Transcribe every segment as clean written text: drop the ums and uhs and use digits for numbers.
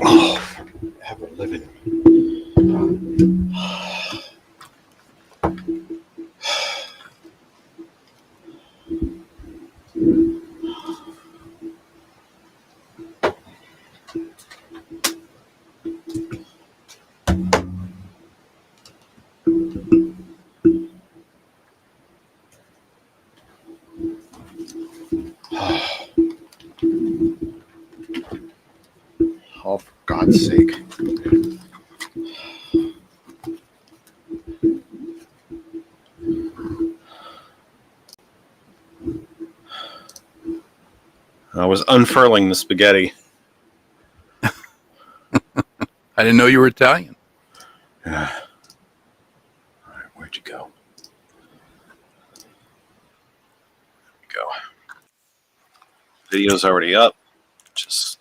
Oh, ever living. Oh, for God's sake. I was unfurling the spaghetti. I didn't know you were Italian. All right, where'd you go? Video's already up. Just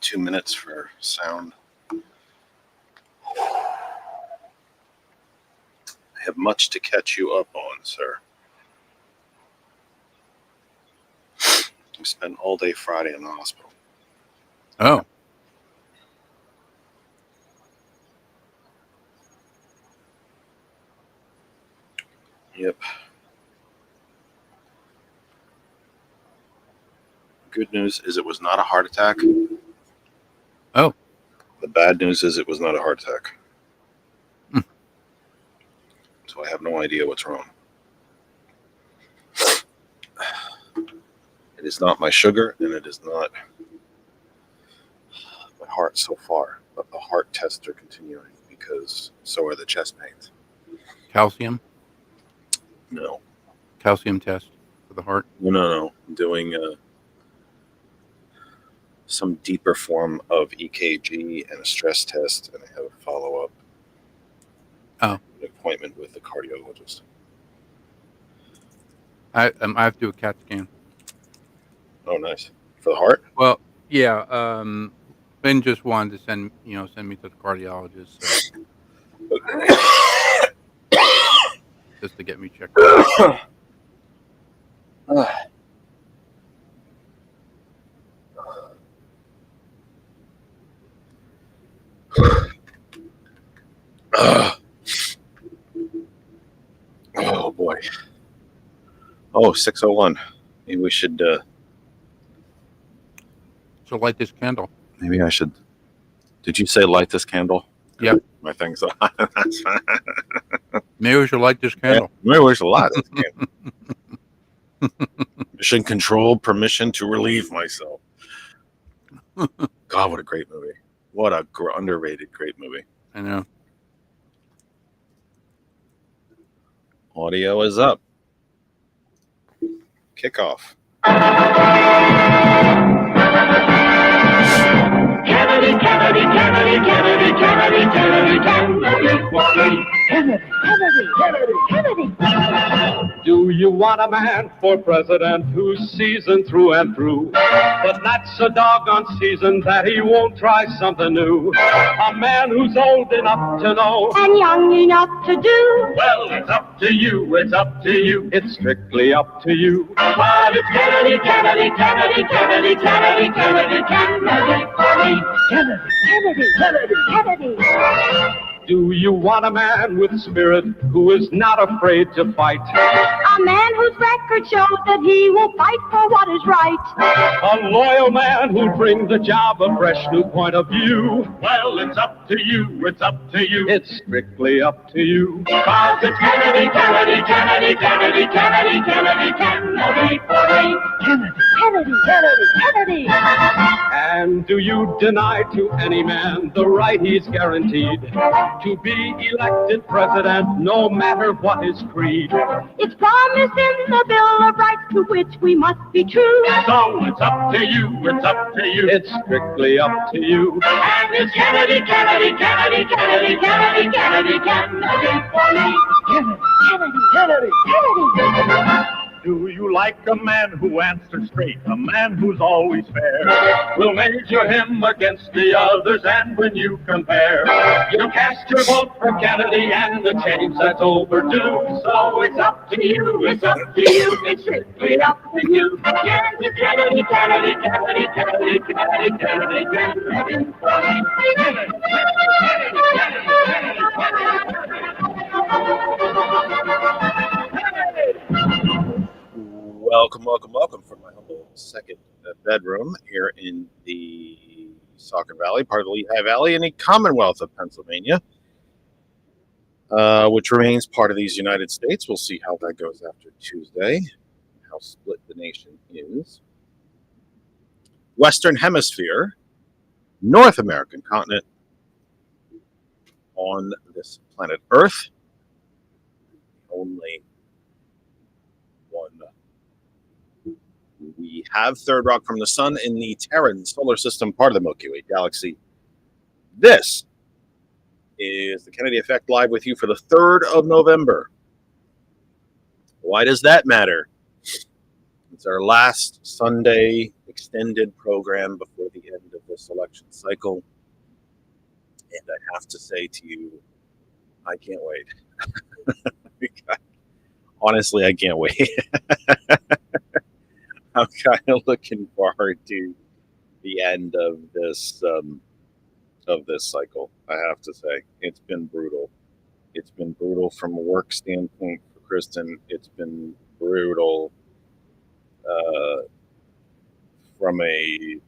2 minutes for sound. I have much to catch you up on, sir. I spent all day Friday in the hospital. Oh. Yep. Good news is it was not a heart attack. Oh. The bad news is it was not a heart attack. So I have no idea what's wrong. It is not my sugar, and it is not my heart so far. But the heart tests are continuing because so are the chest pains. Calcium? No. Calcium test for the heart? No. I'm doing some deeper form of EKG and a stress test, and I have a follow-up. Oh. An appointment with the cardiologist. I have to do a CAT scan. Oh, nice. For the heart? Well, yeah. Ben just wanted to send me to the cardiologist, so just to get me checked out. Oh boy. Oh, 6:01. Maybe we should So light this candle. maybe I should. Did you say light this candle? Yep. My thing's on. That's fine. Maybe we should light this candle. Maybe we should light this candle. Mission control, permission to relieve myself. God, what a great movie. What a underrated great movie. I know. Audio is up. Kickoff. Kennedy, Kennedy, Kennedy, Kennedy, Kennedy, Kennedy, Kennedy, Kennedy, Kennedy, Kennedy. Do you want a man for president who's seasoned through and through, but not so doggone seasoned that he won't try something new? A man who's old enough to know And young enough to do. well, it's up to you, it's up to you, it's strictly up to you. But it's Kennedy, Kennedy, Kennedy, Kennedy, Kennedy, Kennedy, Kennedy, for me. Kennedy, Kennedy, Kennedy, Kennedy. Do you want a man with spirit who is not afraid to fight? A man whose record shows that he will fight for what is right. A loyal man who'll bring the job a fresh new point of view? Well, it's up to you, it's up to you, it's strictly up to you. Cause it's Kennedy, Kennedy, Kennedy, Kennedy, Kennedy, Kennedy, Kennedy, for me. Kennedy, Kennedy, Kennedy, Kennedy. And do you deny to any man the right he's guaranteed to be elected president, no matter what his creed? It's promised in the Bill of Rights to which we must be true. So it's up to you, it's up to you, it's strictly up to you. And it's Kennedy, Kennedy, Kennedy, Kennedy, Kennedy, Kennedy, Kennedy, for me. Kennedy, Kennedy, Kennedy, Kennedy. Do you like a man who answers straight, a man who's always fair? We'll measure him against the others, and when you compare, you cast your vote for Kennedy, and the change that's overdue. So it's up to you, it's up to you, it's strictly up to you. Kennedy, Kennedy, Kennedy, Kennedy, Kennedy, Kennedy, Kennedy, Kennedy, Kennedy, Welcome from my humble second bedroom here in the Saucon Valley, part of the Lehigh Valley, in the Commonwealth of Pennsylvania, which remains part of these United States. We'll see how that goes after Tuesday, how split the nation is. Western Hemisphere, North American continent on this planet Earth. Only one. We have third rock from the sun in the Terran solar system, part of the Milky Way galaxy. This is the Kennedy Effect live with you for the 3rd of November. Why does that matter? It's our last Sunday extended program before the end of this election cycle. And I have to say to you, I can't wait. Honestly, I can't wait. I'm kind of looking forward to the end of this cycle. I have to say, it's been brutal. It's been brutal from a work standpoint for Kristen. It's been brutal from a,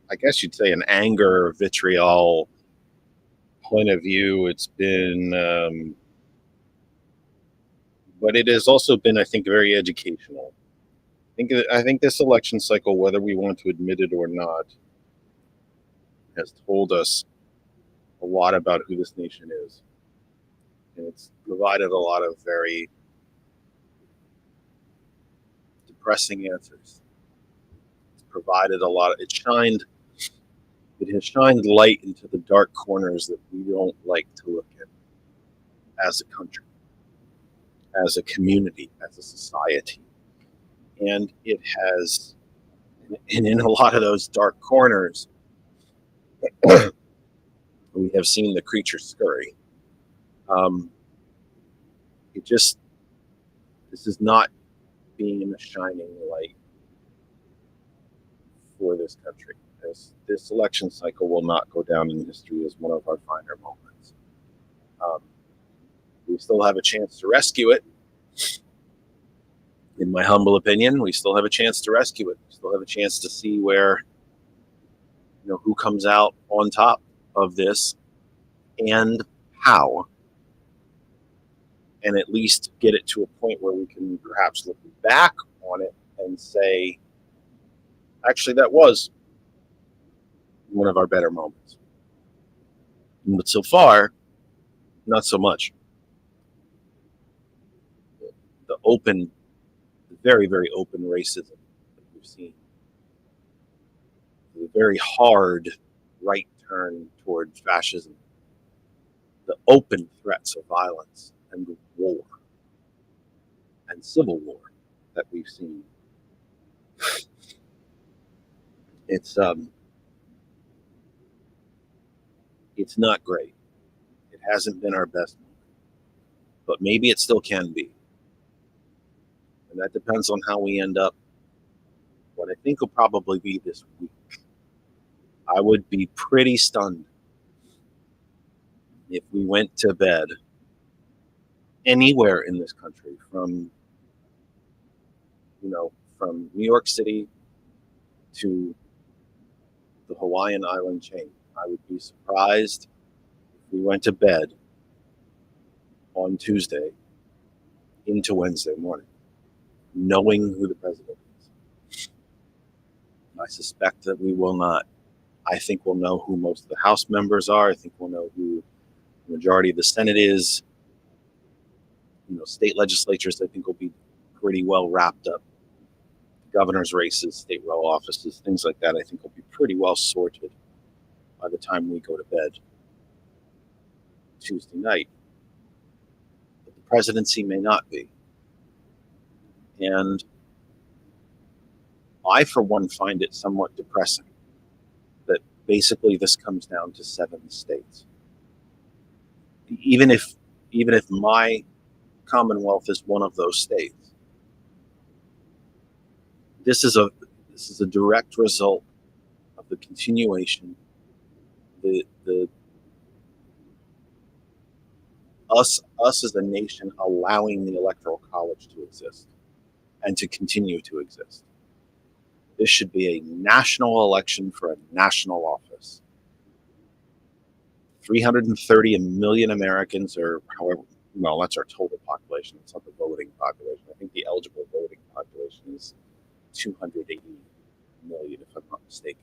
I guess you'd say an anger, vitriol point of view. It's been, but it has also been, I think, very educational. I think this election cycle, whether we want to admit it or not, has told us a lot about who this nation is. And it's provided a lot of very depressing answers. It's provided a lot of, it has shined light into the dark corners that we don't like to look at as a country, as a community, as a society. And it has, and in a lot of those dark corners, we have seen the creature scurry. This is not being in a shining light for this country. This election cycle will not go down in history as one of our finer moments. We still have a chance to rescue it. In my humble opinion, we still have a chance to rescue it. We still have a chance to see where, who comes out on top of this and how, and at least get it to a point where we can perhaps look back on it and say, actually, that was one of our better moments. But so far, not so much. The very, very open racism that we've seen, the very hard right turn toward fascism, the open threats of violence and war and civil war that we've seen. It's not great. It hasn't been our best moment, but maybe it still can be. And that depends on how we end up. What I think will probably be this week. I would be pretty stunned if we went to bed anywhere in this country, from New York City to the Hawaiian island chain. I would be surprised if we went to bed on Tuesday into Wednesday morning, knowing who the president is. I suspect that we will not. I think we'll know who most of the House members are. I think we'll know who the majority of the Senate is. State legislatures, I think, will be pretty well wrapped up. Governor's races, state row offices, things like that, I think will be pretty well sorted by the time we go to bed Tuesday night. But the presidency may not be. And I, for one, find it somewhat depressing that basically this comes down to 7 states. Even if my Commonwealth is one of those states, this is a direct result of the continuation, the us as a nation allowing the Electoral College to exist and to continue to exist. This should be a national election for a national office. 330 million Americans, or however, well, that's our total population. It's not the voting population. I think the eligible voting population is 280 million, if I'm not mistaken.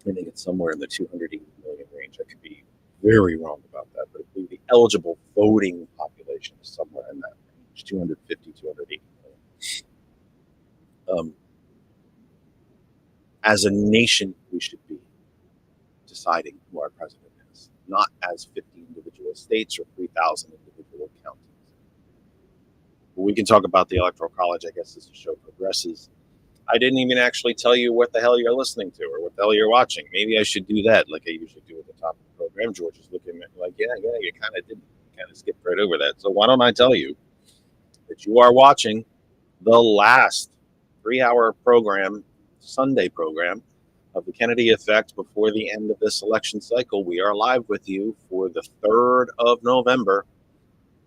I think it's somewhere in the 280 million range. I could be very wrong about that, but I believe the eligible voting population is somewhere in that range, 250, 280 million. As a nation, we should be deciding who our president is, not as 50 individual states or 3,000 individual counties. But we can talk about the Electoral College, I guess, as the show progresses. I didn't even actually tell you what the hell you're listening to or what the hell you're watching. Maybe I should do that like I usually do at the top of the program. George is looking at me like, yeah, you kind of didn't. Kind of skipped right over that. So why don't I tell you that you are watching the last 3-hour program, Sunday program, of the Kennedy Effect before the end of this election cycle. We are live with you for the 3rd of November.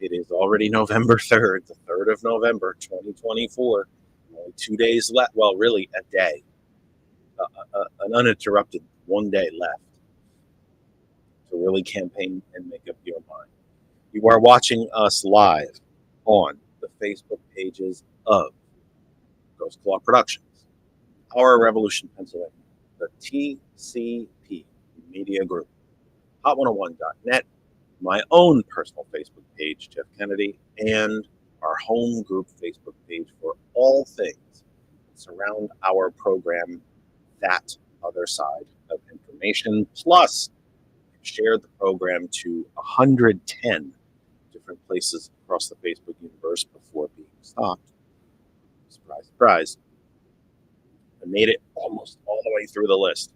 It is already November 3rd, the 3rd of November, 2024. Only 2 days left. Well, really a day. An uninterrupted 1 day left to really campaign and make up your mind. You are watching us live on the Facebook pages of Ghost Claw Productions, Our Revolution, Pennsylvania, the TCP Media Group, Hot101.net, my own personal Facebook page, Jeff Kennedy, and our home group Facebook page for all things that surround our program, That Other Side of Information. Plus, we've shared the program to 110 different places across the Facebook universe before being stopped. Surprise, surprise. I made it almost all the way through the list.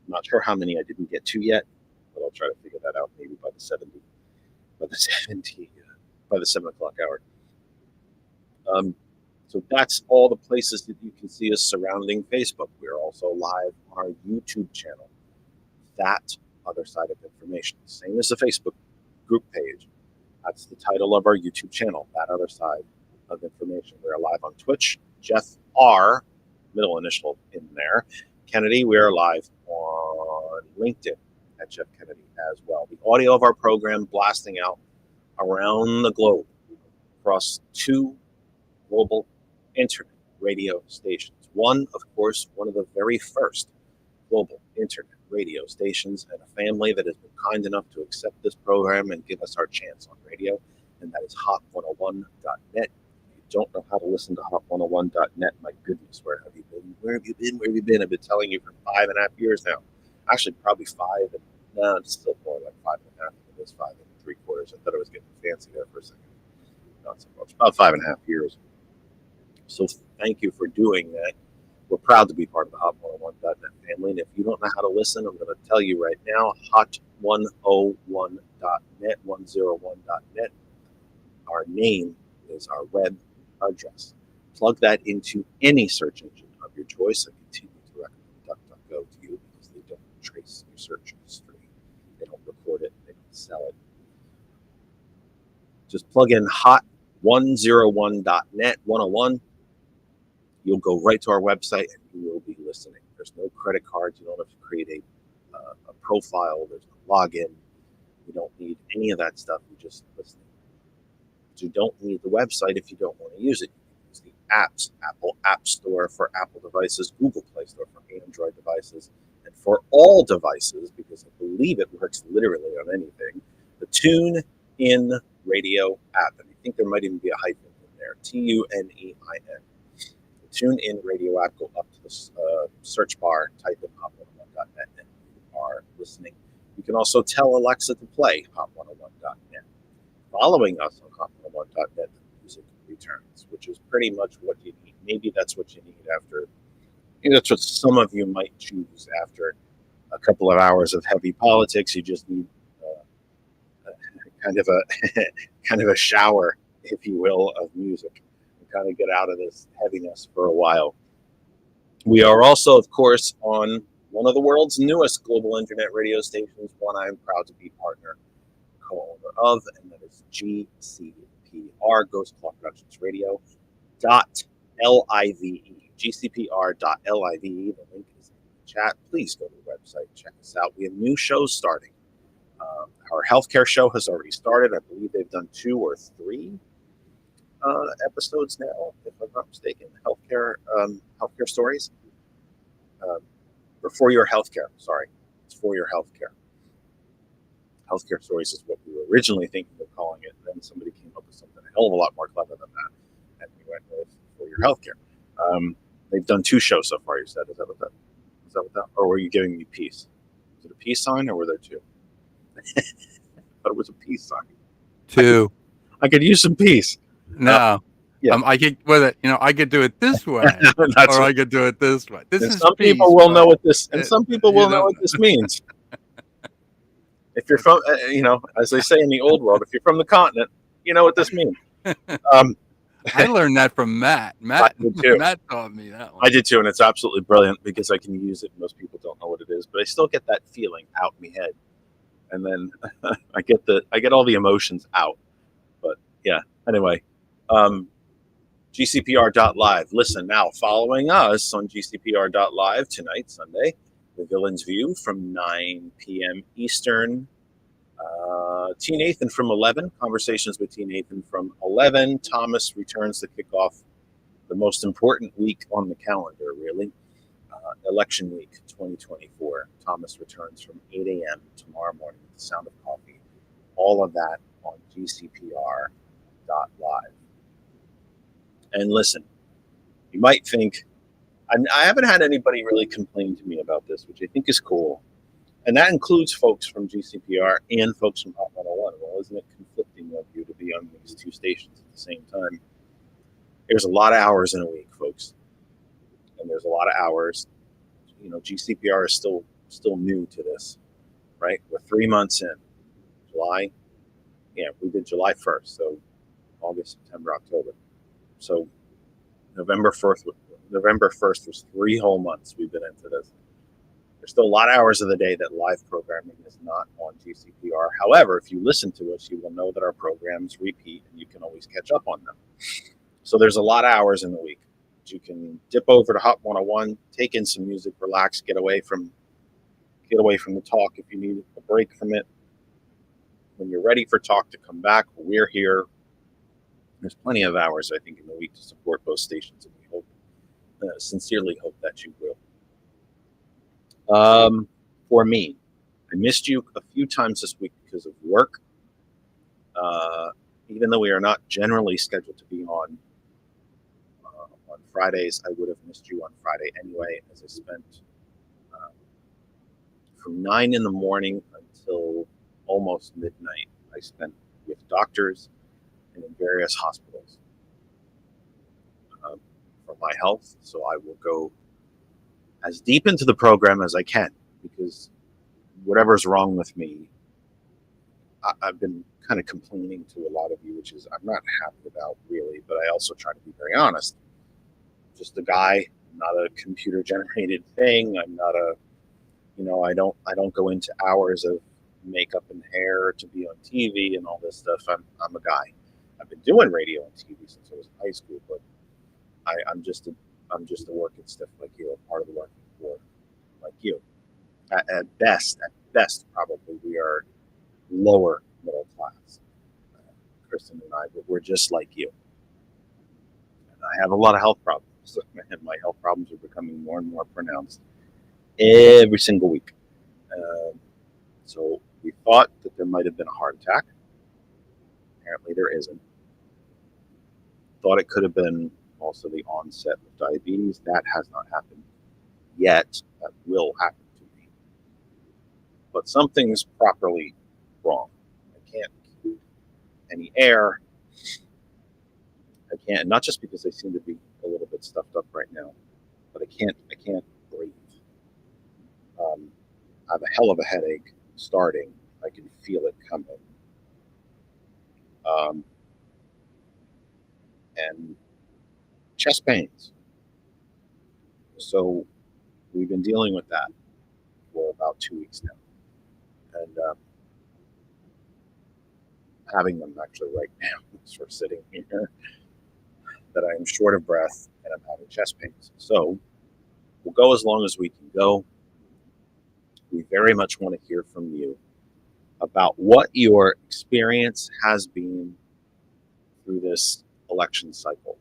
I'm not sure how many I didn't get to yet, but I'll try to figure that out maybe by the 7 o'clock hour. So that's all the places that you can see us surrounding Facebook. We're also live on our YouTube channel, That Other Side of Information. Same as the Facebook group page. That's the title of our YouTube channel, That Other Side of Information. We're live on Twitch. Jeff R, middle initial in there. Kennedy, we are live on LinkedIn at Jeff Kennedy as well. The audio of our program blasting out around the globe across 2 global internet radio stations. One, of course, one of the very first global internet radio stations, and a family that has been kind enough to accept this program and give us our chance on radio, and that is Hot101.net. If you don't know how to listen to Hot101.net, my goodness, where have you been? Where have you been? Where have you been? I've been telling you for 5.5 years now. Actually, probably 5, and no, it's still more like 5.5. It is 5 3/4. I thought I was getting fancy there for a second. Not so much. About 5.5 years. So thank you for doing that. We're proud to be part of the Hot101.net family. And if you don't know how to listen, I'm going to tell you right now, Hot101.net, 101.net. Our name is our web address. Plug that into any search engine of your choice. I continue to recommend DuckDuckGo to you because they don't trace your search history. They don't record it. They don't sell it. Just plug in Hot101.net, 101. You'll go right to our website and you will be listening. There's no credit cards. You don't have to create a profile. There's no login. You don't need any of that stuff. You're just listening. You don't need the website if you don't want to use it. You can use the apps, Apple App Store for Apple devices, Google Play Store for Android devices, and for all devices, because I believe it works literally on anything, the TuneIn Radio app. And I think there might even be a hyphen in there, TUNEIN. TuneIn Radio app, go up to the search bar, type in Hot101.net, and you are listening. You can also tell Alexa to play Hot101.net. following us on hotmail.net, music returns, which is pretty much what you need. Maybe that's what you need after. Maybe that's what some of you might choose after a couple of hours of heavy politics. You just need kind of a kind of a shower, if you will, of music and kind of get out of this heaviness for a while. We are also, of course, on one of the world's newest global internet radio stations, one I'm proud to be partner, co-owner of, and that is GCPR, Ghost Claw Productions Radio, .live, gcpr.live. The link is in the chat. Please go to the website, check us out. We have new shows starting. Our healthcare show has already started. I believe they've done 2 or 3 episodes now, if I'm not mistaken. Healthcare stories. Or for your healthcare. Sorry, it's for your healthcare. Healthcare stories is what we were originally thinking of calling it. And then somebody came up with something a hell of a lot more clever than that, and we went with for your healthcare. They've done 2 shows so far. You said, is that what that? Or were you giving me peace? Was it a peace sign, or were there 2? But it was a peace sign. 2. I could use some peace. No. Yeah. I could I could do it this way, or I could do it this way. This and is some peace, people will but know what this, and some people will know don't- what this means. If you're from, as they say in the old world, if you're from the continent, you know what this means. I learned that from Matt. Matt did too. Matt taught me that one. I did too, and it's absolutely brilliant because I can use it. Most people don't know what it is, but I still get that feeling out in my head, and then I get all the emotions out. But yeah, anyway, GCPR.live. Listen now, following us on GCPR.live tonight, Sunday, The Villain's View from 9 p.m. Eastern. T. Nathan from 11. Conversations with T. Nathan from 11. Thomas returns to kick off the most important week on the calendar, really. Election week 2024. Thomas returns from 8 a.m. tomorrow morning with the sound of coffee. All of that on GCPR.live. And listen, you might think, I haven't had anybody really complain to me about this, which I think is cool. And that includes folks from GCPR and folks from Hot 101. Well, isn't it conflicting of you to be on these 2 stations at the same time? There's a lot of hours in a week, folks. And there's a lot of hours. GCPR is still new to this, right? We're 3 months in. July. Yeah, we did July 1st. So August, September, October. So November 1st was 3 whole months we've been into this. There's still a lot of hours of the day that live programming is not on GCPR. However, if you listen to us, you will know that our programs repeat and you can always catch up on them. So there's a lot of hours in the week. You can dip over to Hot 101, take in some music, relax, get away from the talk if you need a break from it. When you're ready for talk to come back, we're here. There's plenty of hours, I think, in the week to support both stations, and we sincerely hope that you will. For me, I missed you a few times this week because of work. Even though we are not generally scheduled to be on Fridays, I would have missed you on Friday anyway, as I spent from 9 in the morning until almost midnight. I spent with doctors and in various hospitals for my health. So I will go as deep into the program as I can, because whatever's wrong with me, I've been kind of complaining to a lot of you, which is I'm not happy about, really, but I also try to be very honest. Just a guy, not a computer generated thing. I'm not I don't go into hours of makeup and hair to be on TV and all this stuff. I'm a guy. I've been doing radio and TV since I was in high school, but I'm just a working stiff like you, a part of the working poor like you. At best, probably we are lower middle class. Kristen and I, but we're just like you. And I have a lot of health problems, and my health problems are becoming more and more pronounced every single week. So we thought that there might have been a heart attack. Apparently there isn't. Thought it could have been also the onset of diabetes. That has not happened yet. That will happen to me. But something's properly wrong. I can't keep any air. I can't, not just because I seem to be a little bit stuffed up right now, but I can't breathe. I have a hell of a headache starting. I can feel it coming. And chest pains. So we've been dealing with that for about 2 weeks now. And having them actually right now, as we're sitting here, that I am short of breath and I'm having chest pains. So we'll go as long as we can go. We very much want to hear from you about what your experience has been through this election cycle.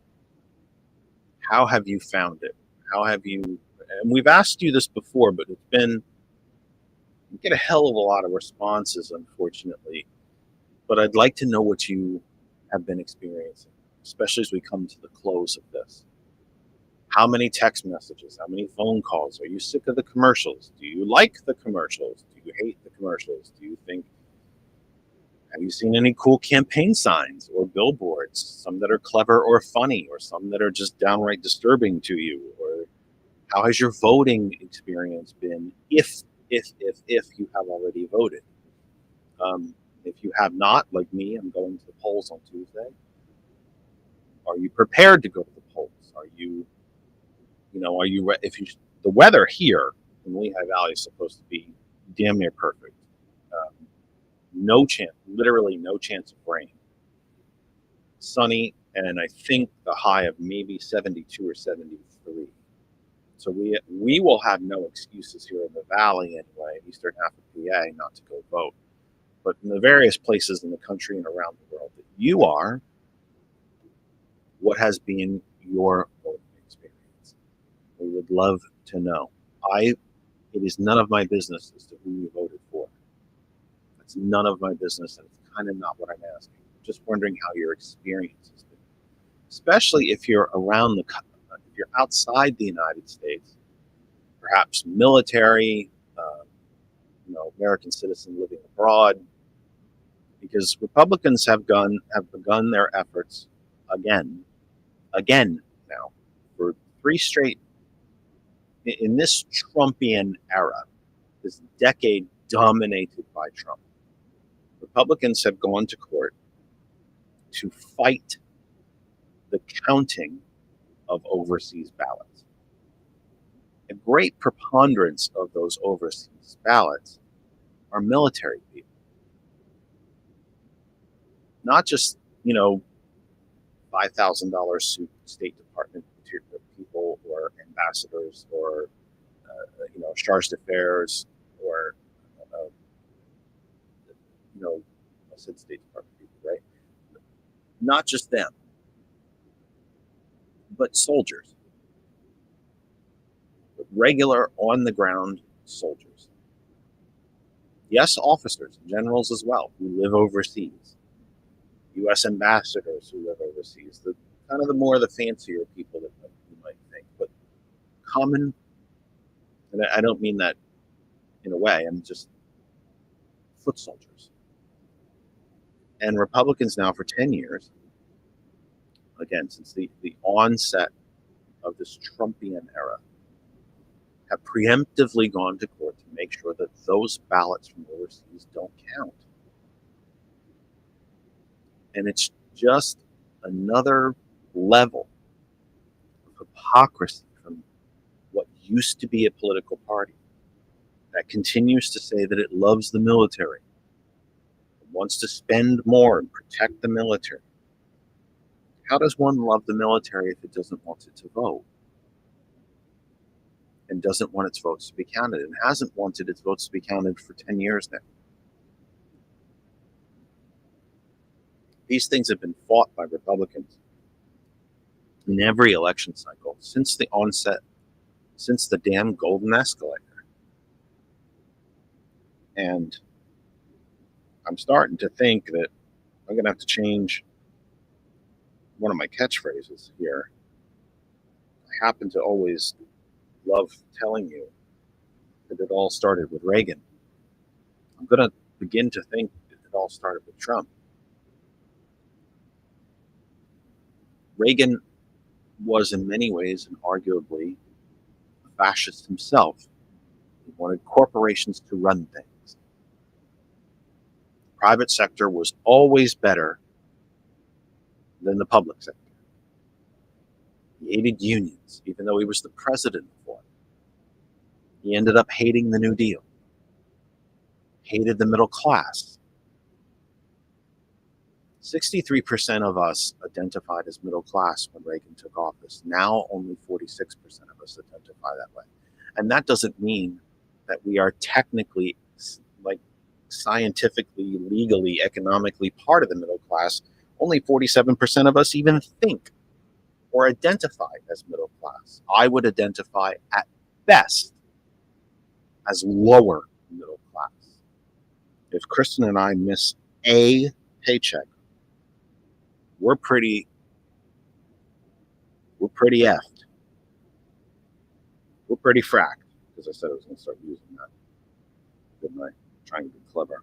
How have you found it? How have you, and we've asked you this before, but it's been, we get a hell of a lot of responses, unfortunately. But I'd like to know what you have been experiencing, especially as we come to the close of this. How many text messages? How many phone calls? Are you sick of the commercials? Do you like the commercials? Do you hate the commercials? Do you think, have you seen any cool campaign signs or billboards? Some that are clever or funny, or some that are just downright disturbing to you? Or how has your voting experience been if you have already voted? If you have not, like me, I'm going to the polls on Tuesday. Are you prepared to go to the polls? Are you the weather here in Lehigh Valley is supposed to be damn near perfect. No chance, literally no chance of rain. Sunny, and I think the high of maybe 72 or 73. So we will have no excuses here in the valley anyway, eastern half of PA, not to go vote. But in the various places in the country and around the world that you are, what has been your voting experience? We would love to know. It is none of my business as to who you voted for. It's none of my business, and it's kind of not what I'm asking. I'm just wondering how your experience has been, especially if you're if you're outside the United States, perhaps military, American citizen living abroad, because Republicans have begun their efforts again now for 3 straight in this Trumpian era, this decade dominated by Trump. Republicans have gone to court to fight the counting of overseas ballots. A great preponderance of those overseas ballots are military people. Not just, $5,000 suit State Department people or ambassadors or, chargé d'affaires or, I said State Department people, right? Not just them, but soldiers. Regular on the ground soldiers. Yes, officers and generals as well who live overseas. U.S. ambassadors who live overseas. The fancier people that you might think, but common. And I don't mean that in a way. I'm just foot soldiers. And Republicans now for 10 years, again, since the onset of this Trumpian era, have preemptively gone to court to make sure that those ballots from overseas don't count. And it's just another level of hypocrisy from what used to be a political party that continues to say that it loves the military, wants to spend more and protect the military. How does one love the military if it doesn't want it to vote? And doesn't want its votes to be counted, and hasn't wanted its votes to be counted for 10 years now. These things have been fought by Republicans in every election cycle since the onset, since the damn golden escalator. And I'm starting to think that I'm going to have to change one of my catchphrases here. I happen to always love telling you that it all started with Reagan. I'm going to begin to think that it all started with Trump. Reagan was in many ways and arguably a fascist himself. He wanted corporations to run things. The private sector was always better than the public sector. He hated unions, even though he was the president of one. He ended up hating the New Deal, hated the middle class. 63% of us identified as middle class when Reagan took office. Now only 46% of us identify that way. And that doesn't mean that we are technically, like scientifically, legally, economically part of the middle class. Only 47% of us even think or identify as middle class. I would identify at best as lower middle class. If Kristen and I miss a paycheck, we're pretty effed. We're pretty fracked, because I said I was going to start using that. Didn't I? Trying to be clever.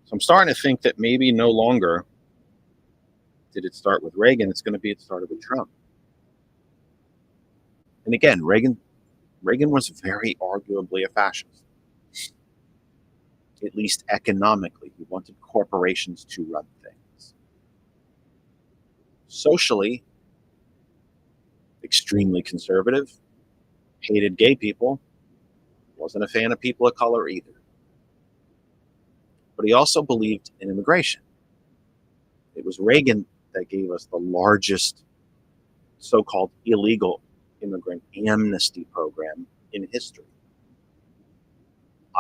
So I'm starting to think that maybe no longer did it start with Reagan. It's going to be it started with Trump. And again, Reagan was very arguably a fascist. At least economically, he wanted corporations to run things. Socially, extremely conservative, hated gay people, wasn't a fan of people of color either. But he also believed in immigration. It was Reagan that gave us the largest so-called illegal immigrant amnesty program in history,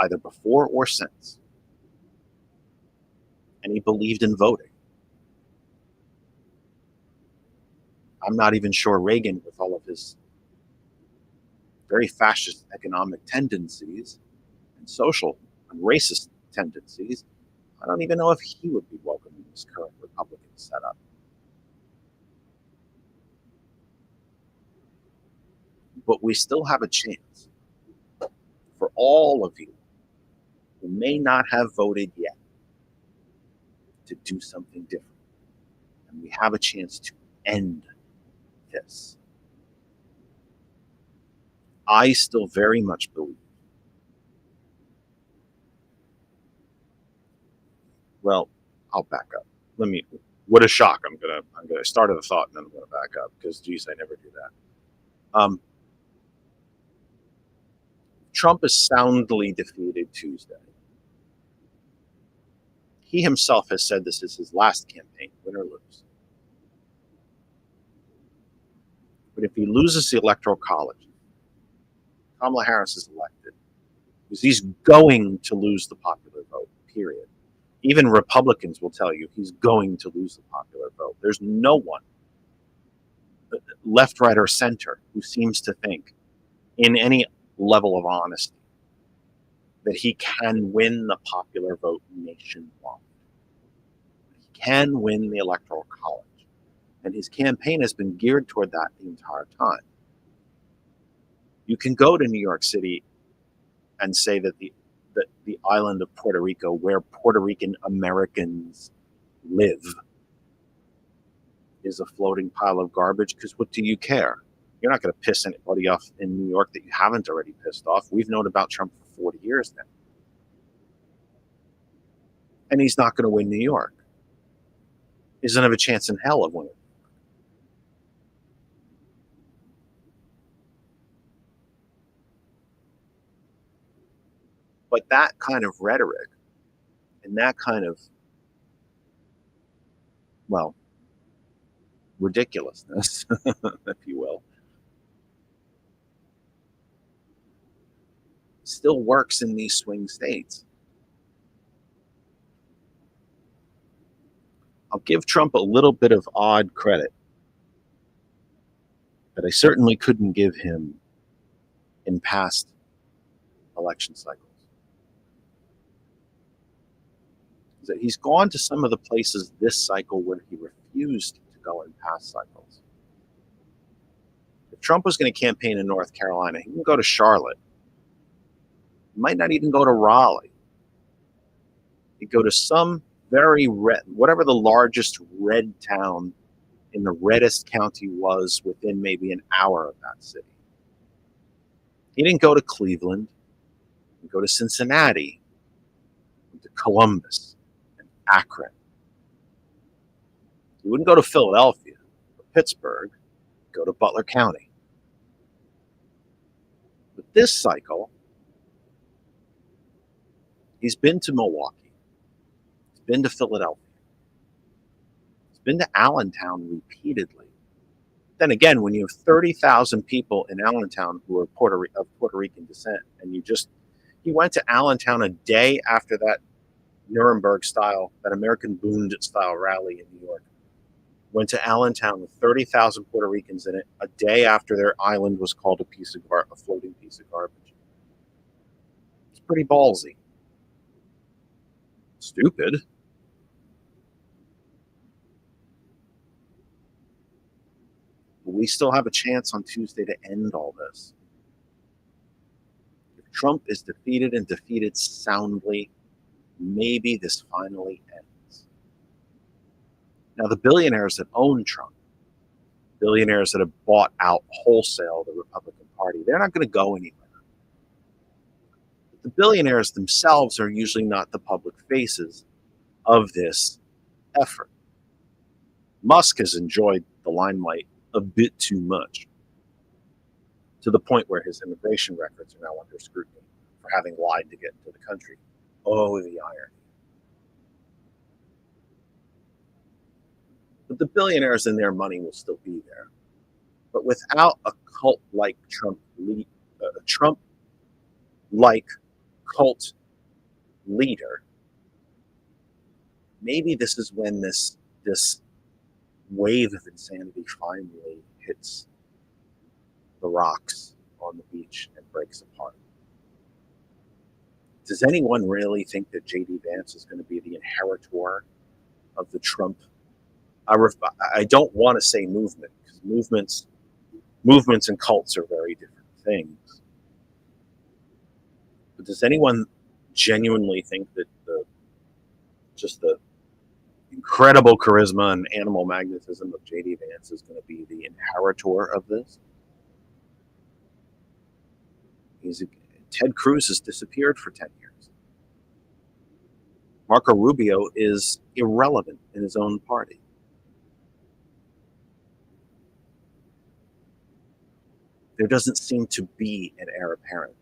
either before or since. And he believed in voting. I'm not even sure Reagan, with all of his very fascist economic tendencies and social and racist tendencies, I don't even know if he would be welcome in this current Republican setup. But we still have a chance for all of you who may not have voted yet to do something different. And we have a chance to end this. I still very much believe. Well, I'll back up. What a shock. I'm gonna start at a thought and then I'm gonna back up, because geez, I never do that. Trump is soundly defeated Tuesday. He himself has said this is his last campaign, win or lose. But if he loses the Electoral College, Kamala Harris is elected, because he's going to lose the popular vote, period. Even Republicans will tell you he's going to lose the popular vote. There's no one, left, right, or center, who seems to think in any level of honesty that he can win the popular vote nationwide. He can win the Electoral College. And his campaign has been geared toward that the entire time. You can go to New York City and say that the island of Puerto Rico, where Puerto Rican Americans live, is a floating pile of garbage, because what do you care? You're not going to piss anybody off in New York that you haven't already pissed off. We've known about Trump for 40 years now. And he's not going to win New York. He doesn't have a chance in hell of winning. But that kind of rhetoric and that kind of, well, ridiculousness, if you will, still works in these swing states. I'll give Trump a little bit of odd credit that I certainly couldn't give him in past election cycles. Is that he's gone to some of the places this cycle where he refused to go in past cycles. If Trump was going to campaign in North Carolina, he can go to Charlotte. He might not even go to Raleigh. He'd go to some very red, whatever the largest red town in the reddest county was within maybe an hour of that city. He didn't go to Cleveland, he didn't go to Cincinnati, to Columbus and Akron. He wouldn't go to Philadelphia or Pittsburgh, he'd go to Butler County. But this cycle, he's been to Milwaukee, he's been to Philadelphia, he's been to Allentown repeatedly. Then again, when you have 30,000 people in Allentown who are of Puerto Rican descent, and he went to Allentown a day after that Nuremberg style, that American Bund style rally in New York. Went to Allentown with 30,000 Puerto Ricans in it a day after their island was called a floating piece of garbage. It's pretty ballsy. Stupid. But we still have a chance on Tuesday to end all this. If Trump is defeated and defeated soundly, maybe this finally ends. Now, the billionaires that own Trump, billionaires that have bought out wholesale the Republican Party, they're not going to go anywhere. But the billionaires themselves are usually not the public faces of this effort. Musk has enjoyed the limelight a bit too much, to the point where his immigration records are now under scrutiny for having lied to get into the country. Oh, the irony. But the billionaires and their money will still be there. But without a cult-like Trump-like cult leader, maybe this is when this wave of insanity finally hits the rocks on the beach and breaks apart. Does anyone really think that J.D. Vance is going to be the inheritor of the Trump? I don't want to say movement, because movements and cults are very different things. But does anyone genuinely think that the incredible charisma and animal magnetism of J.D. Vance is going to be the inheritor of this? Ted Cruz has disappeared for 10 years. Marco Rubio is irrelevant in his own party. There doesn't seem to be an heir apparent.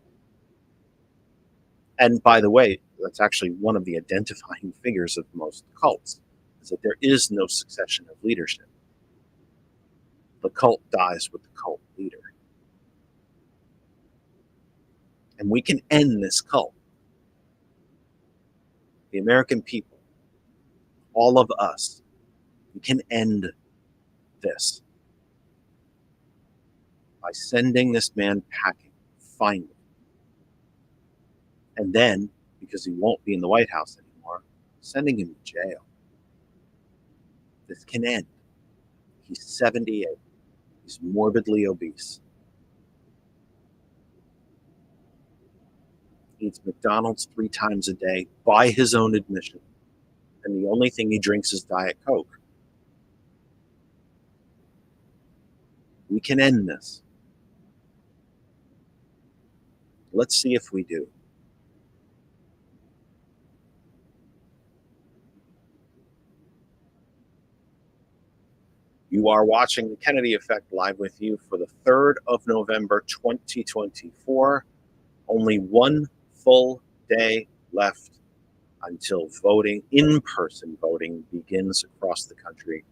And by the way, that's actually one of the identifying figures of most cults, is that there is no succession of leadership. The cult dies with the cult leader. And we can end this cult. The American people, all of us, we can end this by sending this man packing, finally. And then, because he won't be in the White House anymore, sending him to jail. This can end. He's 78. He's morbidly obese. Eats McDonald's 3 times a day by his own admission. And the only thing he drinks is Diet Coke. We can end this. Let's see if we do. You are watching The Kennedy Effect live with you for the 3rd of November, 2024. Only one full day left until voting, in-person voting, begins across the country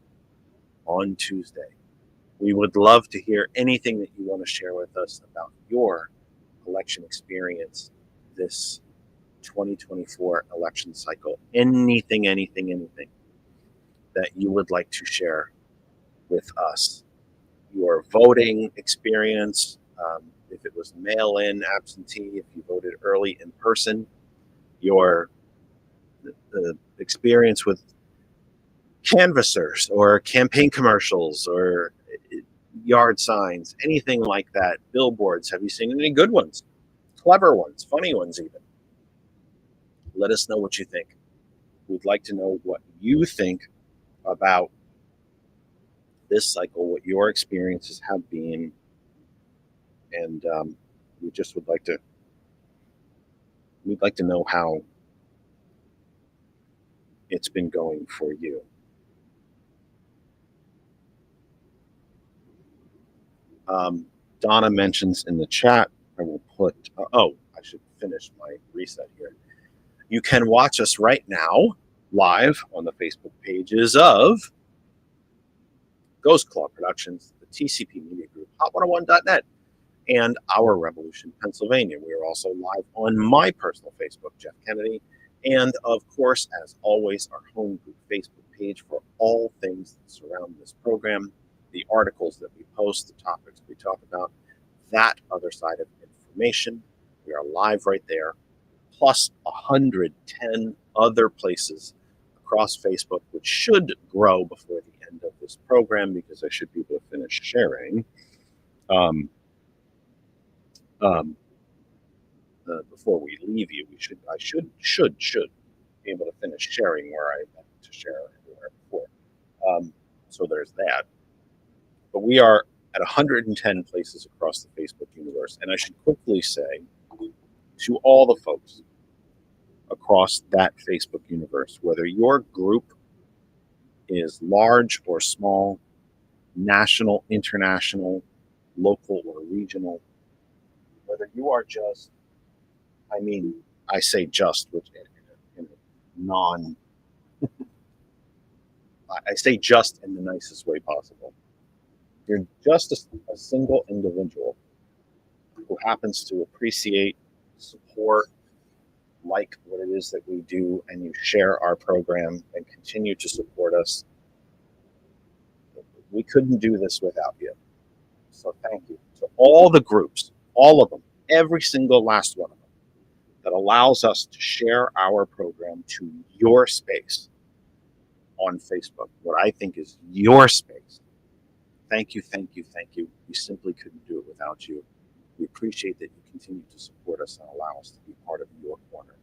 on Tuesday. We would love to hear anything that you want to share with us about your election experience this 2024 election cycle. Anything that you would like to share with us. Your voting experience, if it was mail-in, absentee, if you voted early in person, your experience with canvassers or campaign commercials or yard signs, anything like that, billboards. Have you seen any good ones, clever ones, funny ones even? Let us know what you think. We'd like to know what you think about this cycle, what your experiences have been, and we just would like to. We'd like to know how it's been going for you. Donna mentions in the chat. I will put. I should finish my reset here. You can watch us right now live on the Facebook pages of Ghost Claw Productions, the TCP Media Group, Hot101.net, and Our Revolution, Pennsylvania. We are also live on my personal Facebook, Jeff Kennedy, and of course, as always, our home group Facebook page for all things that surround this program, the articles that we post, the topics we talk about, that other side of information. We are live right there, plus 110 other places across Facebook, which should grow before the end of this program because I should be able to finish sharing. Before we leave you, I should be able to finish sharing where I meant to share everywhere before. So there's that. But we are at 110 places across the Facebook universe, and I should quickly say to all the folks across that Facebook universe, whether your group is large or small, national, international, local, or regional, whether you are just, I say just, which in a non, I say just in the nicest way possible. You're just a single individual who happens to appreciate, support, like what it is that we do, and you share our program and continue to support us. We couldn't do this without you. So thank you to all the groups, all of them, every single last one of them, that allows us to share our program to your space on Facebook, what I think is your space. Thank you, thank you, thank you. We simply couldn't do it without you. We appreciate that you continue to support us and allow us to be part of your corner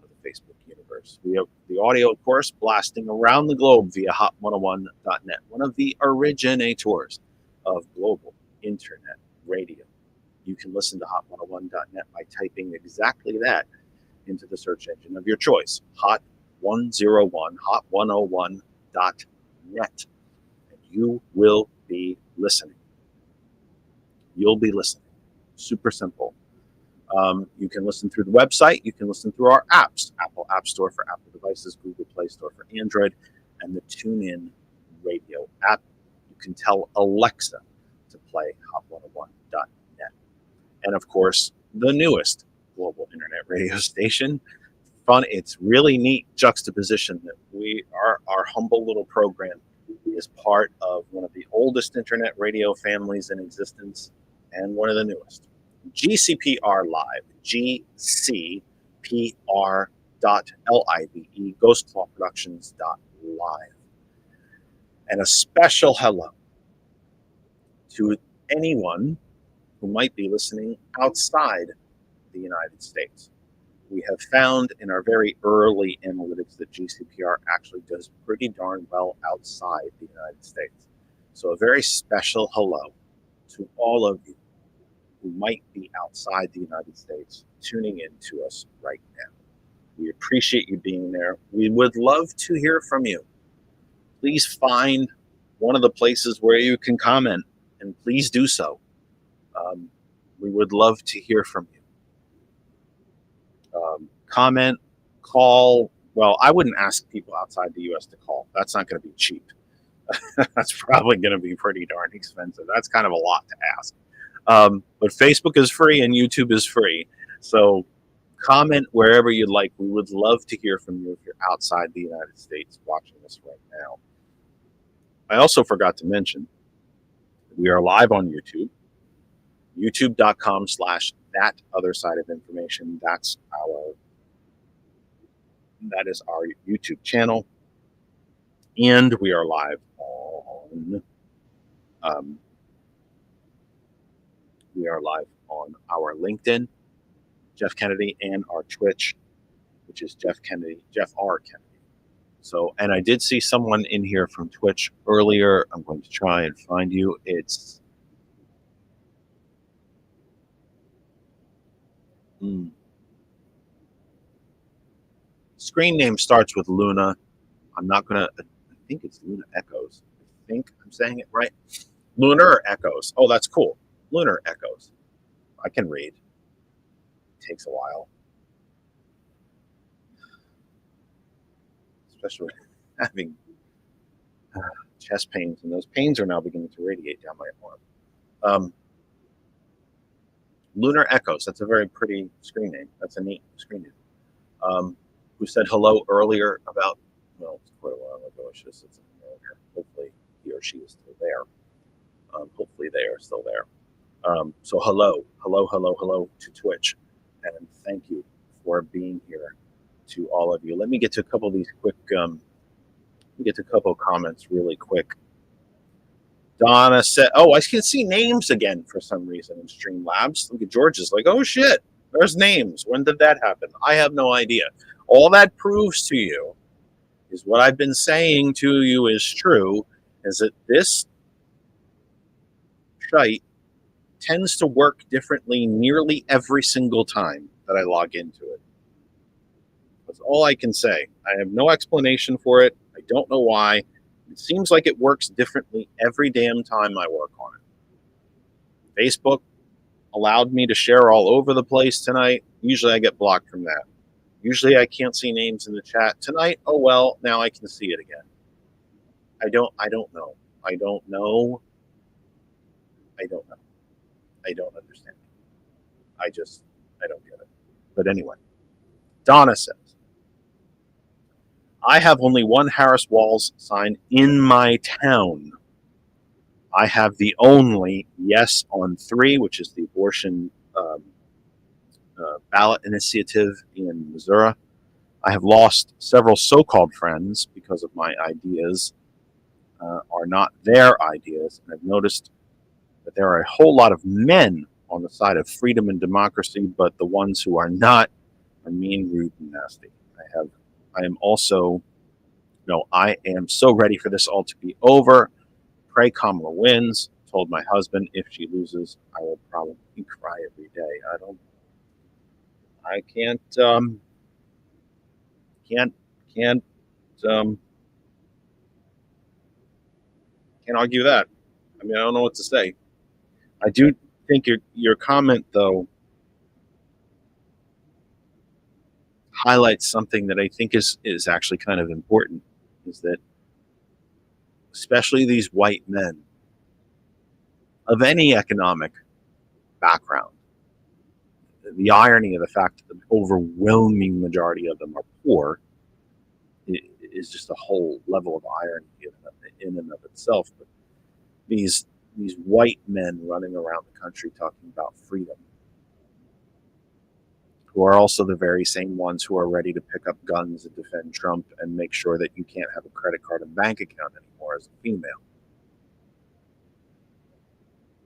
of the Facebook universe. We have the audio, of course, blasting around the globe via hot101.net, one of the originators of global internet radio. You can listen to hot101.net by typing exactly that into the search engine of your choice, hot101, hot101.net. And you will be listening. You'll be listening. Super simple. You can listen through the website. You can listen through our apps, Apple App Store for Apple devices, Google Play Store for Android, and the TuneIn Radio app. You can tell Alexa to play hot101.net. And of course, the newest global internet radio station. Fun. It's really neat juxtaposition that our humble little program is part of one of the oldest internet radio families in existence and one of the newest. GCPR Live, GCPR.live, ghostclawproductions.live. And a special hello to anyone who might be listening outside the United States. We have found in our very early analytics that GCPR actually does pretty darn well outside the United States. So a very special hello to all of you who might be outside the United States tuning in to us right now. We appreciate you being there. We would love to hear from you. Please find one of the places where you can comment, and please do so. We would love to hear from you. Comment, call. Well, I wouldn't ask people outside the U.S. to call. That's not going to be cheap. That's probably going to be pretty darn expensive. That's kind of a lot to ask. But Facebook is free and YouTube is free. So comment wherever you'd like. We would love to hear from you if you're outside the United States watching this right now. I also forgot to mention we are live on YouTube. YouTube.com/that other side of information. That is our YouTube channel. And we are live on our LinkedIn, Jeff Kennedy, and our Twitch, which is Jeff R. Kennedy. So, and I did see someone in here from Twitch earlier. I'm going to try and find you. It's screen name starts with Luna. I'm not gonna. I think it's Luna Echoes. I think I'm saying it right. Lunar Echoes. Oh, that's cool. Lunar Echoes. I can read. It takes a while, especially having chest pains, and those pains are now beginning to radiate down my arm. Lunar Echoes. That's a very pretty screen name. That's a neat screen name. Who said hello earlier about? Well, it's quite a while ago. I should have said something earlier. Hopefully, he or she is still there. Hopefully, they are still there. So hello to Twitch, and thank you for being here to all of you. Let me get to a couple of these quick. Let me get to a couple of comments really quick. Donna said, "Oh, I can see names again for some reason in Streamlabs." Look at George's like, "Oh shit, there's names. When did that happen?" I have no idea. All that proves to you is what I've been saying to you is true, is that this site tends to work differently nearly every single time that I log into it. That's all I can say. I have no explanation for it. I don't know why. It seems like it works differently every damn time I work on it. Facebook allowed me to share all over the place tonight. Usually I get blocked from that. Usually I can't see names in the chat. Tonight, oh well, now I can see it again. I don't know. I don't know. I don't understand. I don't get it. But anyway, Donna says, I have only one Harris Walls sign in my town. I have the only Yes on 3, which is the abortion ballot initiative in Missouri. I have lost several so-called friends because of my ideas are not their ideas. And I've noticed that there are a whole lot of men on the side of freedom and democracy, but the ones who are not are mean, rude, and nasty. I am also, I am so ready for this all to be over. Pray Kamala wins. Told my husband if she loses, I will probably cry every day. I can't argue that. I mean, I don't know what to say. I do think your comment though highlights something that I think is actually kind of important, is that especially these white men of any economic background, the irony of the fact that the overwhelming majority of them are poor is just a whole level of irony in and of itself. But these white men running around the country talking about freedom, who are also the very same ones who are ready to pick up guns and defend Trump and make sure that you can't have a credit card and bank account anymore as a female.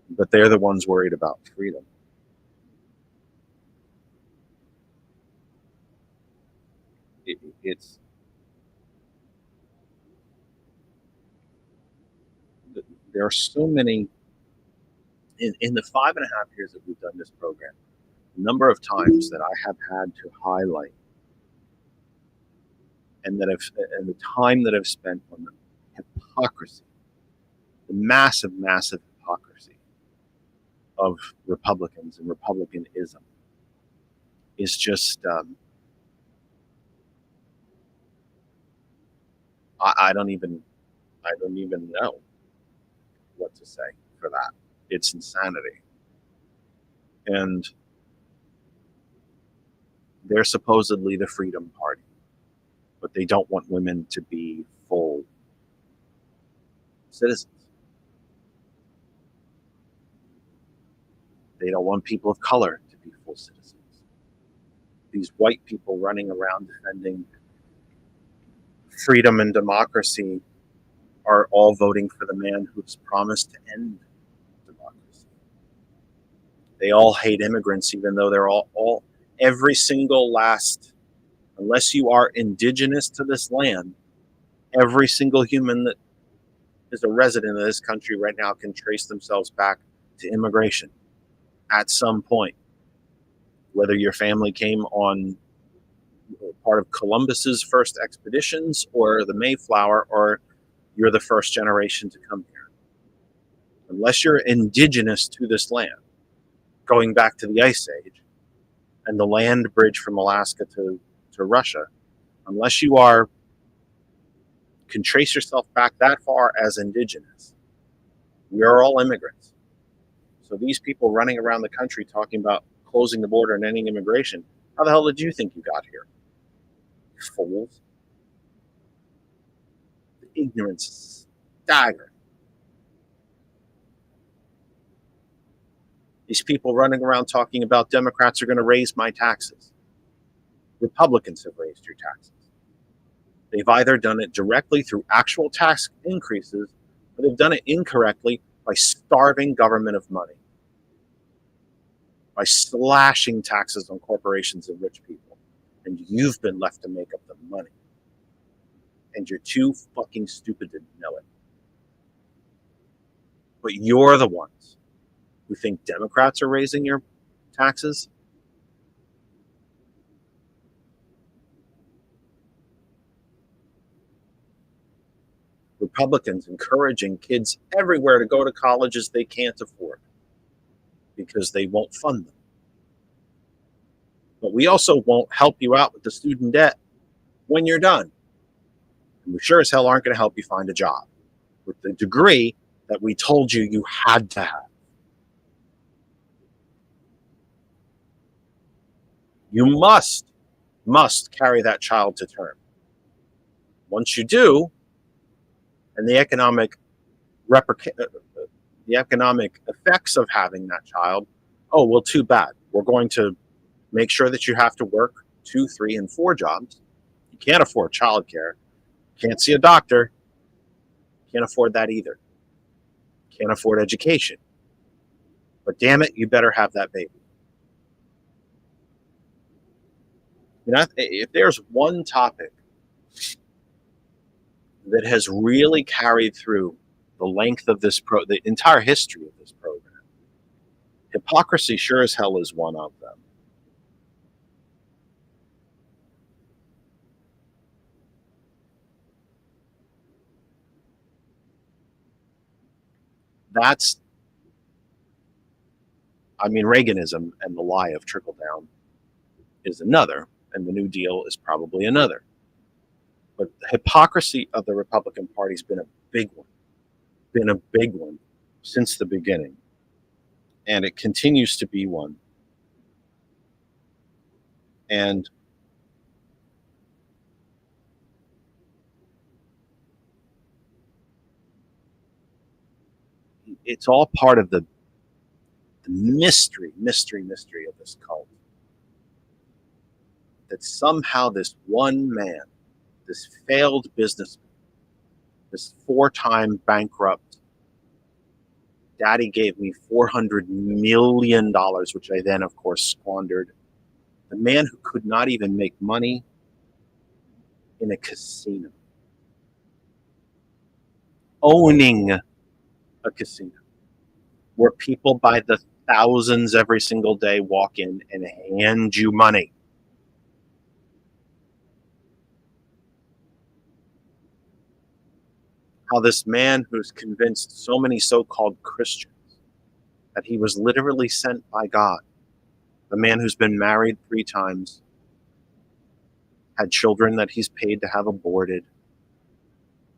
But they're the ones worried about freedom. There are so many in the 5.5 years that we've done this program, the number of times that I have had to highlight and the time that I've spent on the hypocrisy, the massive hypocrisy of Republicans and Republicanism is just I don't even know what to say for that. It's insanity. And they're supposedly the Freedom Party, but they don't want women to be full citizens. They don't want people of color to be full citizens. These white people running around defending freedom and democracy are all voting for the man who's promised to end democracy. They all hate immigrants, even though they're every single last, unless you are indigenous to this land, Every single human that is a resident of this country right now can trace themselves back to immigration at some point. Whether your family came on part of Columbus's first expeditions or the Mayflower, or you're the first generation to come here. Unless you're indigenous to this land, going back to the Ice Age and the land bridge from Alaska to Russia, unless you can trace yourself back that far as indigenous, we are all immigrants. So these people running around the country talking about closing the border and ending immigration, how the hell did you think you got here? You fools. The ignorance is staggering. These people running around talking about Democrats are going to raise my taxes. Republicans have raised your taxes. They've either done it directly through actual tax increases, or they've done it incorrectly by starving government of money, by slashing taxes on corporations and rich people. And you've been left to make up the money. And you're too fucking stupid to know it. But you're the ones who think Democrats are raising your taxes. Republicans encouraging kids everywhere to go to colleges they can't afford because they won't fund them. But we also won't help you out with the student debt when you're done. And we sure as hell aren't going to help you find a job with the degree that we told you you had to have. You must carry that child to term. Once you do, and the economic effects of having that child, oh, well, too bad. We're going to make sure that you have to work 2, 3, and 4 jobs. You can't afford childcare. Can't see a doctor. Can't afford that either. Can't afford education. But damn it, you better have that baby. You know, if there's one topic that has really carried through the length of the entire history of this program, hypocrisy sure as hell is one of them. Reaganism and the lie of trickle down is another, and the New Deal is probably another. But the hypocrisy of the Republican Party has been a big one since the beginning. And it continues to be one. And it's all part of the mystery of this cult. That somehow this one man, this failed businessman, this 4-time bankrupt, daddy gave me $400 million, which I then, of course, squandered. The man who could not even make money in a casino, owning a casino, where people by the thousands every single day walk in and hand you money. How this man who's convinced so many so-called Christians that he was literally sent by God, the man who's been married 3 times, had children that he's paid to have aborted,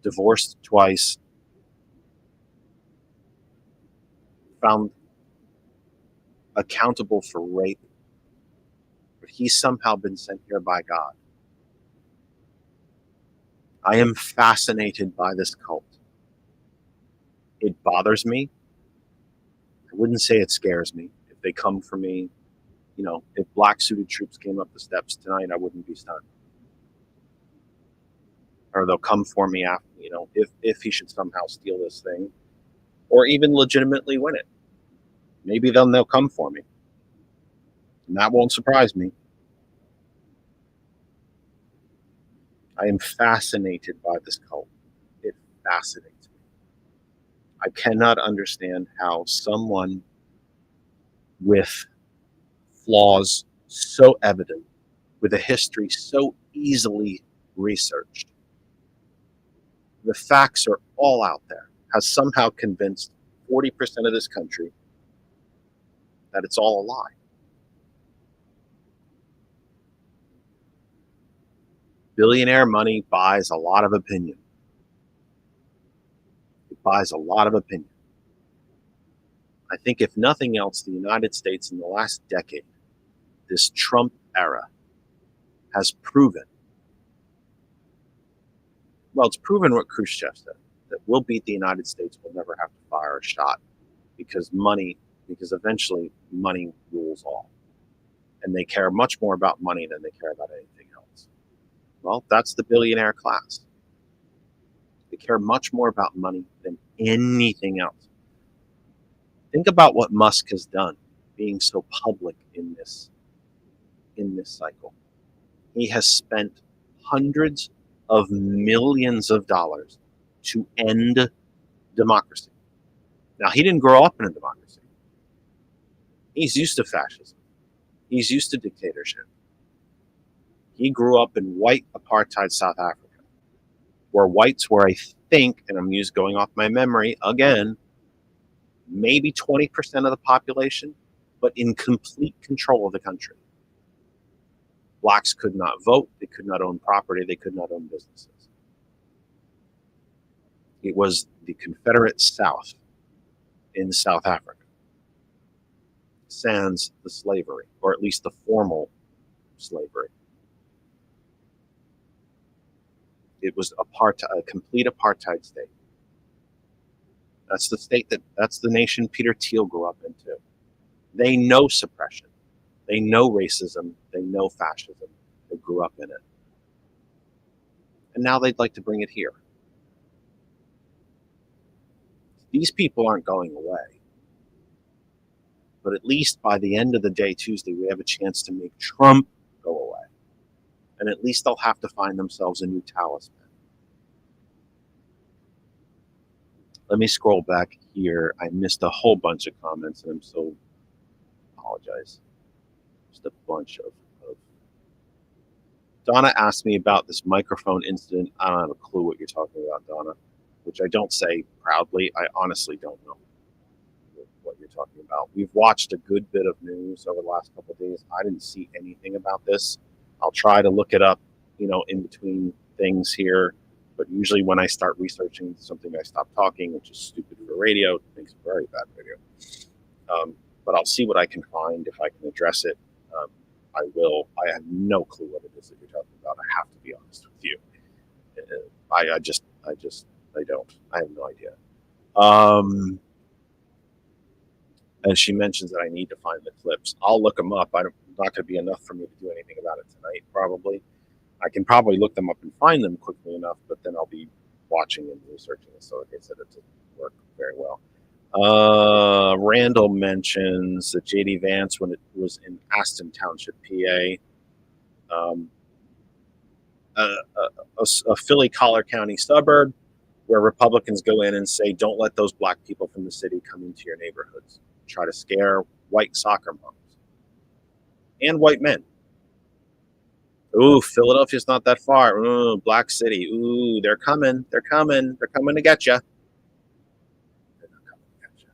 divorced twice, found accountable for rape, but he's somehow been sent here by God. I am fascinated by this cult. It bothers me. I wouldn't say it scares me. If they come for me, if black suited troops came up the steps tonight, I wouldn't be stunned. Or they'll come for me after, if he should somehow steal this thing, or even legitimately win it. Maybe then they'll come for me. And that won't surprise me. I am fascinated by this cult. It fascinates me. I cannot understand how someone with flaws so evident, with a history so easily researched, the facts are all out there, has somehow convinced 40% of this country that it's all a lie. Billionaire money buys a lot of opinion. It buys a lot of opinion. I think, if nothing else, the United States in the last decade, this Trump era, has proven, well, it's proven what Khrushchev said, that we'll beat the United States, we'll never have to fire a shot because eventually money rules all. And they care much more about money than they care about anything else. Well, that's the billionaire class. They care much more about money than anything else. Think about what Musk has done, being so public in this cycle. He has spent hundreds of millions of dollars to end democracy. Now, he didn't grow up in a democracy. He's used to fascism. He's used to dictatorship. He grew up in white apartheid South Africa, where whites were, I think, and I'm going off my memory again, maybe 20% of the population, but in complete control of the country. Blacks could not vote, they could not own property, they could not own businesses. It was the Confederate South in South Africa, sans the slavery, or at least the formal slavery. It was a complete apartheid state. That's the nation Peter Thiel grew up into. They know suppression. They know racism. They know fascism. They grew up in it. And now they'd like to bring it here. These people aren't going away. But at least by the end of the day, Tuesday, we have a chance to make Trump go away. And at least they'll have to find themselves a new talisman. Let me scroll back here. I missed a whole bunch of comments, and I'm so apologize. Just a bunch of. Donna asked me about this microphone incident. I don't have a clue what you're talking about, Donna, which I don't say proudly. I honestly don't know what you're talking about. We've watched a good bit of news over the last couple of days. I didn't see anything about this. I'll try to look it up, in between things here. But usually when I start researching something, I stop talking, which is stupid for radio. It makes very bad radio. But I'll see what I can find. If I can address it, I will. I have no clue what it is that you're talking about. I have to be honest with you. I don't. I have no idea. And she mentions that I need to find the clips. I'll look them up. Not going to be enough for me to do anything about it tonight, probably. I can probably look them up and find them quickly enough, but then I'll be watching and researching it. So like I said, it didn't work very well. Randall mentions that J.D. Vance, when it was in Aston Township, PA, a Philly Collar County suburb, where Republicans go in and say, don't let those black people from the city come into your neighborhoods. Try to scare white soccer moms and white men. Ooh, Philadelphia's not that far. Ooh, Black City. Ooh, they're coming. They're coming. They're coming to get you. They're not coming to get you.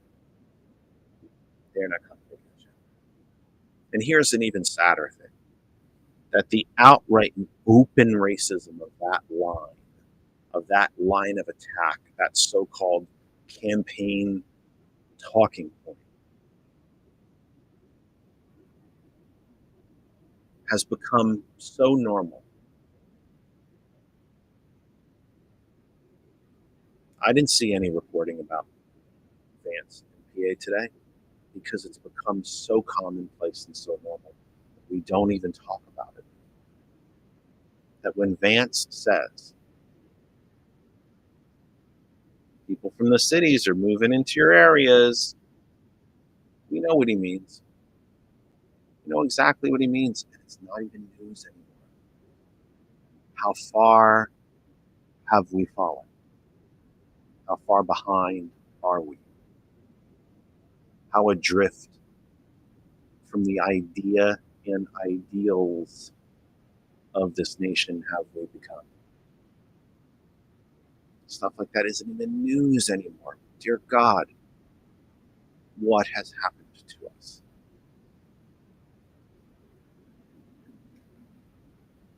They're not coming to get you. And here's an even sadder thing. That the outright open racism of that line of attack, that so-called campaign talking point, has become so normal. I didn't see any reporting about Vance in PA today because it's become so commonplace and so normal. We don't even talk about it. That when Vance says people from the cities are moving into your areas, we know what he means. We know exactly what he means, and it's not even news anymore. how far have we fallen? How far behind are we? How adrift from the idea and ideals of this nation have we become? Stuff like that isn't in the news anymore. Dear God, what has happened to us?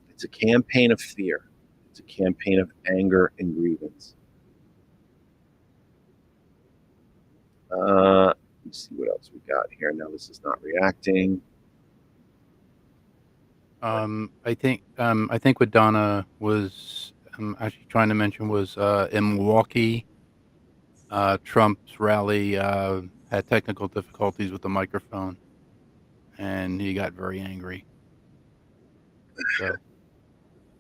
It's a campaign of fear. It's a campaign of anger and grievance. Let me see what else we got here. Now this is not reacting. I think what Donna was actually trying to mention was in Milwaukee, Trump's rally had technical difficulties with the microphone, and he got very angry. So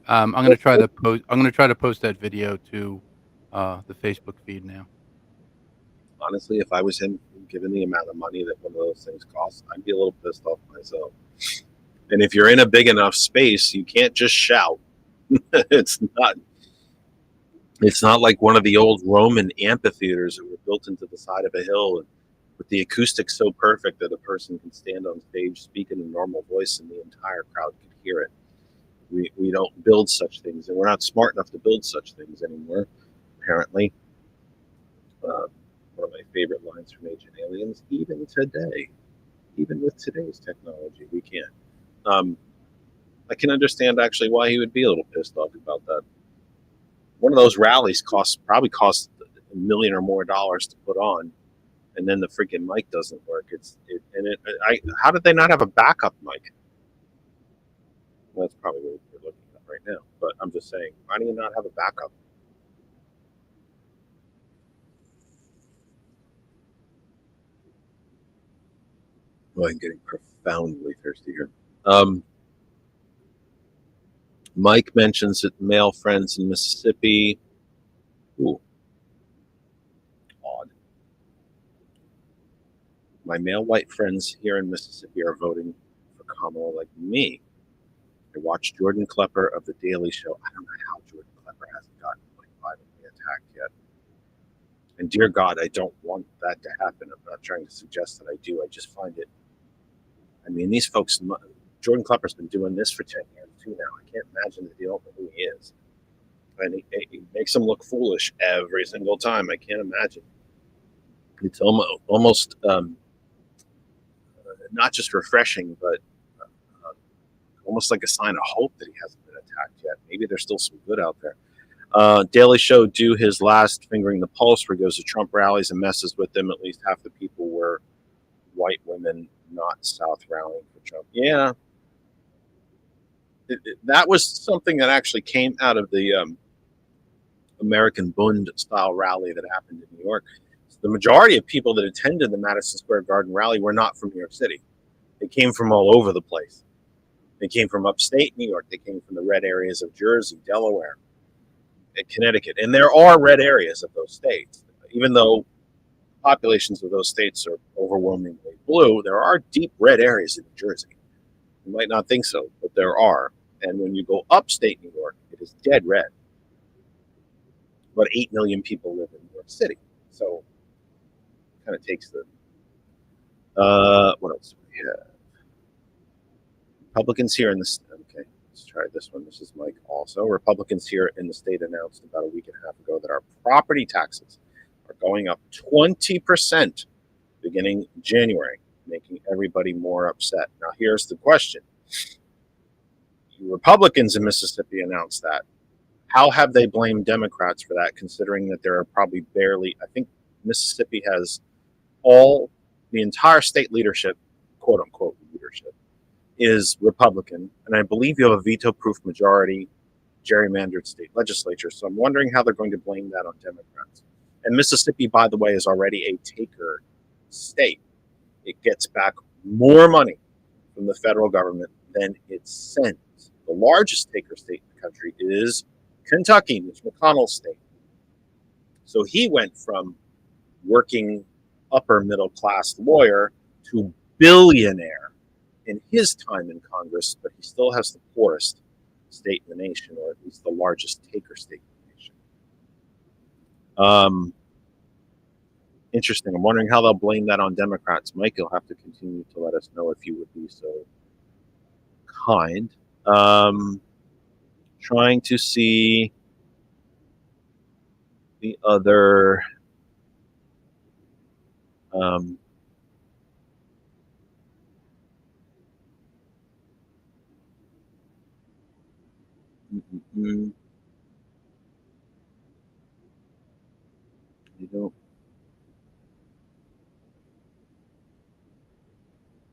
I'm going to try to post. I'm going to try to post that video to the Facebook feed now. Honestly, if I was him, given the amount of money that one of those things costs, I'd be a little pissed off myself. And if you're in a big enough space, you can't just shout. It's not like one of the old Roman amphitheaters that were built into the side of a hill and with the acoustics so perfect that a person can stand on stage, speak in a normal voice, and the entire crowd could hear it. We don't build such things, and we're not smart enough to build such things anymore, apparently. One of my favorite lines from Ancient Aliens, even today, even with today's technology, we can't. I can understand actually why he would be a little pissed off about that. One of those rallies probably costs $1 million or more to put on, and then the freaking mic doesn't work. How did they not have a backup mic? Well, that's probably what we're looking at right now. But I'm just saying, why do you not have a backup? Well, I'm getting profoundly thirsty here. Mike mentions that male friends in Mississippi. Ooh. Odd. My male white friends here in Mississippi are voting for Kamala like me. I watched Jordan Klepper of The Daily Show. I don't know how Jordan Klepper hasn't gotten violently attacked yet. And dear God, I don't want that to happen. I'm not trying to suggest that I do. I just find it. I mean, these folks, Jordan Klepper's been doing this for 10 years too now. I can't imagine that they don't know who he is. And he makes them look foolish every single time. I can't imagine. It's almost not just refreshing, but almost like a sign of hope that he hasn't been attacked yet. Maybe there's still some good out there. Daily Show do his last Fingering the Pulse, where he goes to Trump rallies and messes with them. At least half the people were white women, not South rallying for Trump. Yeah. That was something that actually came out of the American Bund style rally that happened in New York. The majority of people that attended the Madison Square Garden rally were not from New York City. They came from all over the place. They came from upstate New York. They came from the red areas of Jersey, Delaware, and Connecticut. And there are red areas of those states. Even though populations of those states are overwhelmingly blue, there are deep red areas in New Jersey. You might not think so, but there are. And when you go upstate New York, it is dead red. About 8 million people live in New York City. So it kind of takes the... what else do we have? Republicans here in the... Okay, let's try this one. This is Mike also. Republicans here in the state announced about a week and a half ago that our property taxes are going up 20% beginning January, making everybody more upset. Now, here's the question. Republicans in Mississippi announced that. How have they blamed Democrats for that, considering that there are probably barely, I think Mississippi has the entire state leadership, quote unquote leadership, is Republican. And I believe you have a veto-proof majority gerrymandered state legislature. So I'm wondering how they're going to blame that on Democrats. And Mississippi, by the way, is already a taker state. It gets back more money from the federal government than it sends. The largest taker state in the country is Kentucky, Mitch McConnell's state. So he went from working upper middle class lawyer to billionaire in his time in Congress, but he still has the poorest state in the nation, or at least the largest taker state in the nation. Interesting. I'm wondering how they'll blame that on Democrats. Mike, you'll have to continue to let us know if you would be so kind. Trying to see the other. You don't.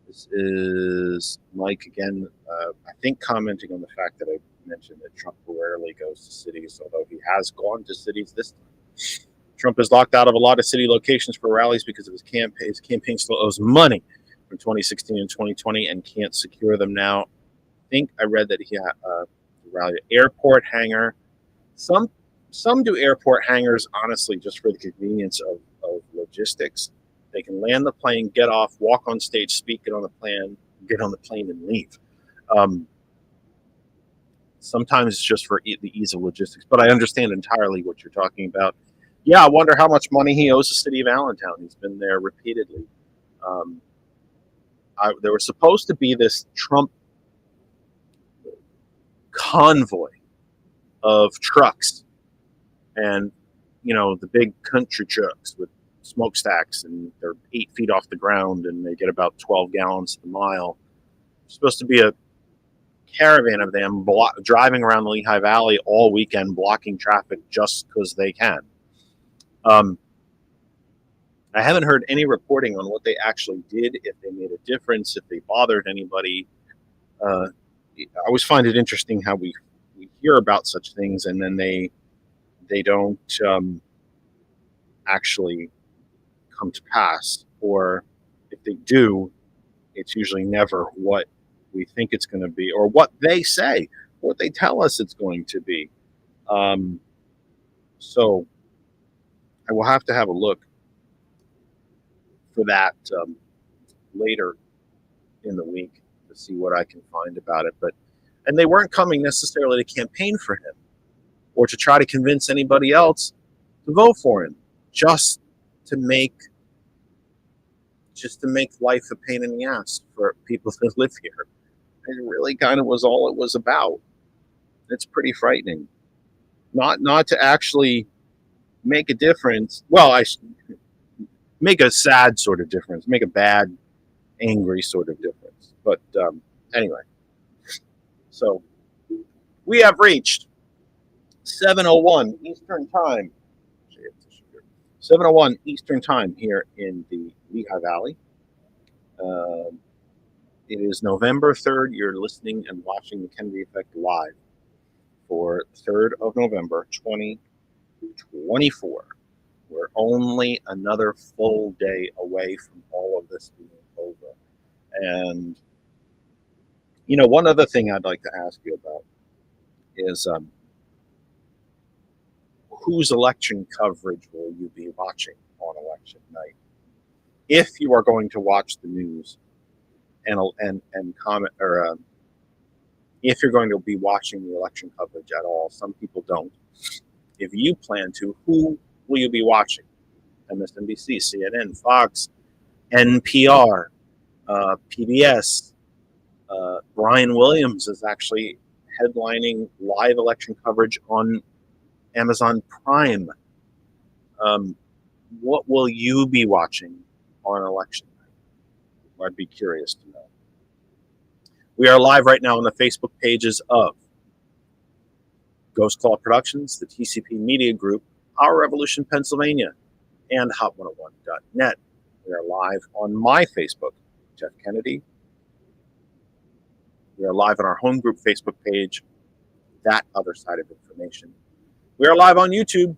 This is Mike again. I think commenting on the fact that I mentioned that Trump rarely goes to cities, although he has gone to cities this time. Trump is locked out of a lot of city locations for rallies because of his campaign. His campaign still owes money from 2016 and 2020 and can't secure them now. I think I read that he had a rally at airport hangar. Some do airport hangars, honestly, just for the convenience of logistics. They can land the plane, get off, walk on stage, speak, get on the plane, and leave. Sometimes it's just for the ease of logistics, but I understand entirely what you're talking about. Yeah, I wonder how much money he owes the city of Allentown. He's been there repeatedly. There was supposed to be this Trump convoy of trucks, and the big country trucks with smokestacks, and they're 8 feet off the ground, and they get about 12 gallons a mile. It's supposed to be a caravan of them driving around the Lehigh Valley all weekend, blocking traffic just because they can. I haven't heard any reporting on what they actually did, if they made a difference, if they bothered anybody. I always find it interesting how we hear about such things, and then they don't actually come to pass, or if they do, it's usually never what we think it's going to be, or what they say, what they tell us it's going to be. So I will have to have a look for that later in the week to see what I can find about it. And they weren't coming necessarily to campaign for him or to try to convince anybody else to vote for him, just to make life a pain in the ass for people that live here. It really kind of was all it was about. It's pretty frightening. Not to actually make a difference. Well, make a sad sort of difference, make a bad, angry sort of difference. But anyway, so we have reached 7:01 Eastern Time. 7:01 Eastern Time here in the Lehigh Valley. It is November 3rd. You're listening and watching the Kennedy Effect live for 3rd of November, 2024. We're only another full day away from all of this being over. And, one other thing I'd like to ask you about is whose election coverage will you be watching on election night? If you are going to watch the news and comment, or if you're going to be watching the election coverage at all, some people don't. If you plan to, who will you be watching? MSNBC, CNN, Fox, NPR, PBS. Brian Williams is actually headlining live election coverage on Amazon Prime. What will you be watching on election night? I'd be curious to know. We are live right now on the Facebook pages of Ghost Call Productions, the TCP Media Group, Our Revolution Pennsylvania, and Hot101.net. We are live on my Facebook, Jeff Kennedy. We are live on our home group Facebook page, That Other Side of Information. We are live on YouTube.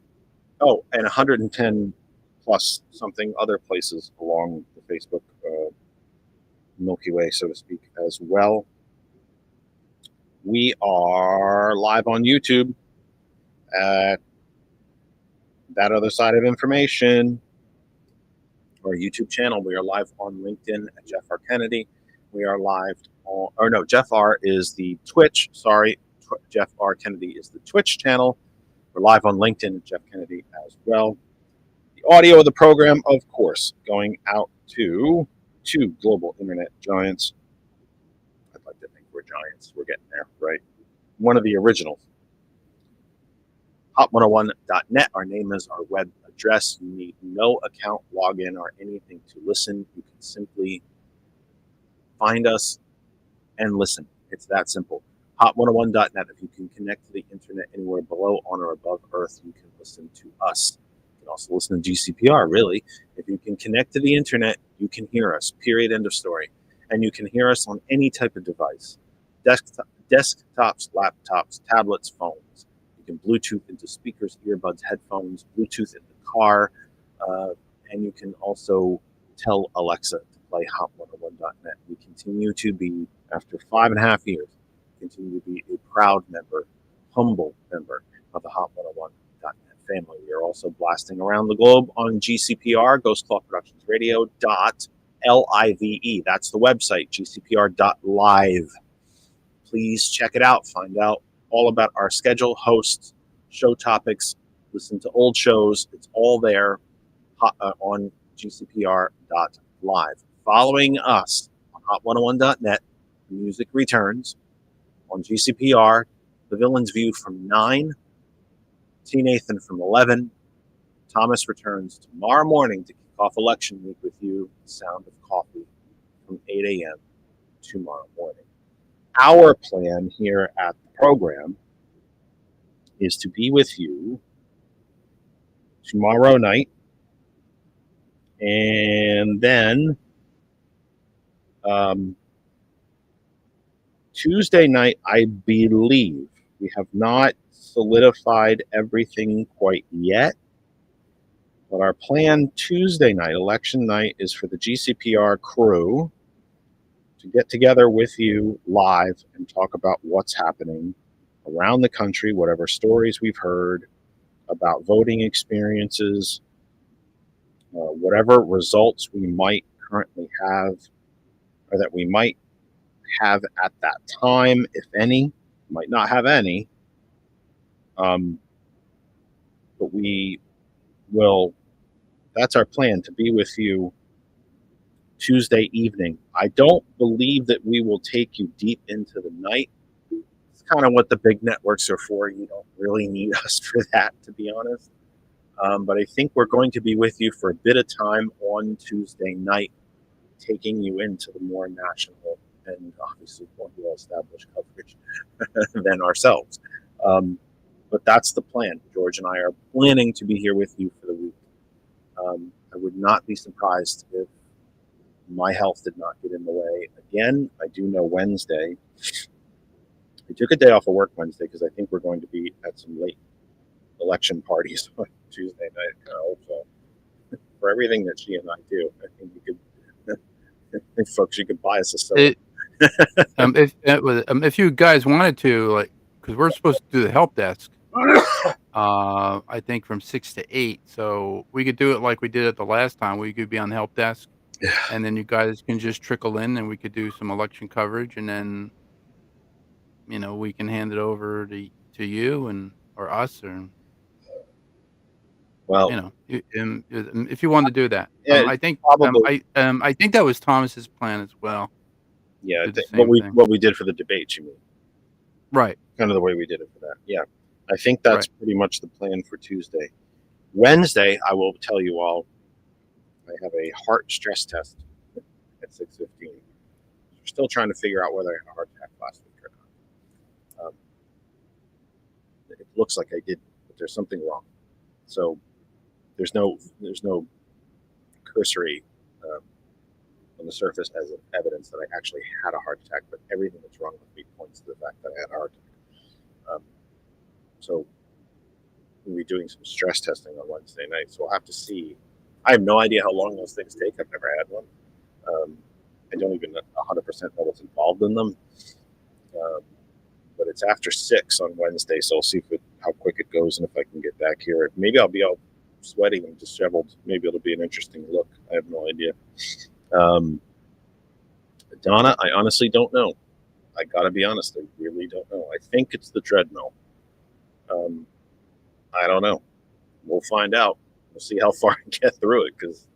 Oh, and 110 plus something other places along the Facebook Milky Way, so to speak, as well. We are live on YouTube at That Other Side of Information, our YouTube channel. We are live on LinkedIn at Jeff R. Kennedy. We are live on, Jeff R. is the Twitch. Sorry, Jeff R. Kennedy is the Twitch channel. We're live on LinkedIn at Jeff Kennedy as well. The audio of the program, of course, going out to two global internet giants. I'd like to think we're giants. We're getting there, right? One of the originals. Hot101.net. Our name is our web address. You need no account login or anything to listen. You can simply find us and listen. It's that simple. Hot101.net. If you can connect to the internet anywhere below, on, or above Earth, you can listen to us. You can also listen to GCPR, really. If you can connect to the internet, you can hear us. Period. End of story. And you can hear us on any type of device. Desktops, laptops, tablets, phones. You can Bluetooth into speakers, earbuds, headphones, Bluetooth in the car, and you can also tell Alexa to play Hot101.net. We continue to be, after 5.5 years, continue to be a proud member, humble member of the Hot101.net family. We are also blasting around the globe on GCPR, Ghost Claw Productions Radio .live. That's the website, gcpr.live. Please check it out. Find out all about our schedule, hosts, show topics, listen to old shows. It's all there on gcpr.live. Following us on hot101.net, music returns on GCPR, The Villain's View from 9, T. Nathan from 11. Thomas returns tomorrow morning to kick off election week with you, The Sound of Coffee, from 8 a.m. tomorrow morning. Our plan here at the program is to be with you tomorrow night, and then Tuesday night, I believe. We have not solidified everything quite yet, but our plan Tuesday night, election night, is for the GCPR crew to get together with you live and talk about what's happening around the country, whatever stories we've heard about voting experiences, whatever results we might currently have or that we might have at that time, if any. Might not have any, but we will. That's our plan, to be with you Tuesday evening. I don't believe that we will take you deep into the night. It's kind of what the big networks are for. You don't really need us for that, to be honest. But I think we're going to be with you for a bit of time on Tuesday night, taking you into the more national and obviously more well-established coverage than ourselves. But that's the plan. George and I are planning to be here with you for the week. I would not be surprised if my health did not get in the way. Again, I do know Wednesday. I took a day off of work Wednesday because I think we're going to be at some late election parties on Tuesday night. I kind of hope so. For everything that she and I do, I think you could, folks, you could buy us a soda. If you guys wanted to, like, because we're supposed to do the help desk, I think from 6 to 8, so we could do it like we did it the last time. We could be on the help desk, and then you guys can just trickle in, and we could do some election coverage, and then we can hand it over to you and or us, or well, if you wanted to do that. Yeah, I think probably. I think that was Thomas's plan as well. Yeah, Do the what same thing. we did for the debate, you mean? Right. Kind of the way we did it for that. Yeah, I think that's pretty much the plan for Tuesday. Wednesday, I will tell you all, I have a heart stress test at 6:15. We're still trying to figure out whether I had a heart attack last week or not. It looks like I did, but there's something wrong. So there's no cursory on the surface as evidence that I actually had a heart attack, but everything that's wrong with me points to the fact that I had a heart attack. So we'll be doing some stress testing on Wednesday night, so we'll have to see. I have no idea how long those things take. I've never had one. I don't even 100% know what's involved in them. But it's after 6 on Wednesday, so I'll see how quick it goes and if I can get back here. Maybe I'll be all sweaty and disheveled. Maybe it'll be an interesting look. I have no idea. Donna, I honestly don't know. I gotta be honest, I really don't know. I think it's the treadmill. I don't know. We'll find out. We'll see how far I get through it, because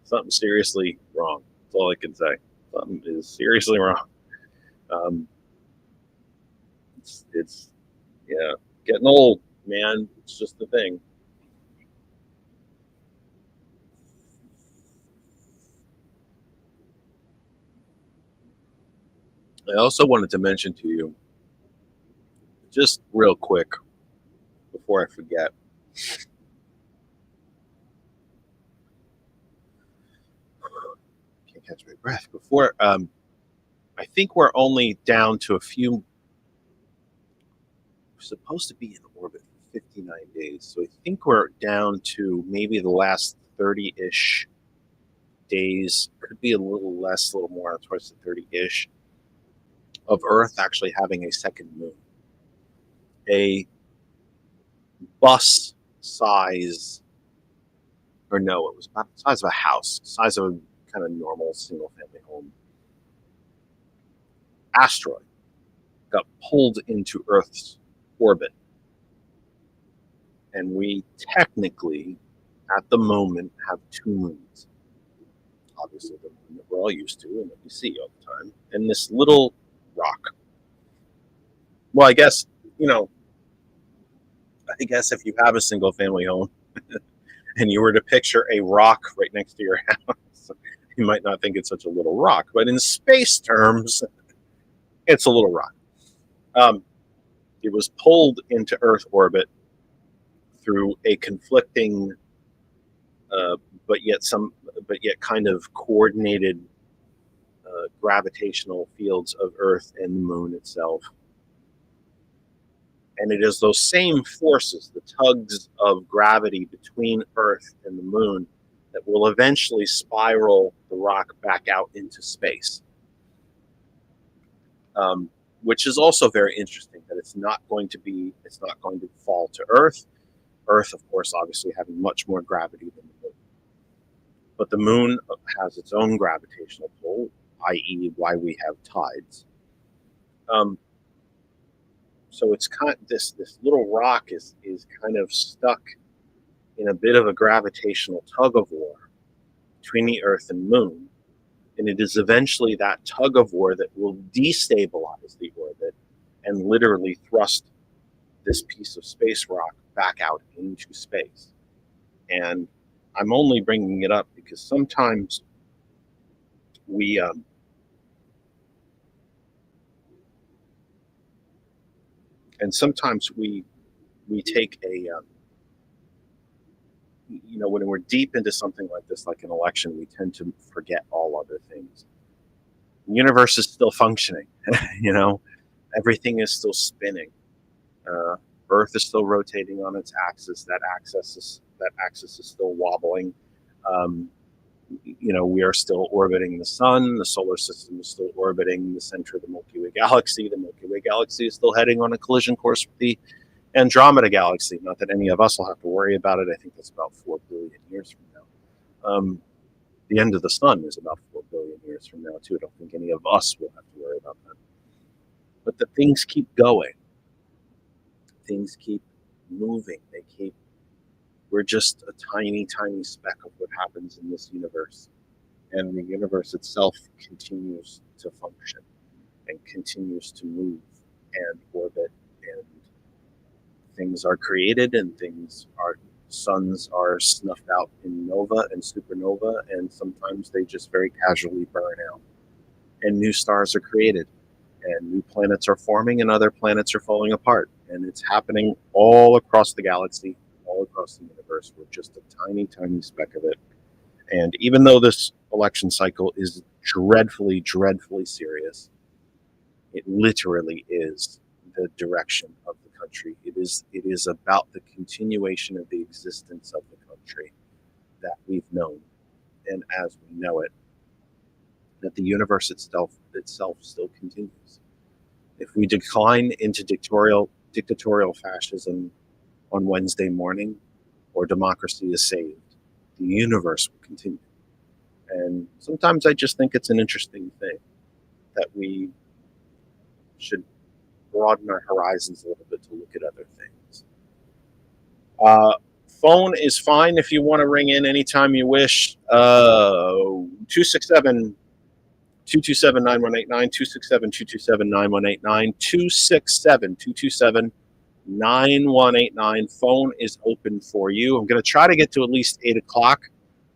something's seriously wrong. That's all I can say. Something is seriously wrong. It's yeah, getting old, man. It's just the thing. I also wanted to mention to you, just real quick, before I forget. Can't catch my breath. Before, I think we're only down to a few. We're supposed to be in orbit for 59 days, so I think we're down to maybe the last 30-ish days. Could be a little less, a little more, towards the 30-ish, of Earth actually having a second moon. A bus size, or no, it was about the size of a house, size of a kind of normal single family home asteroid got pulled into Earth's orbit. And we technically, at the moment, have two moons. Obviously, the moon that we're all used to and that we see all the time, and this little rock. Well, I guess, if you have a single family home and you were to picture a rock right next to your house, you might not think it's such a little rock, but in space terms, it's a little rock. It was pulled into Earth orbit through a conflicting, but yet kind of coordinated gravitational fields of Earth and the moon itself. And it is those same forces, the tugs of gravity between Earth and the moon, that will eventually spiral the rock back out into space. Which is also very interesting, that it's not going to fall to Earth. Earth, of course, obviously having much more gravity than the moon. But the moon has its own gravitational pull, i.e., why we have tides. So it's kind of, this little rock is kind of stuck in a bit of a gravitational tug of war between the Earth and moon. And it is eventually that tug of war that will destabilize the orbit and literally thrust this piece of space rock back out into space. And I'm only bringing it up because sometimes we take a when we're deep into something like this, like an election, we tend to forget all other things. The universe is still functioning. Everything is still spinning. Earth is still rotating on its axis. That axis is still wobbling. We are still orbiting the sun. The solar system is still orbiting the center of the Milky Way galaxy. The Milky Way galaxy is still heading on a collision course with the Andromeda galaxy. Not that any of us will have to worry about it. I think that's about 4 billion years from now. The end of the sun is about 4 billion years from now, too. I don't think any of us will have to worry about that. But the things keep going. Things keep moving. We're just a tiny, tiny speck of what happens in this universe. And the universe itself continues to function and continues to move and orbit, and things are created and suns are snuffed out in nova and supernova, and sometimes they just very casually burn out. And new stars are created, and new planets are forming, and other planets are falling apart. And it's happening all across the galaxy, all across the universe. We're just a tiny, tiny speck of it. And even though this election cycle is dreadfully, dreadfully serious, it literally is the direction of the country. It is about the continuation of the existence of the country that we've known, and as we know it, that the universe itself still continues. If we decline into dictatorial fascism on Wednesday morning, or democracy is saved, the universe will continue. And sometimes I just think it's an interesting thing that we should broaden our horizons a little bit to look at other things. Phone is fine if you want to ring in anytime you wish. 267 227 9189, 267 227 9189, 267 227 9189. Phone is open for you. I'm going to try to get to at least 8 o'clock.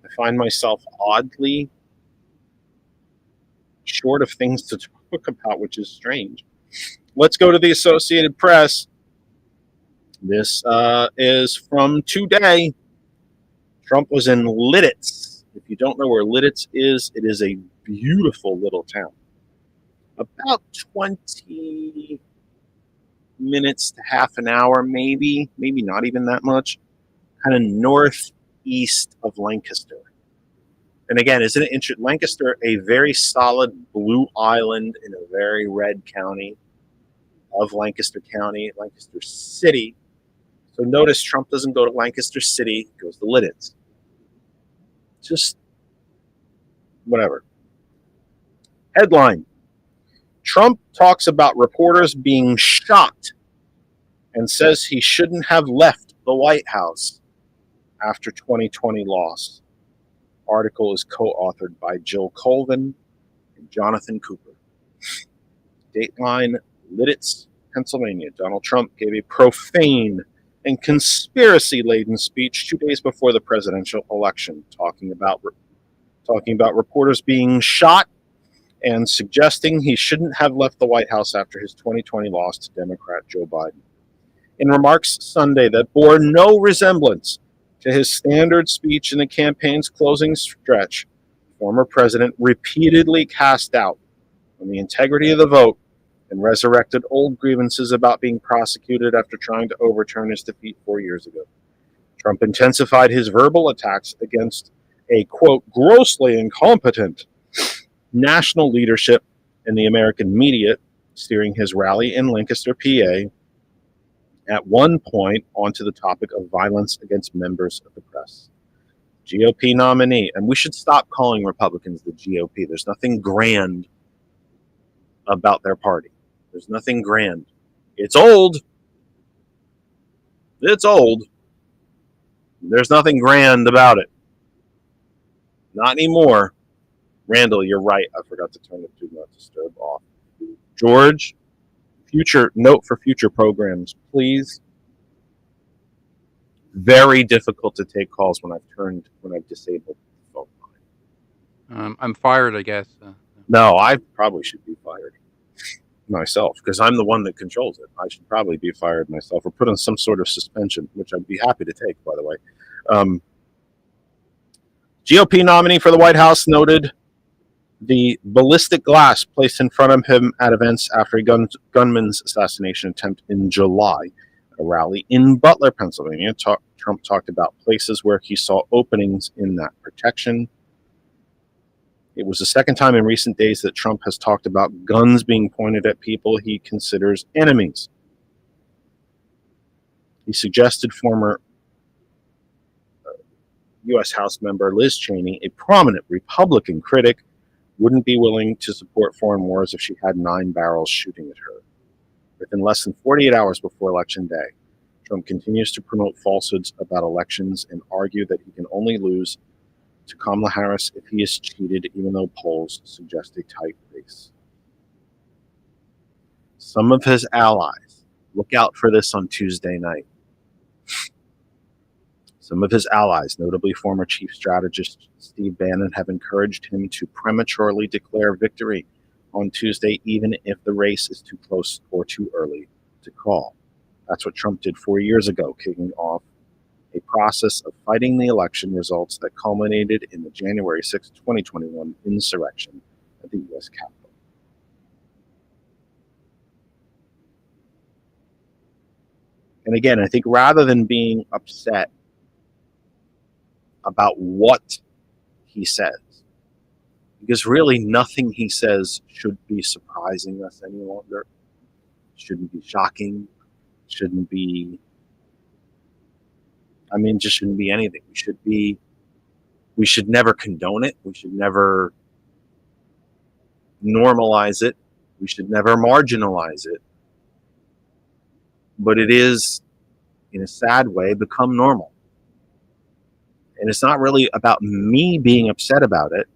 I find myself oddly short of things to talk about, which is strange. Let's go to the Associated Press. This is from today. Trump was in Lidditz. If you don't know where Lidditz is, it is a beautiful little town. About 20 minutes to half an hour, maybe not even that much, kind of northeast of Lancaster. And again, isn't it interesting? Lancaster, a very solid blue island in a very red county of Lancaster County, Lancaster City. So notice Trump doesn't go to Lancaster City, he goes to Lidditz. Just whatever. Headline: Trump talks about reporters being shot and says he shouldn't have left the White House after 2020 loss. Article is co-authored by Jill Colvin and Jonathan Cooper. Dateline: Lidditz, Pennsylvania. Donald Trump gave a profane and conspiracy-laden speech 2 days before the presidential election, talking about reporters being shot and suggesting he shouldn't have left the White House after his 2020 loss to Democrat Joe Biden. In remarks Sunday that bore no resemblance to his standard speech in the campaign's closing stretch, former president repeatedly cast doubt on the integrity of the vote and resurrected old grievances about being prosecuted after trying to overturn his defeat 4 years ago. Trump intensified his verbal attacks against a, quote, grossly incompetent national leadership and the American media, steering his rally in Lancaster, PA, at one point onto the topic of violence against members of the press. GOP nominee, and we should stop calling Republicans the GOP. There's nothing grand about their party. There's nothing grand. It's old. It's old. There's nothing grand about it. Not anymore. Randall, you're right. I forgot to turn the Do Not Disturb off. George, note for future programs, please. Very difficult to take calls when I've disabled the phone line. I'm fired, I guess. No, I probably should be fired myself because I'm the one that controls it. I should probably be fired myself or put on some sort of suspension, which I'd be happy to take, by the way. GOP nominee for the White House noted the ballistic glass placed in front of him at events after a gunman's assassination attempt in July at a rally in Butler, Pennsylvania. Trump talked about places where he saw openings in that protection. It was the second time in recent days that Trump has talked about guns being pointed at people he considers enemies. He suggested former U.S. House member Liz Cheney, a prominent Republican critic, wouldn't be willing to support foreign wars if she had 9 barrels shooting at her. Within less than 48 hours before Election Day, Trump continues to promote falsehoods about elections and argue that he can only lose to Kamala Harris if he is cheated, even though polls suggest a tight race. Some of his allies, look out for this on Tuesday night. Some of his allies, notably former chief strategist Steve Bannon, have encouraged him to prematurely declare victory on Tuesday, even if the race is too close or too early to call. That's what Trump did 4 years ago, kicking off a process of fighting the election results that culminated in the January 6, 2021 insurrection at the U.S. Capitol. And again, I think rather than being upset about what he says, because really nothing he says should be surprising us any longer, shouldn't be shocking, just shouldn't be anything. We should never condone it. We should never normalize it. We should never marginalize it. But it is, in a sad way, become normal. And it's not really about me being upset about it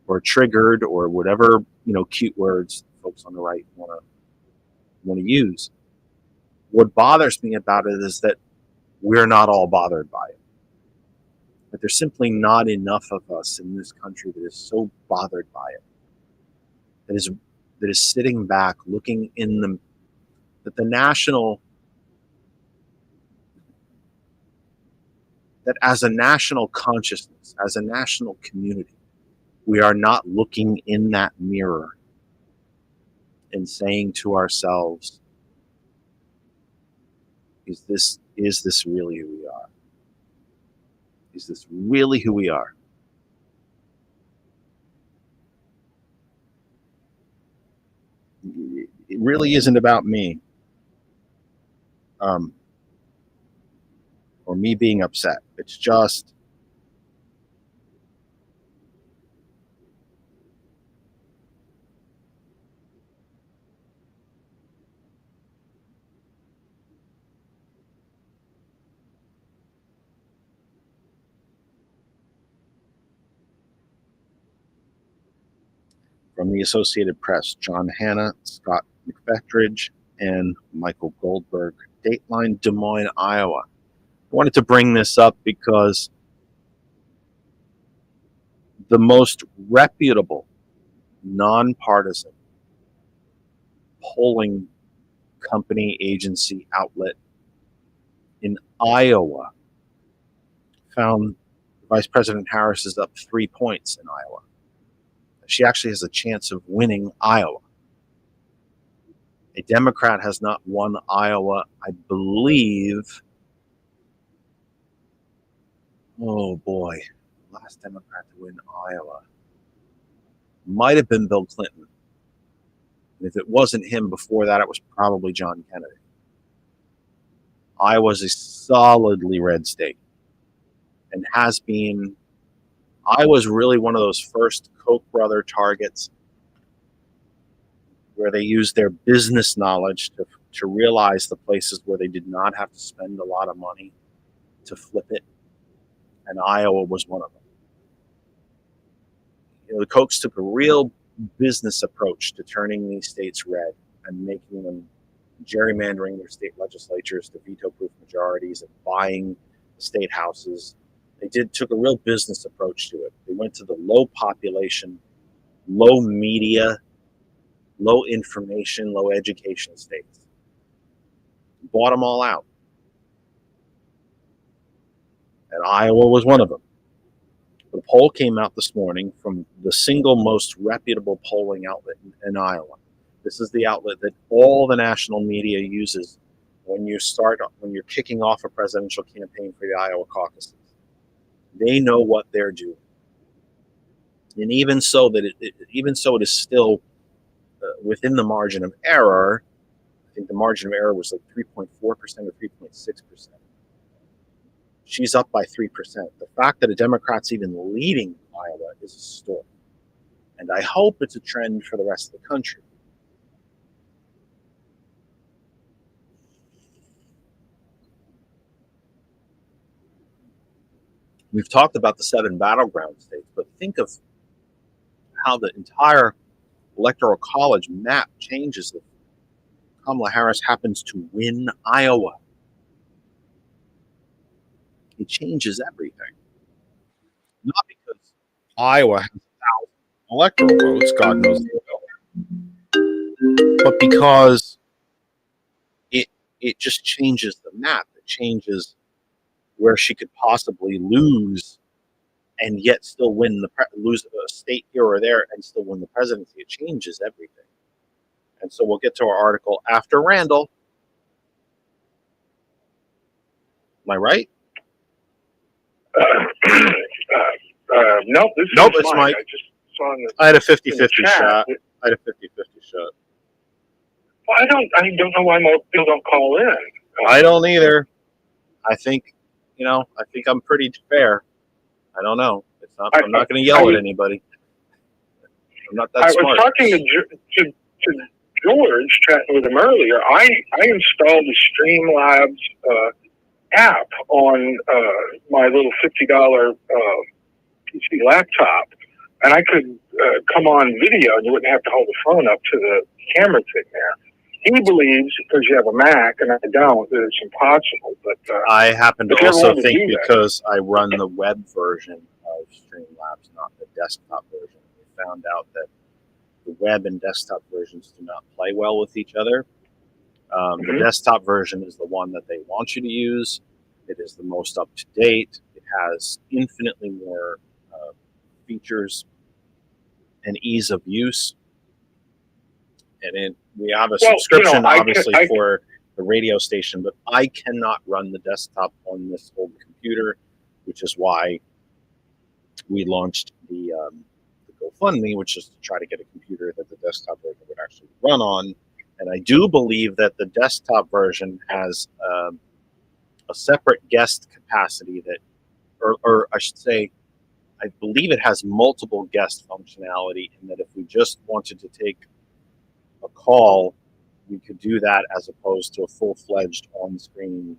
or triggered or whatever, cute words folks on the right want to use. What bothers me about it is that we're not all bothered by it. That there's simply not enough of us in this country that is so bothered by it. That is sitting back, looking in that as a national consciousness, as a national community, we are not looking in that mirror and saying to ourselves, is this really who we are? Is this really who we are? It really isn't about me. Or me being upset. It's just from the Associated Press, John Hanna, Scott McFetridge, and Michael Goldberg. Dateline, Des Moines, Iowa. I wanted to bring this up because the most reputable, nonpartisan polling company, agency, outlet in Iowa found Vice President Harris is up 3 points in Iowa. She actually has a chance of winning Iowa. A Democrat has not won Iowa, I believe. Oh boy, last Democrat to win Iowa might have been Bill Clinton. And if it wasn't him before that, it was probably John Kennedy. Iowa's a solidly red state and has been. Iowa's really one of those first Koch brother targets where they used their business knowledge to realize the places where they did not have to spend a lot of money to flip it. And Iowa was one of them. The Kochs took a real business approach to turning these states red and making them gerrymandering their state legislatures to veto-proof majorities and buying state houses. They took a real business approach to it. They went to the low population, low media, low information, low education states. Bought them all out. And Iowa was one of them. The poll came out this morning from the single most reputable polling outlet in Iowa. This is the outlet that all the national media uses when you're kicking off a presidential campaign for the Iowa caucuses. They know what they're doing. And even so it is still within the margin of error. I think the margin of error was like 3.4% or 3.6%. She's up by 3%. The fact that a Democrat's even leading Iowa is a story. And I hope it's a trend for the rest of the country. We've talked about the 7 battleground states, but think of how the entire electoral college map changes if Kamala Harris happens to win Iowa. It changes everything. Not because Iowa has 1,000 electoral votes, God knows they will, but because it just changes the map. It changes where she could possibly lose and yet still win lose a state here or there and still win the presidency. It changes everything. And so we'll get to our article after Randall. Am I right? Nope. Nope, it's Mike. I just saw in the, I had a 50-50 shot. I had a 50-50 shot. Well, I don't know why most people don't call in. I don't either. I think I'm pretty fair. I don't know. I'm not going to yell at anybody. I'm not that smart. I was talking to George chatting with him earlier, I installed the Streamlabs app on my little $50 PC laptop, and I could come on video, and you wouldn't have to hold the phone up to the camera thing there. He believes, because you have a Mac and I don't, that it's impossible. But I happen to if you ever also wanted to think do that. because I run the web version of Streamlabs, not the desktop version, we found out that the web and desktop versions do not play well with each other. The desktop version is the one that they want you to use. It is the most up to date. It has infinitely more features and ease of use. And we have a subscription, obviously, for the radio station, but I cannot run the desktop on this old computer, which is why we launched the GoFundMe, which is to try to get a computer that the desktop version would actually run on. And I do believe that the desktop version has a separate guest capacity that, or I should say, I believe it has multiple guest functionality, and that if we just wanted to take a call, we could do that as opposed to a full-fledged on-screen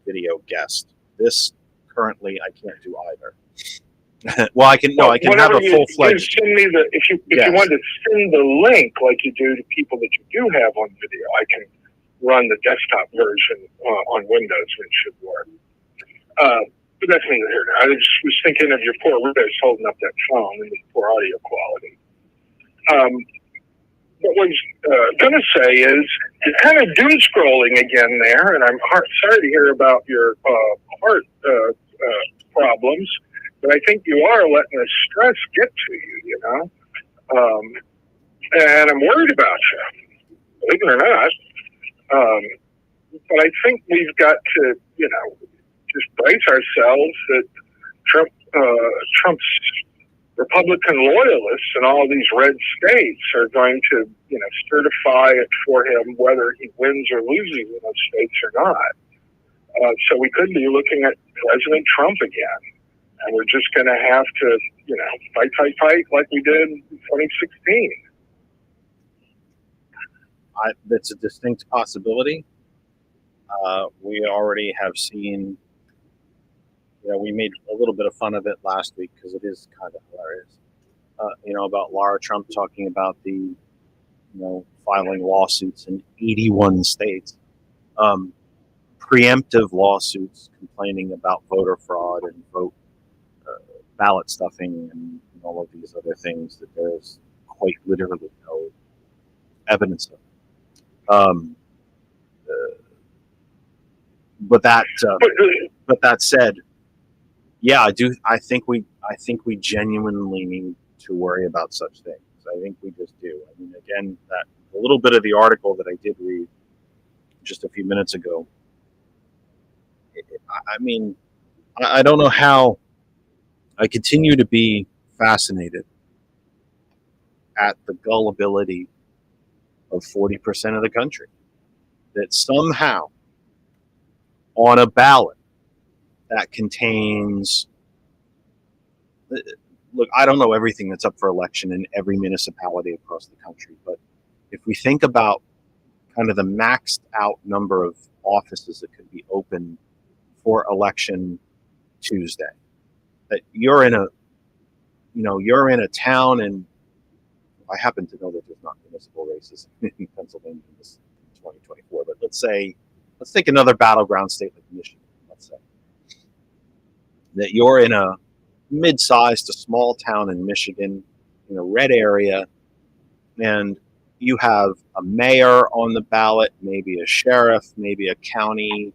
video guest. This currently I can't do either. Well, I can have a full-fledged. Send me if you want to send the link like you do to people that you do have on video, I can run the desktop version on Windows, and it should work. But that's neither here nor there. I just was thinking of your poor Rivers holding up that phone and the poor audio quality. What I was going to say is you're kind of doom scrolling again there, and I'm sorry to hear about your heart problems, but I think you are letting the stress get to you, you know? And I'm worried about you, believe it or not. But I think we've got to, just brace ourselves that Trump's Republican loyalists in all these red states are going to, certify it for him whether he wins or loses in those states or not. So we could be looking at President Trump again, and we're just going to have to, fight like we did in 2016. That's a distinct possibility. We already have seen. We made a little bit of fun of it last week because it is kind of hilarious. About Laura Trump talking about the, filing lawsuits in 81 states, preemptive lawsuits complaining about voter fraud and ballot stuffing and all of these other things that there's quite literally no evidence of. But that said. Yeah, I do. I think we genuinely need to worry about such things. I think we just do. I mean, again, that a little bit of the article that I did read just a few minutes ago. I don't know how. I continue to be fascinated at the gullibility of 40% of the country that somehow on a ballot that contains, look, I don't know everything that's up for election in every municipality across the country, but if we think about kind of the maxed out number of offices that could be open for election Tuesday, that you're in a town, and I happen to know that there's not municipal races in Pennsylvania in this 2024, but let's take another battleground state like Michigan, let's say. That you're in a mid-sized to small town in Michigan, in a red area, and you have a mayor on the ballot, maybe a sheriff, maybe a county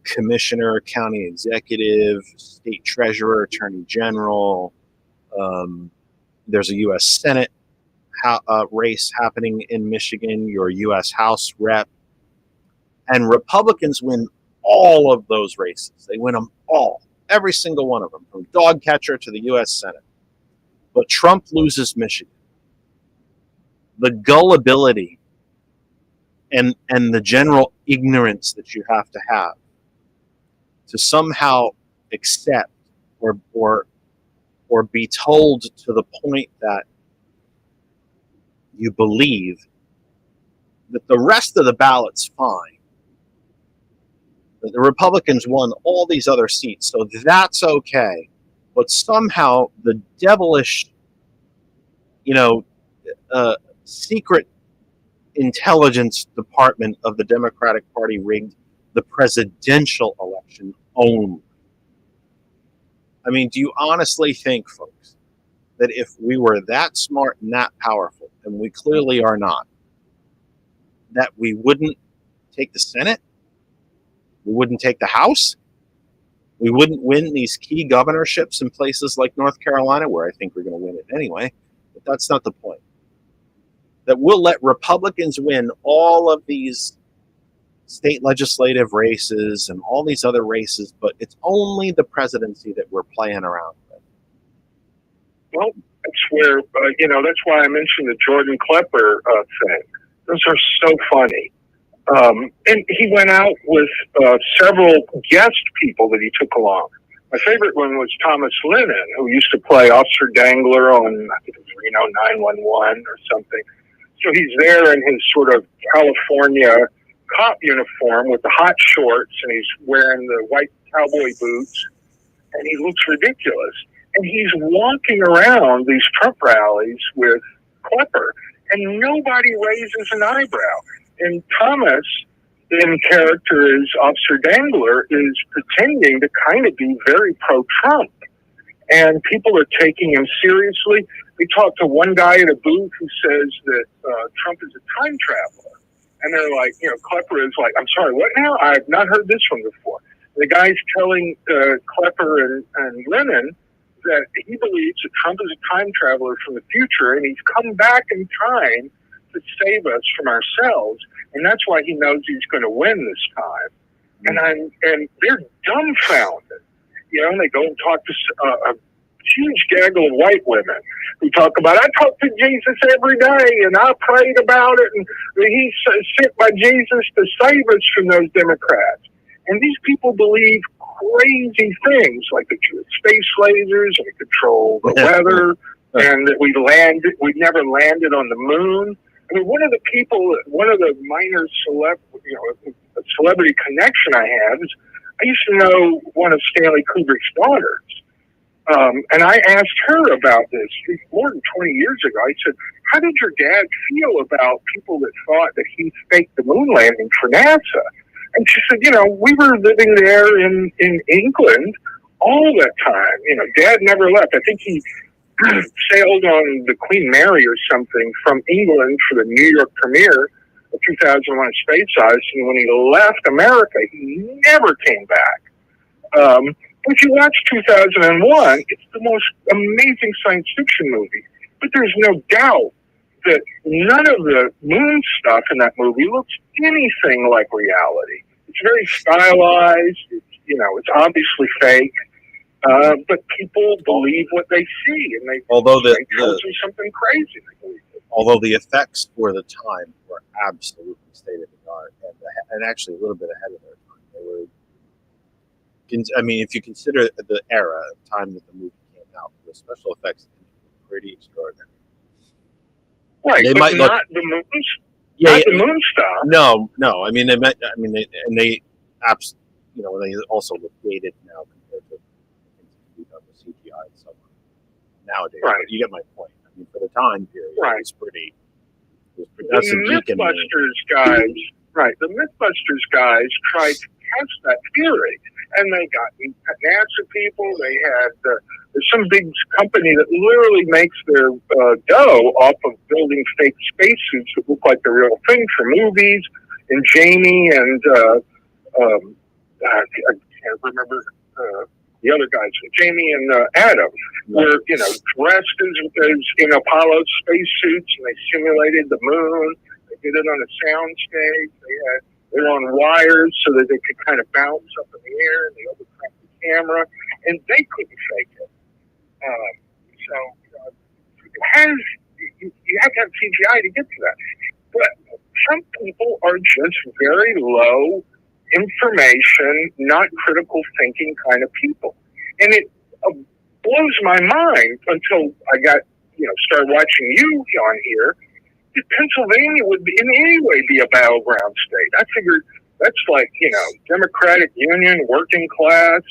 commissioner, county executive, state treasurer, attorney general. There's a U.S. Senate race happening in Michigan, your U.S. House rep, and Republicans win all of those races. They win them all. Every single one of them, from dog catcher to the U.S. Senate. But Trump loses Michigan. The gullibility and the general ignorance that you have to somehow accept or be told to the point that you believe that the rest of the ballot's fine. That the Republicans won all these other seats, so that's okay. But somehow the devilish, secret intelligence department of the Democratic Party rigged the presidential election only. I mean, do you honestly think, folks, that if we were that smart and that powerful, and we clearly are not, that we wouldn't take the Senate? We wouldn't take the House? We wouldn't win these key governorships in places like North Carolina, where I think we're going to win it anyway. But that's not the point. That we'll let Republicans win all of these state legislative races and all these other races, but it's only the presidency that we're playing around with. Well, that's where, that's why I mentioned the Jordan Klepper thing. Those are so funny. And he went out with several guest people that he took along. My favorite one was Thomas Lennon, who used to play Officer Dangler on, I think it was Reno 911 or something. So he's there in his sort of California cop uniform with the hot shorts, and he's wearing the white cowboy boots, and he looks ridiculous. And he's walking around these Trump rallies with Klepper, and nobody raises an eyebrow. And Thomas, in character as Officer Dangler, is pretending to kind of be very pro-Trump. And people are taking him seriously. We talked to one guy at a booth who says that Trump is a time traveler. And they're like, Klepper is like, I'm sorry, what now? I've not heard this one before. The guy's telling Klepper and Lennon that he believes that Trump is a time traveler from the future, and he's come back in time to save us from ourselves. And that's why he knows he's going to win this time. And they're dumbfounded. And they go and talk to a huge gaggle of white women who talk about, I talk to Jesus every day, and I prayed about it, and he's sent by Jesus to save us from those Democrats. And these people believe crazy things, like that you have space lasers and control the weather, and that we never landed on the moon. I mean, one of the minor celebrity connection I have is I used to know one of Stanley Kubrick's daughters. And I asked her about this more than 20 years ago. I said, how did your dad feel about people that thought that he faked the moon landing for NASA? And she said, we were living there in England all that time. Dad never left. I think he sailed on the Queen Mary or something from England for the New York premiere of 2001: Space Odyssey. And when he left America, he never came back. If you watch 2001, it's the most amazing science fiction movie. But there's no doubt that none of the moon stuff in that movie looks anything like reality. It's very stylized. It's obviously fake. But people believe what they see, and they tell you something crazy. They believe it. Although the effects for the time were absolutely state of the art, and actually a little bit ahead of their time. They were. I mean, if you consider the era, time that the movie came out, the special effects were pretty extraordinary. Right, they but might not look, the moon. yeah, not the moon stuff. No. I mean, they also look dated now compared to things that with CGI and so on nowadays. Right. But you get my point. I mean, for the time period, right. It was pretty. The Mythbusters guys, right? The Mythbusters guys tried to test that theory, and they got NASA people. They had there's some big company that literally makes their dough off of building fake spacesuits that look like the real thing for movies. And Jamie and I can't remember the other guys. Jamie and Adam were dressed as in Apollo spacesuits, and they simulated the moon. They did it on a soundstage. They were on wires so that they could kind of bounce up in the air, and they overcracked the camera, and they couldn't fake it. You have to have CGI to get to that. But some people are just very low information, not critical thinking kind of people. And it blows my mind until I got, started watching you on here. Pennsylvania would be, in any way be a battleground state. I figured that's like, Democratic Union, working class.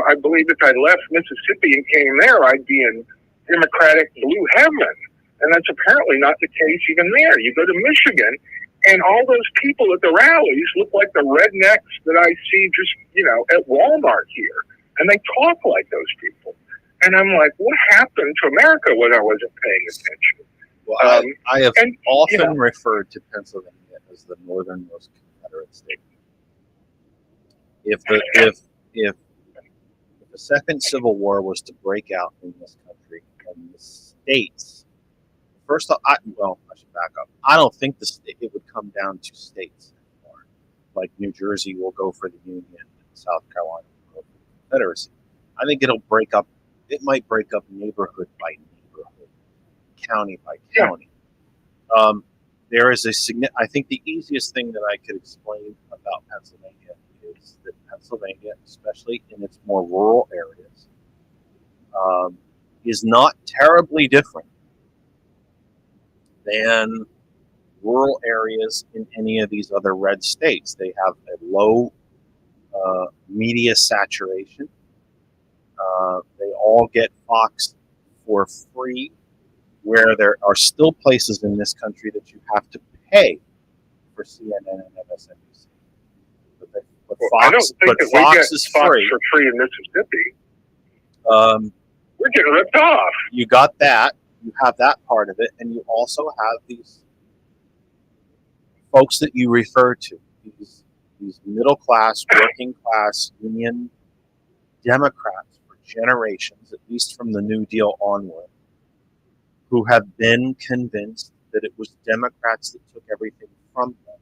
I believe if I left Mississippi and came there, I'd be in Democratic blue heaven. And that's apparently not the case even there. You go to Michigan, and all those people at the rallies look like the rednecks that I see just, at Walmart here. And they talk like those people. And I'm like, what happened to America when I wasn't paying attention? Well, I have often referred to Pennsylvania as the northernmost Confederate state. If the second Civil War was to break out in this country, and the states, first off, I should back up. I don't think it would come down to states anymore. Like New Jersey will go for the Union, and South Carolina will go for the Confederacy. I think it'll break up. It might break up neighborhood by neighborhood, county by county. There is I think the easiest thing that I could explain about Pennsylvania is that Pennsylvania, especially in its more rural areas, is not terribly different than rural areas in any of these other red states. They have a low media saturation. They all get Fox for free, where there are still places in this country that you have to pay for CNN and MSNBC. But I don't think that Fox we get is Fox free. for free in Mississippi. We're getting ripped off. You got that. You have that part of it, and you also have these folks that you refer to, these middle class, working class, union Democrats for generations, at least from the New Deal onward, who have been convinced that it was Democrats that took everything from them,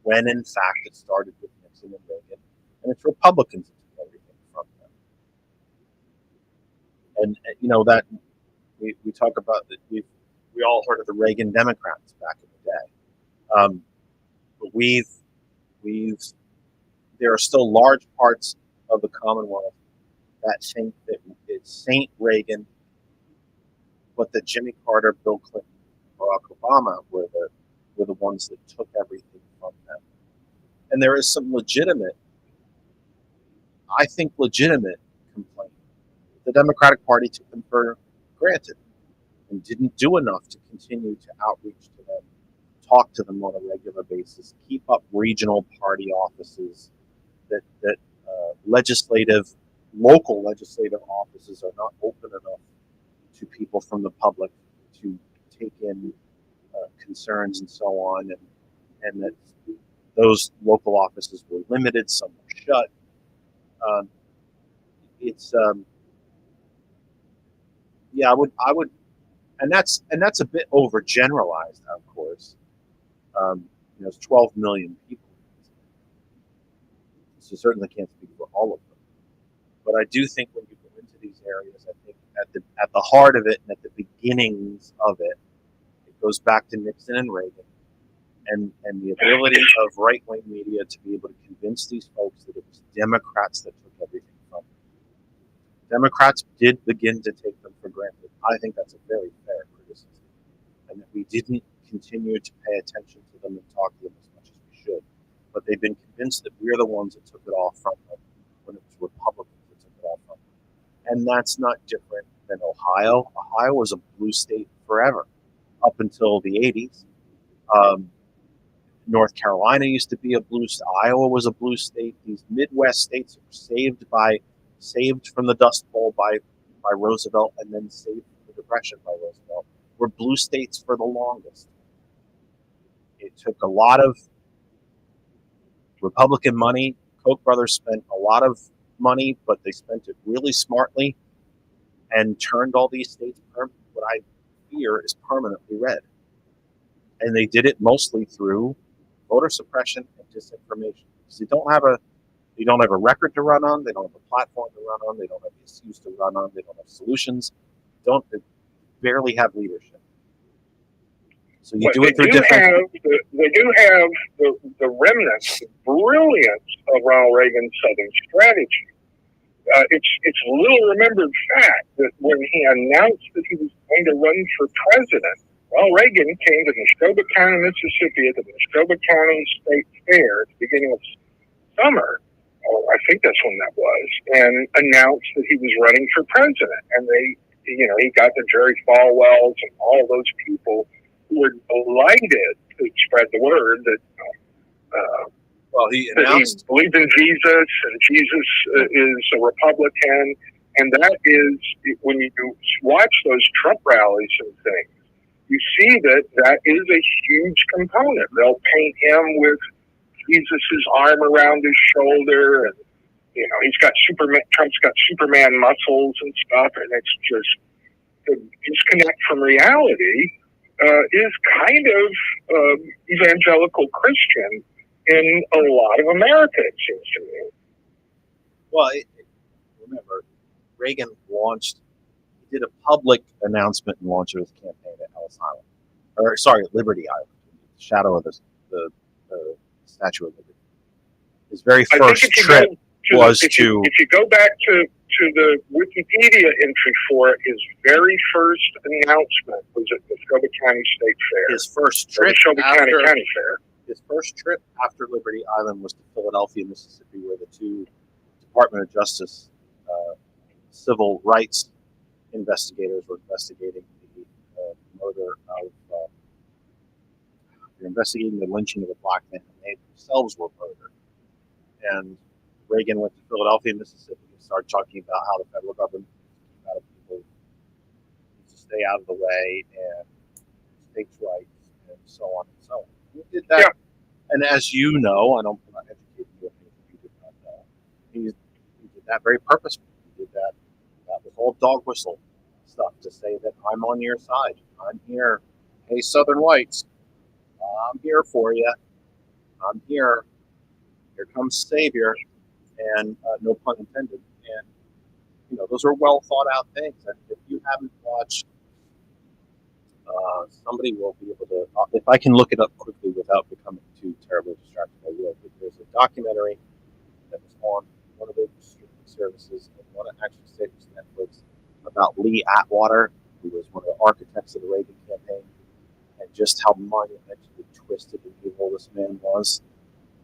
when in fact it started with Nixon and Reagan, and it's Republicans that took everything from them. And that we talk about that we all heard of the Reagan Democrats back in the day, but there are still large parts of the Commonwealth that think that it's Saint Reagan, but that Jimmy Carter, Bill Clinton, Barack Obama were the ones that took everything from them. And there is some legitimate complaint. The Democratic Party took them for granted and didn't do enough to continue to outreach to them, talk to them on a regular basis, keep up regional party offices, that local legislative offices are not open enough to people from the public to take in concerns and so on, and that those local offices were limited, some were shut. I would, and that's a bit overgeneralized, of course. It's 12 million people, so certainly can't speak for all of them. But I do think when you go into these areas, I think at the heart of it and at the beginnings of it, it goes back to Nixon and Reagan, and the ability of right-wing media to be able to convince these folks that it was Democrats that took everything from them. Democrats did begin to take them for granted. I think that's a very fair criticism, and that we didn't continue to pay attention to them and talk to them as much as we should. But they've been convinced that we're the ones that took it all from them, when it was Republicans that took it all from them. And that's not different than Ohio. Ohio was a blue state forever, up until the 80s. North Carolina used to be a blue state. Iowa was a blue state. These Midwest states were saved from the Dust Bowl by Roosevelt, and then saved from the Depression by Roosevelt, were blue states for the longest. It took a lot of Republican money. Koch brothers spent a lot of money, but they spent it really smartly and turned all these states what I fear is permanently red. And they did it mostly through voter suppression and disinformation. Because they don't have a record to run on, they don't have a platform to run on, they don't have issues to run on, they don't have solutions, they barely have leadership. So you do it through different. They do have the remnants, the brilliance of Ronald Reagan's Southern strategy. It's a little remembered fact that when he announced that he was going to run for president, Well, Reagan came to Neshoba County, Mississippi at the Neshoba County State Fair at the beginning of summer. Oh, I think that's when that was, and announced that he was running for president. And he got the Jerry Falwells and all those people who were delighted to spread the word that he that announced he believed in Jesus, and Jesus is a Republican. And that is, when you watch those Trump rallies and things, you see that is a huge component. They'll paint him with Jesus's arm around his shoulder, and he's got Trump's got Superman muscles and stuff, and it's just the disconnect from reality is kind of evangelical Christian in a lot of America, it seems to me. Well, remember, Reagan did a public announcement and launch of his campaign at Ellis Island, Liberty Island, the shadow of the Statue of Liberty. His very first trip was if you go back to the Wikipedia entry for it, his very first announcement was at the Neshoba County State Fair. His first trip County Fair. His first trip after Liberty Island was to Philadelphia, Mississippi, where the two Department of Justice civil rights investigators were investigating the murder of. They're investigating the lynching of a black man, and they themselves were murdered. And Reagan went to Philadelphia, Mississippi, and started talking about how the federal government people need to stay out of the way and states' rights and so on and so on. He did that, yeah. And as you know, I'm not educating you on anything you did not know. He did that very purposefully. He did that. That was all dog whistle stuff to say that I'm on your side. I'm here. Hey, Southern whites, I'm here for you. I'm here. Here comes Savior, and no pun intended. And those are well thought out things. And if you haven't watched, somebody will be able to. If I can look it up quickly without becoming too terribly distracted, I will. But there's a documentary that was on one of the streaming services, and one actually said it was Netflix, about Lee Atwater, who was one of the architects of the Reagan campaign, and just how monumentally twisted and evil this man was.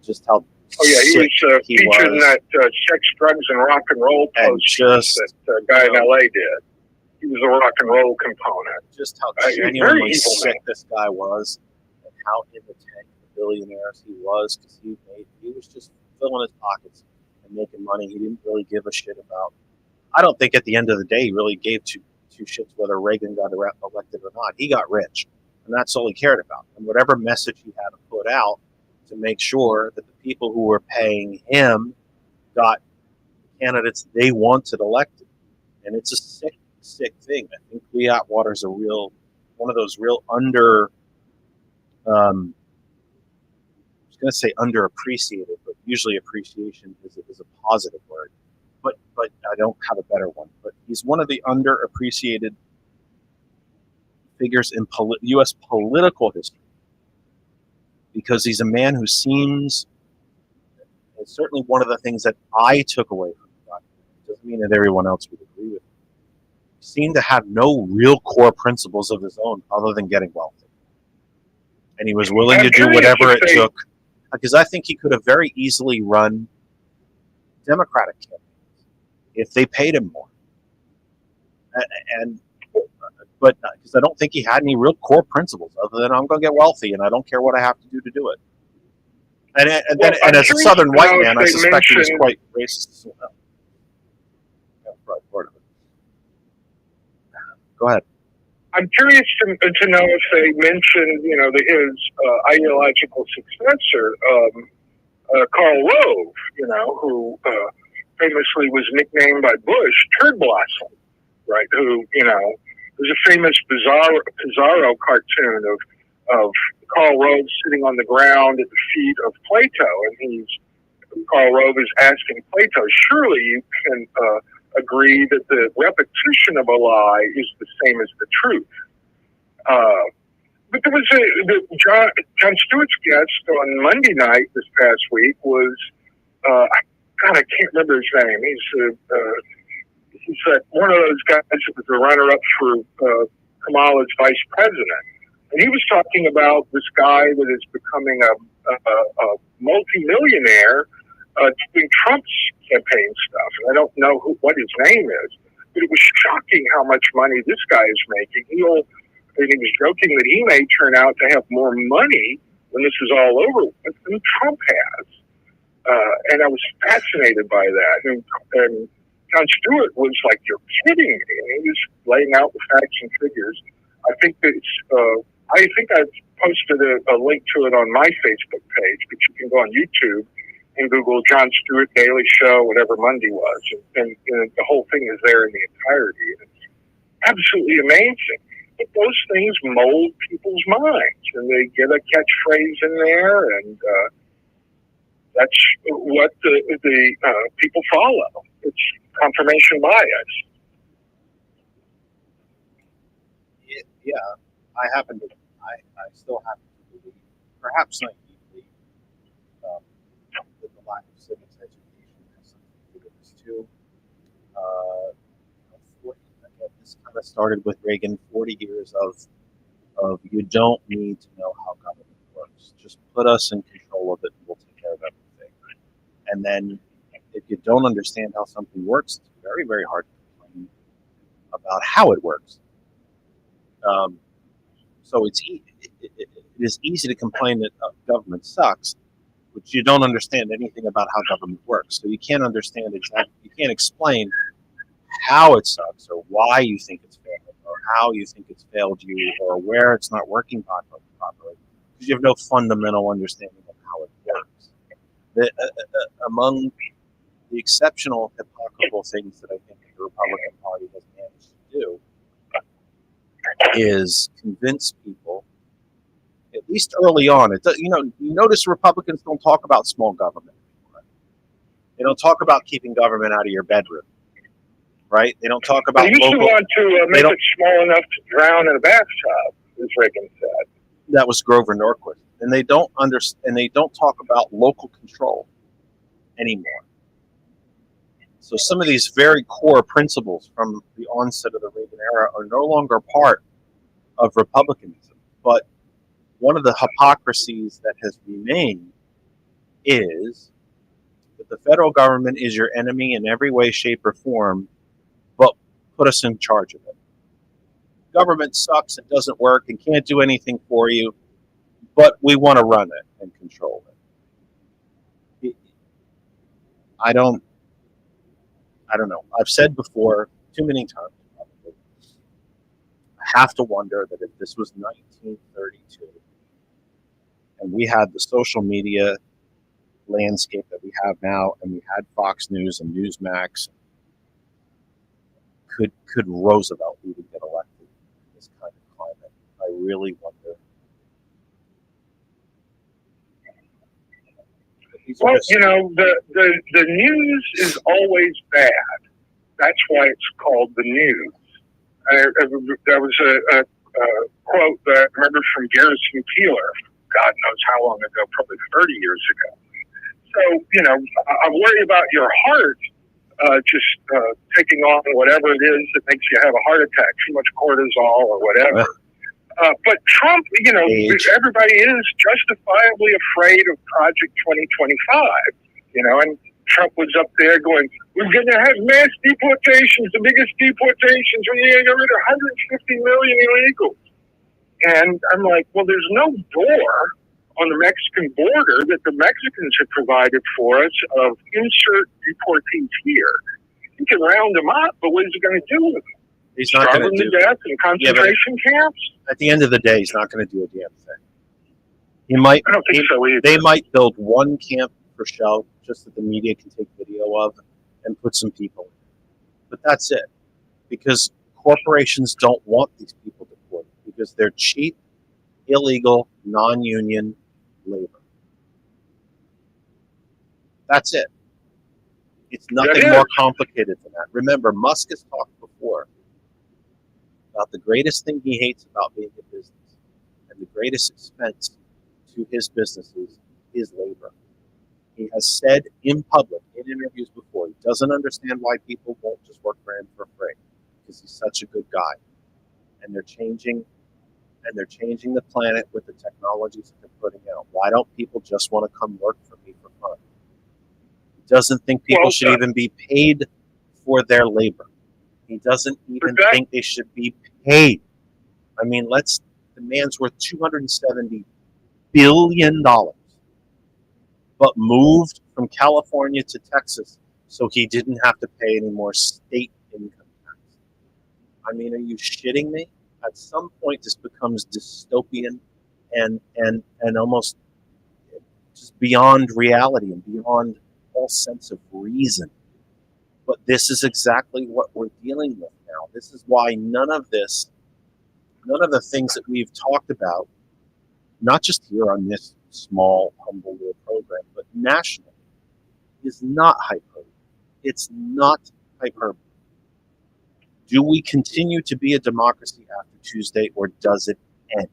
Just how he was featured in that sex, drugs, and rock and roll post that guy in L.A. did. He was a rock and roll component. Just how genuinely sick this guy was, and how in the tank the billionaires he was, because he was just filling his pockets and making money. He didn't really give a shit about. I don't think at the end of the day he really gave two shits whether Reagan got elected or not. He got rich, and that's all he cared about. And whatever message he had to put out to make sure that the people who were paying him got candidates they wanted elected. And it's a sick thing. I think Lee Atwater's one of those real I was going to say underappreciated, but usually appreciation is a positive word. But I don't have a better one. But he's one of the underappreciated figures in U.S. political history, because he's a man who seems, and certainly one of the things that I took away from the document, doesn't mean that everyone else would agree with him, seemed to have no real core principles of his own other than getting wealthy. And he was willing to do whatever it took, because I think he could have very easily run Democratic campaigns if they paid him more. But because I don't think he had any real core principles other than I'm going to get wealthy and I don't care what I have to do to do it. And as a Southern white man, I suspect he was quite racist as well. Yeah, probably part of it. Go ahead. I'm curious to know if they mentioned, his ideological successor, Karl Rove, who famously was nicknamed by Bush Turd Blossom, right? Who, there's a famous Pizarro cartoon of Karl Rove sitting on the ground at the feet of Plato, and Karl Rove is asking Plato, surely you can agree that the repetition of a lie is the same as the truth. But there was Jon Stewart's guest on Monday night this past week was, I can't remember his name. He's one of those guys that was the runner-up for Kamala's vice president. And he was talking about this guy that is becoming a multimillionaire doing Trump's campaign stuff. And I don't know what his name is, but it was shocking how much money this guy is making. And he was joking that he may turn out to have more money when this is all over with than Trump has. And I was fascinated by that. And Jon Stewart was like, "You're kidding me." And he was laying out the facts and figures. I think I've posted a link to it on my Facebook page, but you can go on YouTube and Google Jon Stewart Daily Show, whatever Monday was. And the whole thing is there in the entirety. It's absolutely amazing. But those things mold people's minds, and they get a catchphrase in there, and that's what the people follow. It's confirmation bias. Yeah, I still happen to believe, perhaps naively, that the lack of civics education has something to do with this too. Again, this kind of started with Reagan. 40 years of you don't need to know how government works. Just put us in control of it, and we'll take care of everything. And then, if you don't understand how something works, it's very, very hard to complain about how it works. So it is easy to complain that government sucks, but you don't understand anything about how government works. So you can't understand exactly, you can't explain how it sucks or why you think it's failed or how you think it's failed you or where it's not working properly because you have no fundamental understanding of how it works. Among the exceptional hypocritical things that I think the Republican Party has managed to do is convince people, at least early on. You notice Republicans don't talk about small government anymore. They don't talk about keeping government out of your bedroom, right? They don't talk about they used to want to make it small enough to drown in a bathtub, as Reagan said. That was Grover Norquist, and they don't talk about local control anymore. So some of these very core principles from the onset of the Reagan era are no longer part of Republicanism. But one of the hypocrisies that has remained is that the federal government is your enemy in every way, shape, or form, but put us in charge of it. Government sucks and doesn't work and can't do anything for you, but we want to run it and control it. I don't know. I've said before too many times, probably, I have to wonder that if this was 1932 and we had the social media landscape that we have now and we had Fox News and Newsmax, could Roosevelt even get elected in this kind of climate? I really wonder. Well, the news is always bad. That's why it's called the news. There was a quote that I remember from Garrison Keillor, God knows how long ago, probably 30 years ago. So, I worry about your heart just taking on whatever it is that makes you have a heart attack, too much cortisol or whatever. But Trump, everybody is justifiably afraid of Project 2025, and Trump was up there going, we're going to have mass deportations, the biggest deportations, we're going to get rid of 150 million illegals. And I'm like, well, there's no door on the Mexican border that the Mexicans have provided for us of insert deportees here. You can round them up, but what is he going to do with them? He's not going to do death in concentration camps. At the end of the day, he's not going to do a damn thing. He might. I don't think so either. They might build one camp for show, just that the media can take video of, and put some people in. But that's it, because corporations don't want these people deported because they're cheap, illegal, non-union labor. That's it. It's nothing more complicated than that. Remember, Musk has talked before about the greatest thing he hates about being a business and the greatest expense to his businesses is labor. He has said in public, in interviews before, he doesn't understand why people won't just work for him for free because he's such a good guy. And they're changing and they're changing the planet with the technologies that they're putting out. Why don't people just want to come work for me for fun? He doesn't think people should even be paid for their labor. He doesn't even think they should be paid. I mean, the man's worth $270 billion, but moved from California to Texas so he didn't have to pay any more state income tax. I mean, are you shitting me? At some point, this becomes dystopian and almost just beyond reality and beyond all sense of reason. But this is exactly what we're dealing with now. This is why none of the things that we've talked about, not just here on this small, humble little program, but nationally, is not hyperbole. It's not hyperbole. Do we continue to be a democracy after Tuesday, or does it end?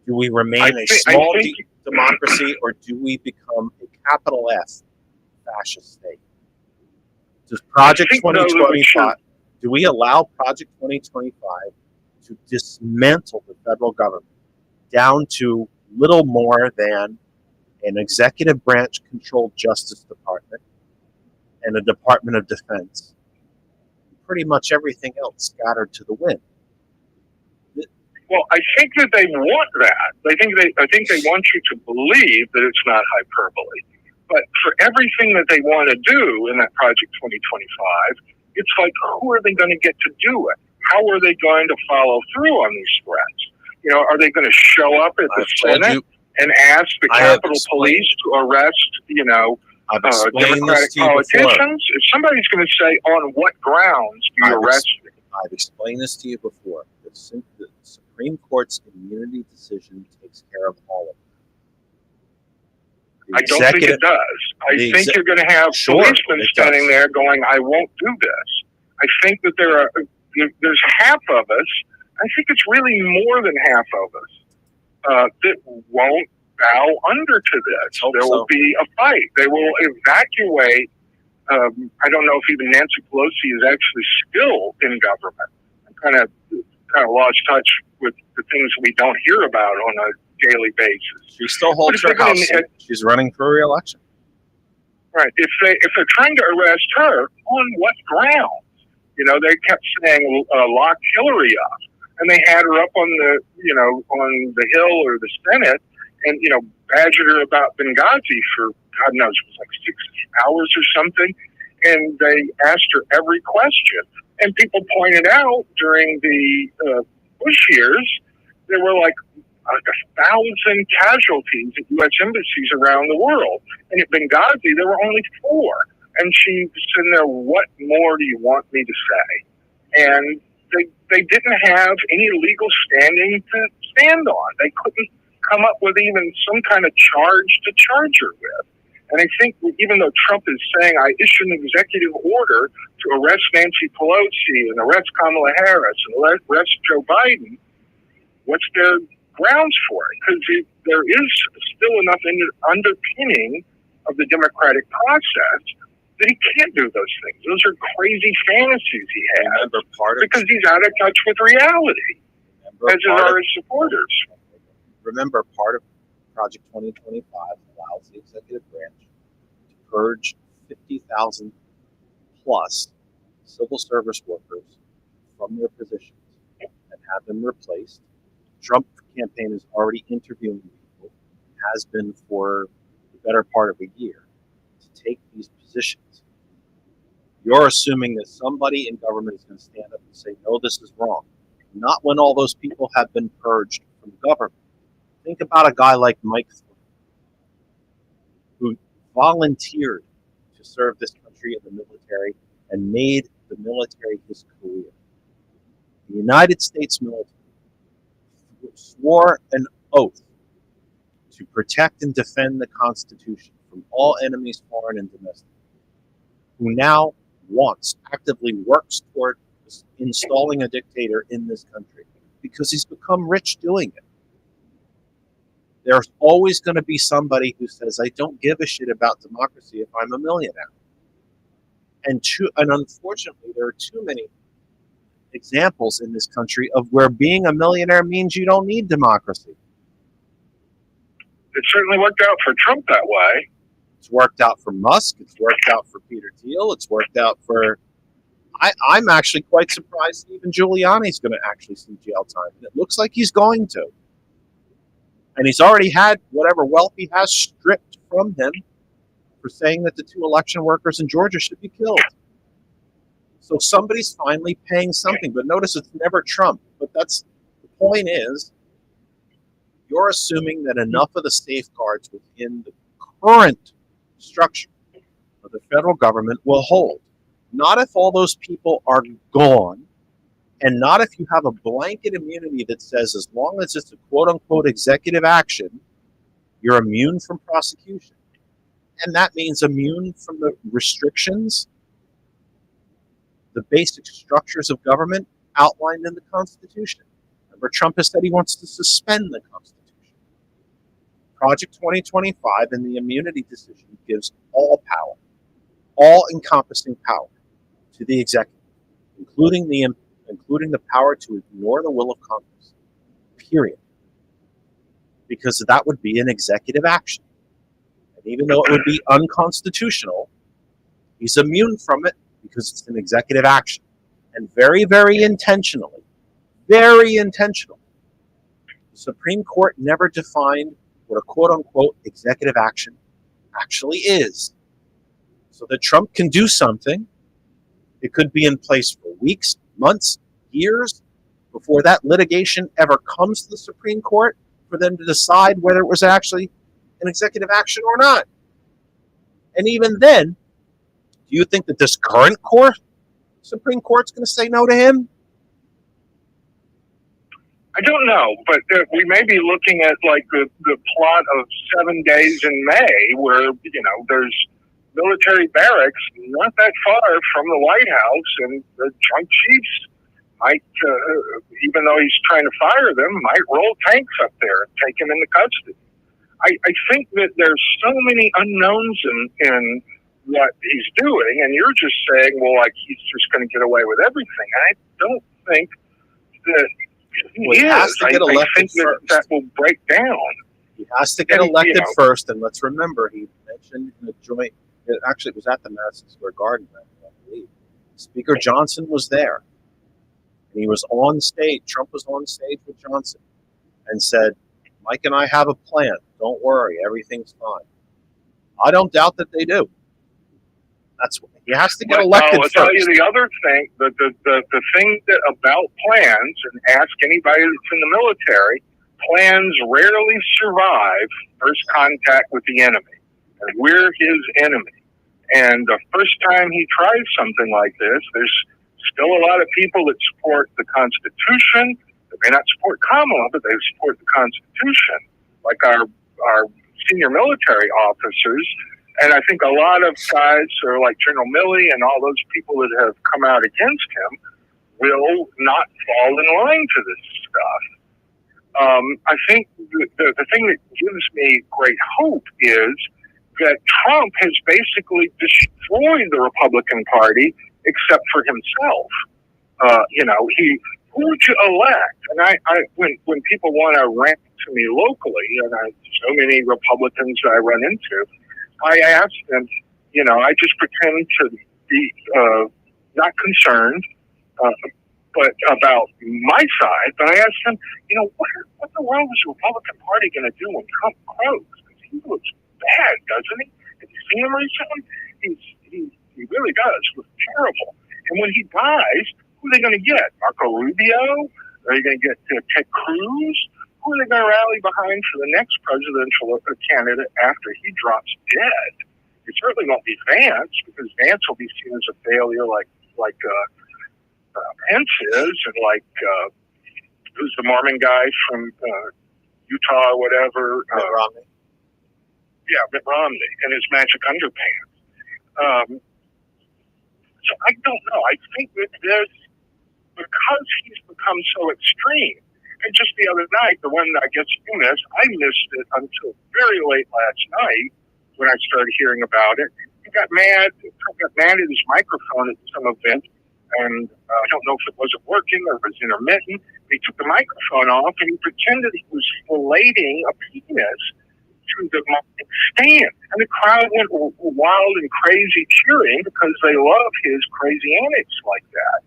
Do we remain a small democracy, or do we become a capital F fascist state? Does Project 2025, do we allow Project 2025 to dismantle the federal government down to little more than an executive branch controlled Justice Department and a Department of Defense? Pretty much everything else scattered to the wind. Well, I think that they want that. I think they want you to believe that it's not hyperbole. But for everything that they want to do in that Project 2025, it's like, who are they going to get to do it? How are they going to follow through on these threats? You know, are they going to show up at the Senate and ask the Capitol Police to arrest, Democratic politicians? If somebody's going to say, on what grounds do you arrest me? I've explained this to you before. The Supreme Court's immunity decision takes care of all of it. I don't think it does. I think you're going to have policemen standing there going, I won't do this. I think that there's half of us, I think it's really more than half of us, that won't bow under to this. There will be a fight. They will evacuate. I don't know if even Nancy Pelosi is actually still in government. I'm kind of lost touch with the things we don't hear about on a daily basis. She still holds her house. She's running for re-election. Right. If they're trying to arrest her, on what grounds? They kept saying lock Hillary up, and they had her up on the Hill or the Senate, and badgered her about Benghazi for God knows, it was like 6 hours or something, and they asked her every question. And people pointed out during the Bush years, there were like 1,000 casualties at U.S. embassies around the world. And at Benghazi, there were only 4. And she was sitting there, what more do you want me to say? And they didn't have any legal standing to stand on. They couldn't come up with even some kind of charge to charge her with. And I think even though Trump is saying, I issued an executive order to arrest Nancy Pelosi and arrest Kamala Harris and arrest Joe Biden, what's their grounds for it? Because there is still enough underpinning of the democratic process that he can't do those things. Those are crazy fantasies he has because he's out of touch with reality, as are his supporters. Remember, part of Project 2025 allows the executive branch to purge 50,000 plus civil service workers from their positions and have them replaced. Trump campaign is already interviewing people, has been for the better part of a year, to take these positions. You're assuming that somebody in government is going to stand up and say, no, this is wrong. Not when all those people have been purged from government. Think about a guy like Mike, who volunteered to serve this country in the military and made the military his career. The United States military swore an oath to protect and defend the Constitution from all enemies, foreign and domestic, who now actively works toward installing a dictator in this country because he's become rich doing it. There's always going to be somebody who says, I don't give a shit about democracy if I'm a millionaire. And unfortunately, there are too many examples in this country of where being a millionaire means you don't need democracy. It certainly worked out for Trump that way. It's worked out for Musk. It's worked out for Peter Thiel. It's worked out for... I'm actually quite surprised that even Giuliani's going to actually see jail time. And it looks like he's going to. And he's already had whatever wealth he has stripped from him for saying that the 2 election workers in Georgia should be killed. So somebody's finally paying something. But notice it's never Trump. But the point is, you're assuming that enough of the safeguards within the current structure of the federal government will hold. Not if all those people are gone, and not if you have a blanket immunity that says as long as it's a quote-unquote executive action, you're immune from prosecution. And that means immune from the restrictions, the basic structures of government outlined in the Constitution. Remember, Trump has said he wants to suspend the Constitution. Project 2025 and the immunity decision gives all power, all-encompassing power, to the executive, including the power to ignore the will of Congress, period. Because that would be an executive action. And even though it would be unconstitutional, he's immune from it because it's an executive action. And very, very intentionally, the Supreme Court never defined what a quote-unquote executive action actually is. So that Trump can do something. It could be in place for weeks, months, years, before that litigation ever comes to the Supreme Court for them to decide whether it was actually an executive action or not. And even then, do you think that this current Supreme Court's going to say no to him? I don't know, but we may be looking at like the plot of 7 Days in May, where there's military barracks not that far from the White House, and the Joint Chiefs might, even though he's trying to fire them, might roll tanks up there and take him into custody. I think that there's so many unknowns in what he's doing, and you're just saying, well, like he's just going to get away with everything. I don't think that he has to get elected I think that will break down. He has to get elected first, and let's remember, he mentioned in the joint. Actually, it was at the Madison Square Garden, I believe. Speaker Johnson was there. And he was on stage. Trump was on stage with Johnson and said, Mike and I have a plan. Don't worry. Everything's fine. I don't doubt that they do. He has to get elected first. I'll tell you the other thing, the thing about plans, and ask anybody that's in the military, plans rarely survive first contact with the enemy. And we're his enemy. And the first time he tries something like this, there's still a lot of people that support the Constitution. They may not support Kamala, but they support the Constitution, like our senior military officers. And I think a lot of guys are like General Milley and all those people that have come out against him will not fall in line to this stuff. I think the thing that gives me great hope is that Trump has basically destroyed the Republican Party except for himself. Who would you elect? And when people want to rant to me locally, and so many Republicans I run into, I ask them, I just pretend to be not concerned, but about my side. But I ask them, what the world is the Republican Party going to do when Trump croaks? He looks bad, doesn't he? Have you seen him recently? He really does. Look terrible. And when he dies, who are they going to get? Marco Rubio? Are they going to get Ted Cruz? Who are they going to rally behind for the next presidential candidate after he drops dead? It certainly won't be Vance, because Vance will be seen as a failure like Pence is, and who's the Mormon guy from Utah or whatever? Mitt Romney. Yeah, Mitt Romney and his magic underpants. So I don't know. I think that because he's become so extreme, and just the other night, the one that I guess you missed, I missed it until very late last night when I started hearing about it. He got mad. Trump got mad at his microphone at some event and I don't know if it wasn't working or it was intermittent. He took the microphone off and he pretended he was filleting a penis to the mic stand. And the crowd went wild and crazy cheering because they love his crazy antics like that.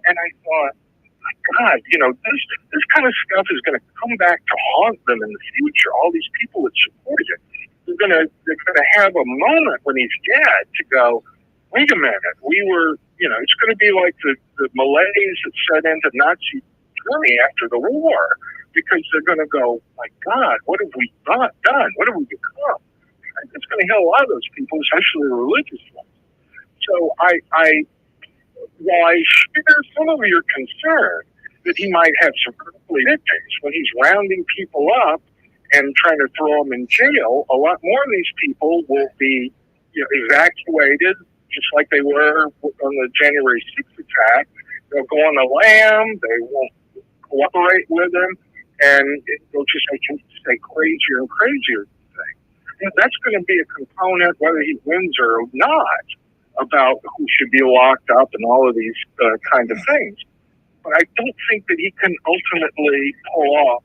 And I thought, my God, this kind of stuff is going to come back to haunt them in the future. All these people that supported it, they're going to have a moment when he's dead to go, wait a minute, we were, it's going to be like the malaise that set into Nazi Germany after the war, because they're going to go, my God, what have we done? What have we become? And it's going to hit a lot of those people, especially the religious ones. So while I share some of your concern that he might have some earthly victims when he's rounding people up and trying to throw them in jail, a lot more of these people will be evacuated, just like they were on the January 6th attack. They'll go on the lam, they won't cooperate with them, and they'll just say crazier and crazier things. That's going to be a component, whether he wins or not, about who should be locked up and all of these kind of things. But I don't think that he can ultimately pull off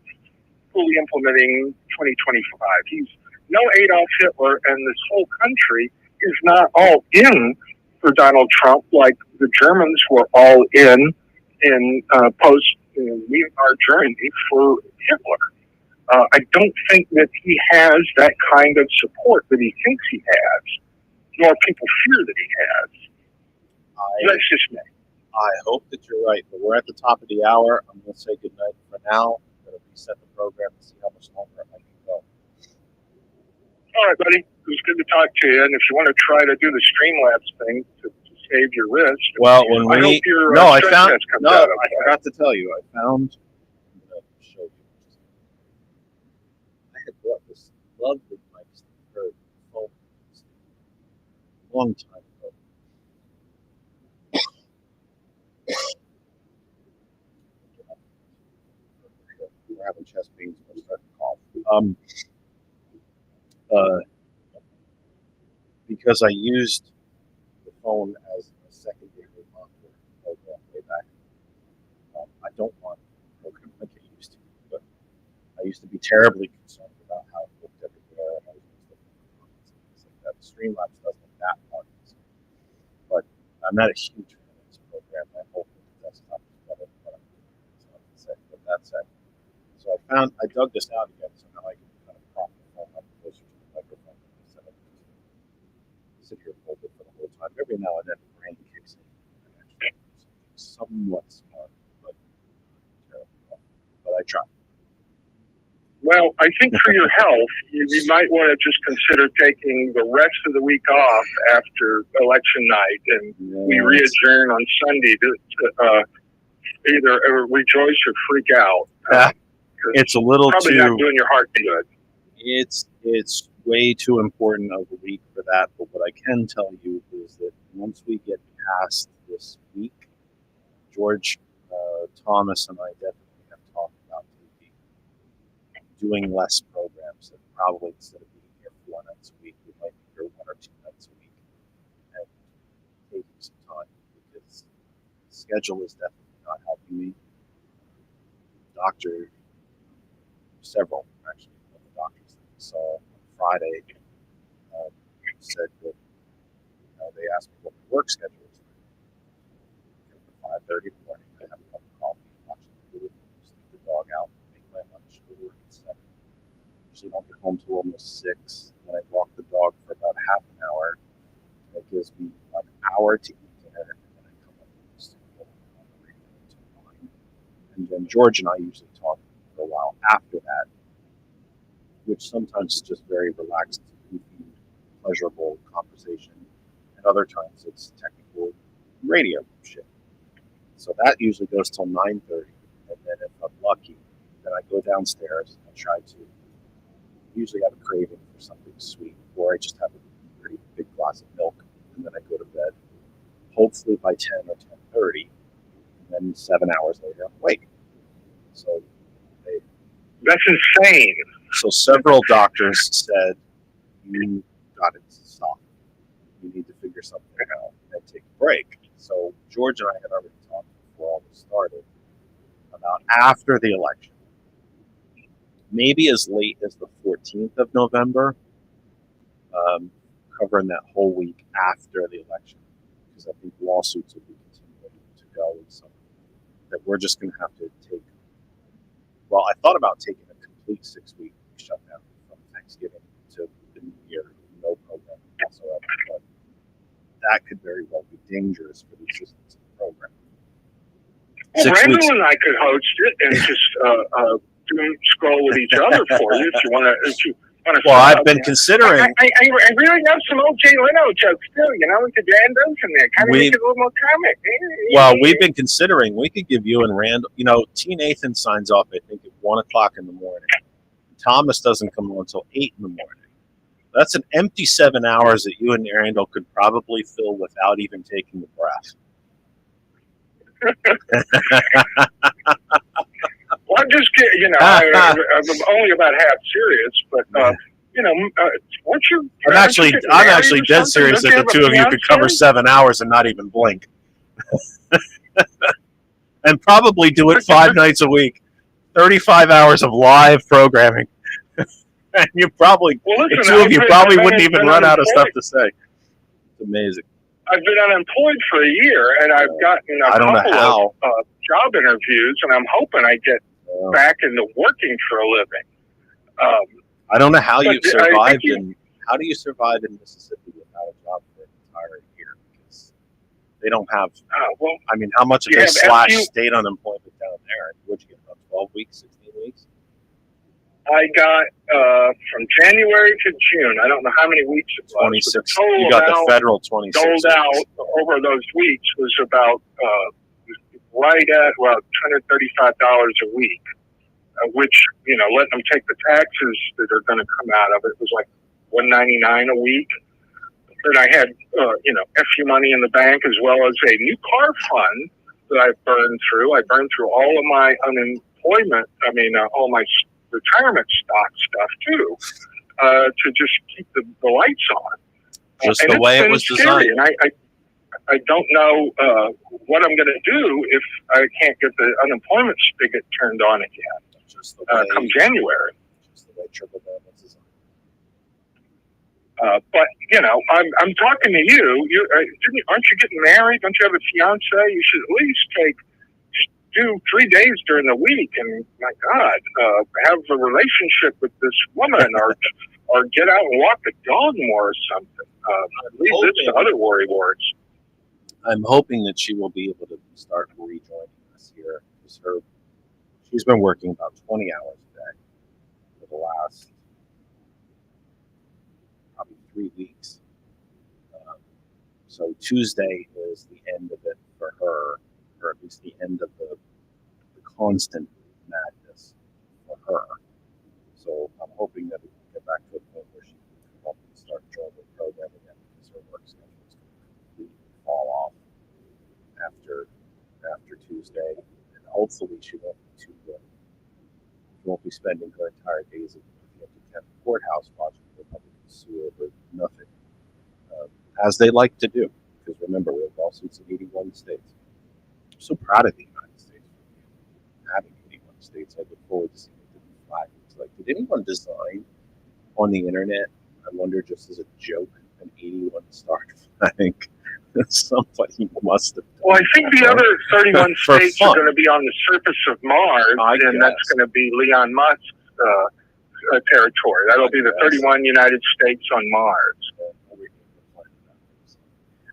fully implementing 2025. He's no Adolf Hitler, and this whole country is not all in for Donald Trump like the Germans were all in post Leave Our Germany for Hitler. I don't think that he has that kind of support that he thinks he has, nor people fear that he has. That's just me. I hope that you're right, but we're at the top of the hour. I'm going to say goodnight for now. I'm going to reset the program and see how much longer I can go. All right, buddy. It was good to talk to you. And if you want to try to do the Streamlabs thing to save your wrist, Well, I hope your I stress found test comes out okay. I forgot to tell you. I found. I'm going to show you. I had bought this lovely mic for phone a long time ago. We're having chest pains. We're starting to cough. Because I used the phone as a secondary monitor way back. I don't want a program like I used to, but I used to be terribly concerned about how it looked everywhere, and I was things like that. Streamlabs doesn't look that hard, but I'm not a huge fan of this program. I hope that the desktop is better than what I'm doing. So I can say, but that said, so I dug this out again, so now I can kind of prop the phone up closer to the microphone instead of sit here and hold it for the whole time. Every now and then the brain kicks in and actually somewhat smart, but terrible. But I try. Well, I think for your health, you might want to just consider taking the rest of the week off after election night, and we re-adjourn on Sunday to either rejoice or freak out. It's a little probably too. Not doing your heart good. It's way too important of a week for that. But what I can tell you is that once we get past this week, George Thomas and I definitely have talked about doing less programs. And probably instead of being here 4 nights a week, we might be here 1 or 2 nights a week, and taking some time because the schedule is definitely not helping me. Doctor, several actually of the doctors that we saw on Friday said that they asked me what my work schedule is. At 5:30 in the morning, I have a cup of coffee, watch the food, sneak the dog out, make my lunch, go to work at 7. Usually don't get home till almost 6. Then I walk the dog for about half an hour. That gives me an hour to eat dinner, and then I come up to the studio on the radio until 9. And then George and I usually talk for a while after that, which sometimes is just very relaxed, goofy, pleasurable conversation, and other times it's technical radio shit. So that usually goes till 9:30, and then if I'm lucky, then I go downstairs and I try to usually have a craving for something sweet, or I just have a pretty big glass of milk, and then I go to bed, hopefully by 10 or 10:30, and then 7 hours later I'm awake. So that's insane. So several doctors said, you got to stop. You need to figure something out and take a break. So George and I had already talked before all this started about after the election, maybe as late as the 14th of November, covering that whole week after the election, because I think lawsuits will be continuing to go, and so that we're just going to have to take. Well, I thought about taking a complete 6-week shutdown from Thanksgiving to the New Year, no program whatsoever, but that could very well be dangerous for the existence of the program. Well, 6 Randall weeks. and I could host it and just doom scroll with each other for you if you want to. Well, I've been considering. I really love some old Jay Leno jokes too. You know, with the randos in there, kind of make it a little more comic. Well, we've been considering we could give you and Randall. You know, T. Nathan signs off, I think, at 1:00 in the morning. Thomas doesn't come on until 8 in the morning. That's an empty 7 hours that you and Randall could probably fill without even taking the breath. Well, I'm just kidding. You know, I'm only about half serious, but you know, once you. I'm actually dead serious that the two of you could cover 7 hours and not even blink, and probably do it 5 nights a week, 35 hours of live programming, and you probably the two of you probably wouldn't even run out of stuff to say. It's amazing. I've been unemployed for a year, and I've gotten a couple of job interviews, and I'm hoping I get back into working for a living. I don't know how you've survived how do you survive in Mississippi without a job for an entire year? Because they don't have. Well, I mean, how much of they slash state unemployment down there? What'd you get? About 12 weeks, 16 weeks? I got from January to June. I don't know how many weeks it was. 26. You got the federal 26. Doled out over those weeks was about right at $235 a week, which letting them take the taxes that are going to come out of it was like $199 a week. Then I had FU money in the bank as well as a new car fund that I burned through. I burned through all of my unemployment. All my retirement stock stuff too, to just keep the lights on. Just the way it was designed. And I don't know what I'm going to do if I can't get the unemployment spigot turned on again. Just the way, come January. Just the way triple down was designed. But I'm talking to you. Aren't you getting married? Don't you have a fiance? You should at least do 3 days during the week, and my God, have a relationship with this woman, or get out and walk the dog more or something. Leave this to other worry wards. I'm hoping that she will be able to start rejoining us here. She's been working about 20 hours a day for the last probably 3 weeks. So Tuesday is the end of it for her, or at least the end of the constant madness for her. So I'm hoping that we can get back to a point where she can come up and start joining the program again, because her work schedule is going to completely fall off after Tuesday, and hopefully she won't be spending her entire days at the courthouse watching the Republicans sue over nothing, as they like to do. Because remember, we have lawsuits in 81 states. I'm so proud of the United States for having 81 states. I look forward to seeing the different flags. It's like, did anyone design on the internet, I wonder, just as a joke, an 81 star flag? Somebody must have done. Well, I think the other 31 states are going to be on the surface of Mars, and that's going to be Elon Musk's territory. That'll be the 31 United States on Mars.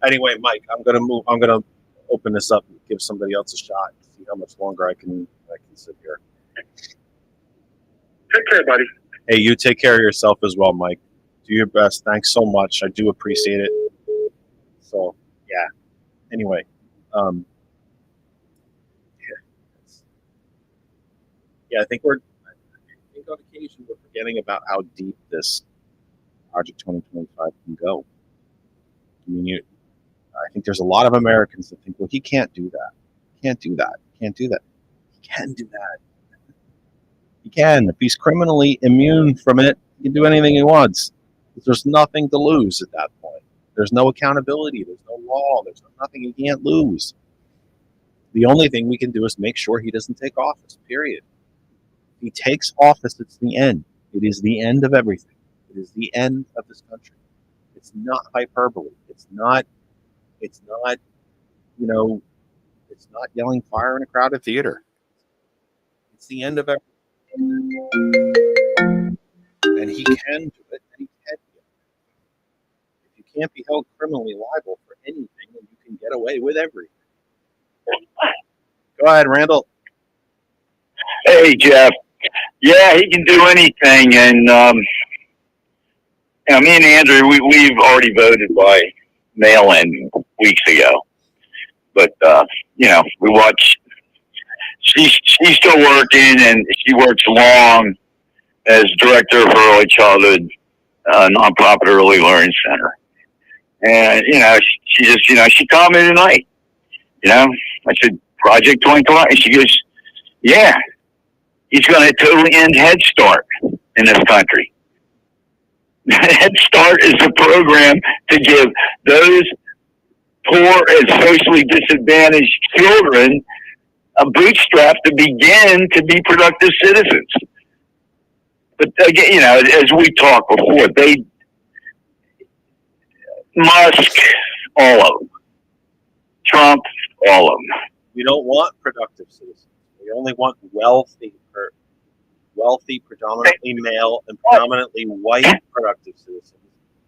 Anyway, Mike, I'm going to open this up and give somebody else a shot and see how much longer I can sit here. Take care, buddy. Hey, you take care of yourself as well, Mike. Do your best. Thanks so much. I do appreciate it. So, yeah. Anyway, I think on occasion we're forgetting about how deep this Project 2025 can go. I mean, I think there's a lot of Americans that think, well, he can't do that. He can't do that. He can't do that. He can do that. He can. If he's criminally immune from it, he can do anything he wants. There's nothing to lose at that point. There's no accountability. There's no law. There's nothing he can't lose. The only thing we can do is make sure he doesn't take office, period. If he takes office, it's the end. It is the end of everything. It is the end of this country. It's not hyperbole. It's not, it's not yelling fire in a crowded theater. It's the end of everything. And he can do it, and he can do it. If you can't be held criminally liable for anything, then you can get away with everything. Go ahead, Randall. Hey, Jeff. Yeah, he can do anything. And me and Andrew, we've already voted by mail-in weeks ago. But, we watch. She's still working, and she works long as director of her early childhood nonprofit early learning center. And, she just, she called me tonight. I said, Project 2020. And she goes, yeah, he's going to totally end Head Start in this country. Head Start is a program to give those poor and socially disadvantaged children a bootstrap to begin to be productive citizens. But again, as we talked before, Musk, all of them. Trump, all of them. We don't want productive citizens. We only want wealthy, predominantly male and predominantly white productive citizens.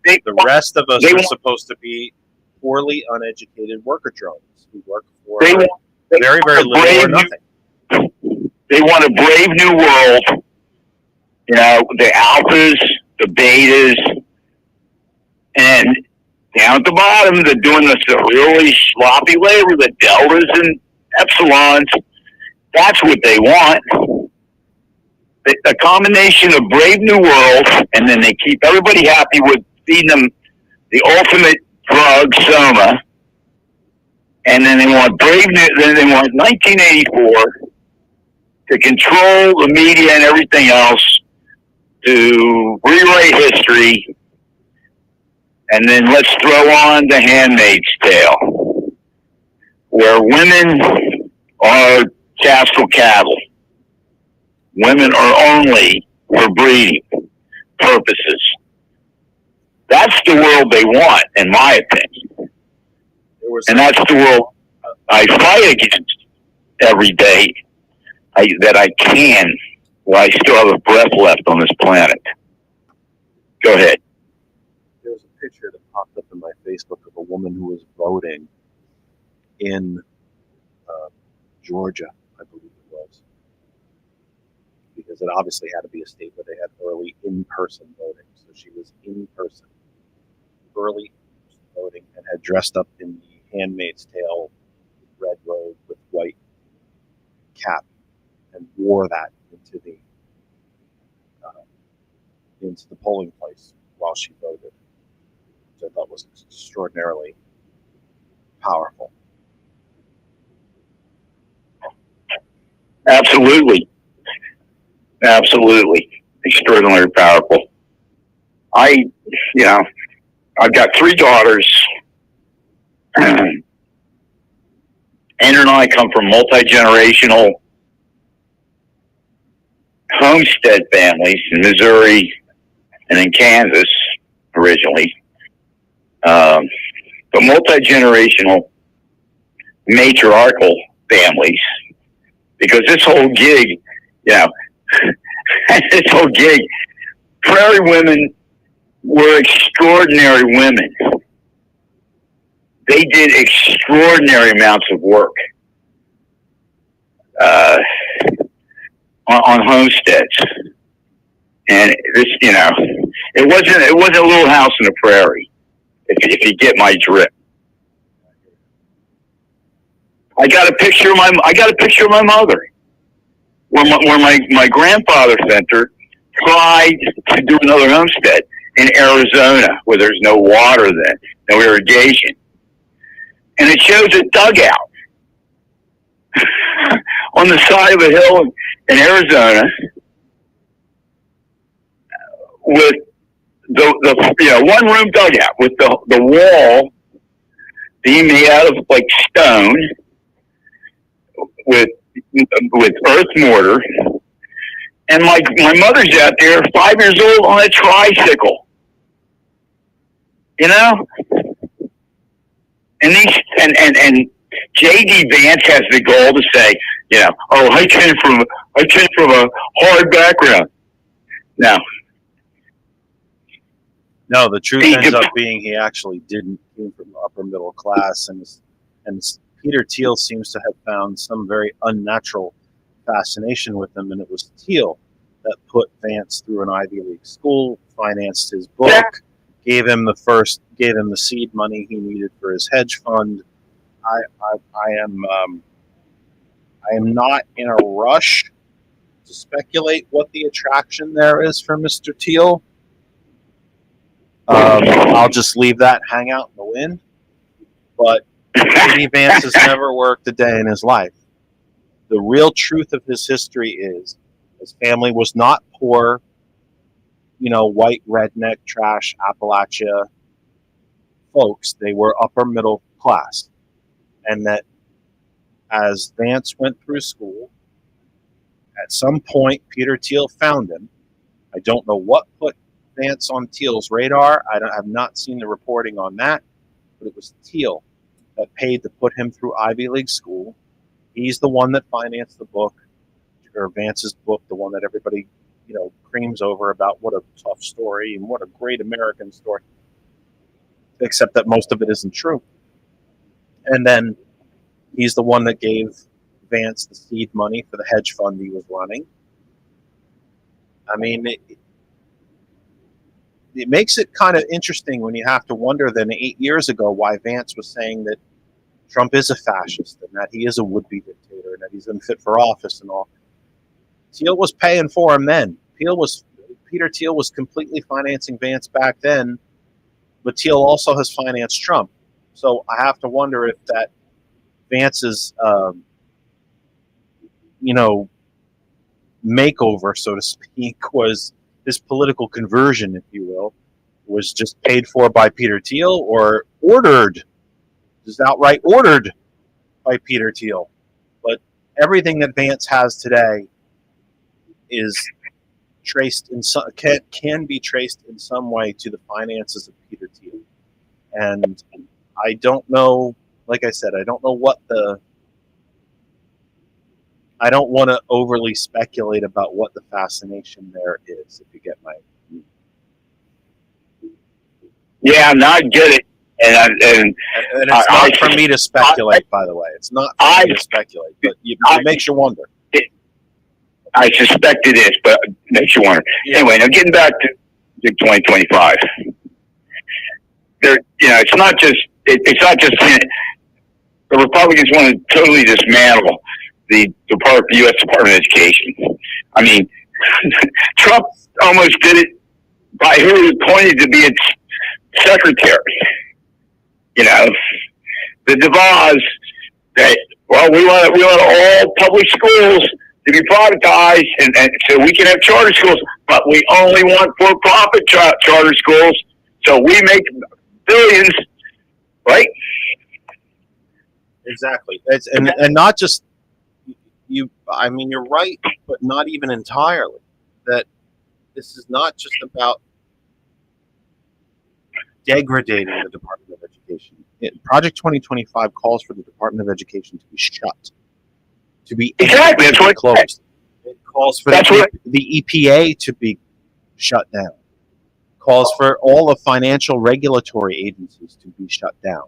The rest of us are supposed to be poorly uneducated worker drones who work for very, very little or nothing. They want a brave new world. The alphas, the betas, and down at the bottom, they're doing this really sloppy labor, the deltas and epsilons. That's what they want. A combination of brave new world, and then they keep everybody happy with feeding them the ultimate drug, Soma. And then they want then they want 1984 to control the media and everything else, to rewrite history, and then let's throw on The Handmaid's Tale, where women are castle cattle. Women are only for breeding purposes. That's the world they want, in my opinion. And that's the world I fight against every day that I can while I still have a breath left on this planet. Go ahead. There was a picture that popped up in my Facebook of a woman who was voting in Georgia, I believe it was, because it obviously had to be a state where they had early in-person voting. So she was in person, early voting, and had dressed up in the Handmaid's Tale red robe with white cap and wore that into the polling place while she voted, which I thought was extraordinarily powerful. Absolutely. Extraordinarily powerful. I've got 3 daughters. Andrew and I come from multi-generational homestead families in Missouri and in Kansas originally. But multi-generational matriarchal families, because this whole gig, prairie women were extraordinary women. They did extraordinary amounts of work on homesteads, and this, it wasn't a little house in the prairie. If you get my drift, I got a picture of my mother, where my grandfather sent her, tried to do another homestead in Arizona, where there's no water then, no irrigation. And it shows a dugout on the side of a hill in Arizona with the one room dugout with the wall being made out of like stone with earth mortar, and my mother's out there 5 years old on a tricycle, you know. And these and J.D. Vance has the goal to say, you know, oh, I came from a hard background. No, the truth ends up being he actually didn't came from the upper middle class, and Peter Thiel seems to have found some very unnatural fascination with him, and it was Thiel that put Vance through an Ivy League school, financed his book, gave him the seed money he needed for his hedge fund. I am not in a rush to speculate what the attraction there is for Mr. Thiel. I'll just leave that hang out in the wind. But J.D. Vance has never worked a day in his life. The real truth of his history is his family was not poor, you know, white, redneck, trash, Appalachia folks. They were upper middle class. And that as Vance went through school, at some point, Peter Thiel found him. I don't know what put Vance on Thiel's radar. I have not seen the reporting on that, but it was Thiel that paid to put him through Ivy League school. He's the one that financed the book, or Vance's book, the one that everybody, you know, creams over about what a tough story and what a great American story, except that most of it isn't true. And then he's the one that gave Vance the seed money for the hedge fund he was running. I mean, it makes it kind of interesting when you have to wonder then 8 years ago why Vance was saying that Trump is a fascist and that he is a would-be dictator and that he's unfit for office and all. Thiel was paying for him then. Peter Thiel was completely financing Vance back then, but Thiel also has financed Trump. So I have to wonder if that Vance's, you know, makeover, so to speak, was his political conversion, if you will, was just paid for by Peter Thiel or just outright ordered by Peter Thiel. But everything that Vance has today is traced in some, can be traced in some way to the finances of Peter Thiel. And I don't know, like I said, I don't know what I don't want to overly speculate about what the fascination there is, if you get my. Yeah, no, I get it. And it's not for me to speculate, by the way. It's not for me to speculate, but it makes you wonder. I suspect it is, but it makes you wonder. Yeah. Anyway, now getting back to 2025. There, you know, it's not just the Republicans want to totally dismantle the U.S. Department of Education. I mean, Trump almost did it by who he appointed to be its secretary. You know, the DeVos that, well, we want all public schools to be privatized, and so we can have charter schools, but we only want for-profit charter schools, so we make billions, right? Exactly. And not just you. I mean, you're right, but not even entirely. That this is not just about degrading the Department of Education. Project 2025 calls for the Department of Education to be shut, to be exactly that's what closed. It calls for the EPA to be shut down. Calls for all the financial regulatory agencies to be shut down.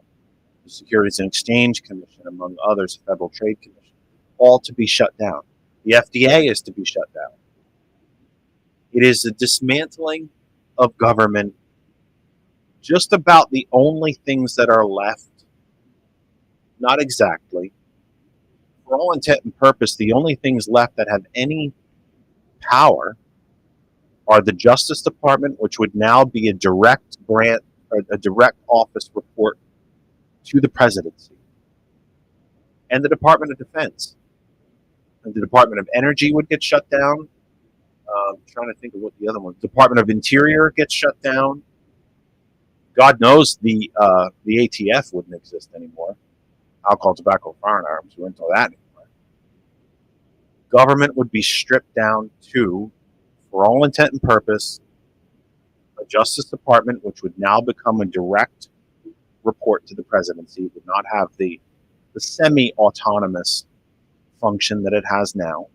The Securities and Exchange Commission, among others, Federal Trade Commission, all to be shut down. The FDA is to be shut down. It is a dismantling of government. Just about the only things that are left, not exactly, for all intent and purpose, the only things left that have any power are the Justice Department, which would now be a direct grant, or a direct office report to the presidency, and the Department of Defense. And the Department of Energy would get shut down. Trying to think of what the other one. Department of Interior gets shut down. God knows the ATF wouldn't exist anymore. Alcohol, tobacco, firearms. We wouldn't know that anymore. Government would be stripped down to, for all intent and purpose, a Justice Department, which would now become a direct report to the presidency. It would not have the semi-autonomous function that it has now.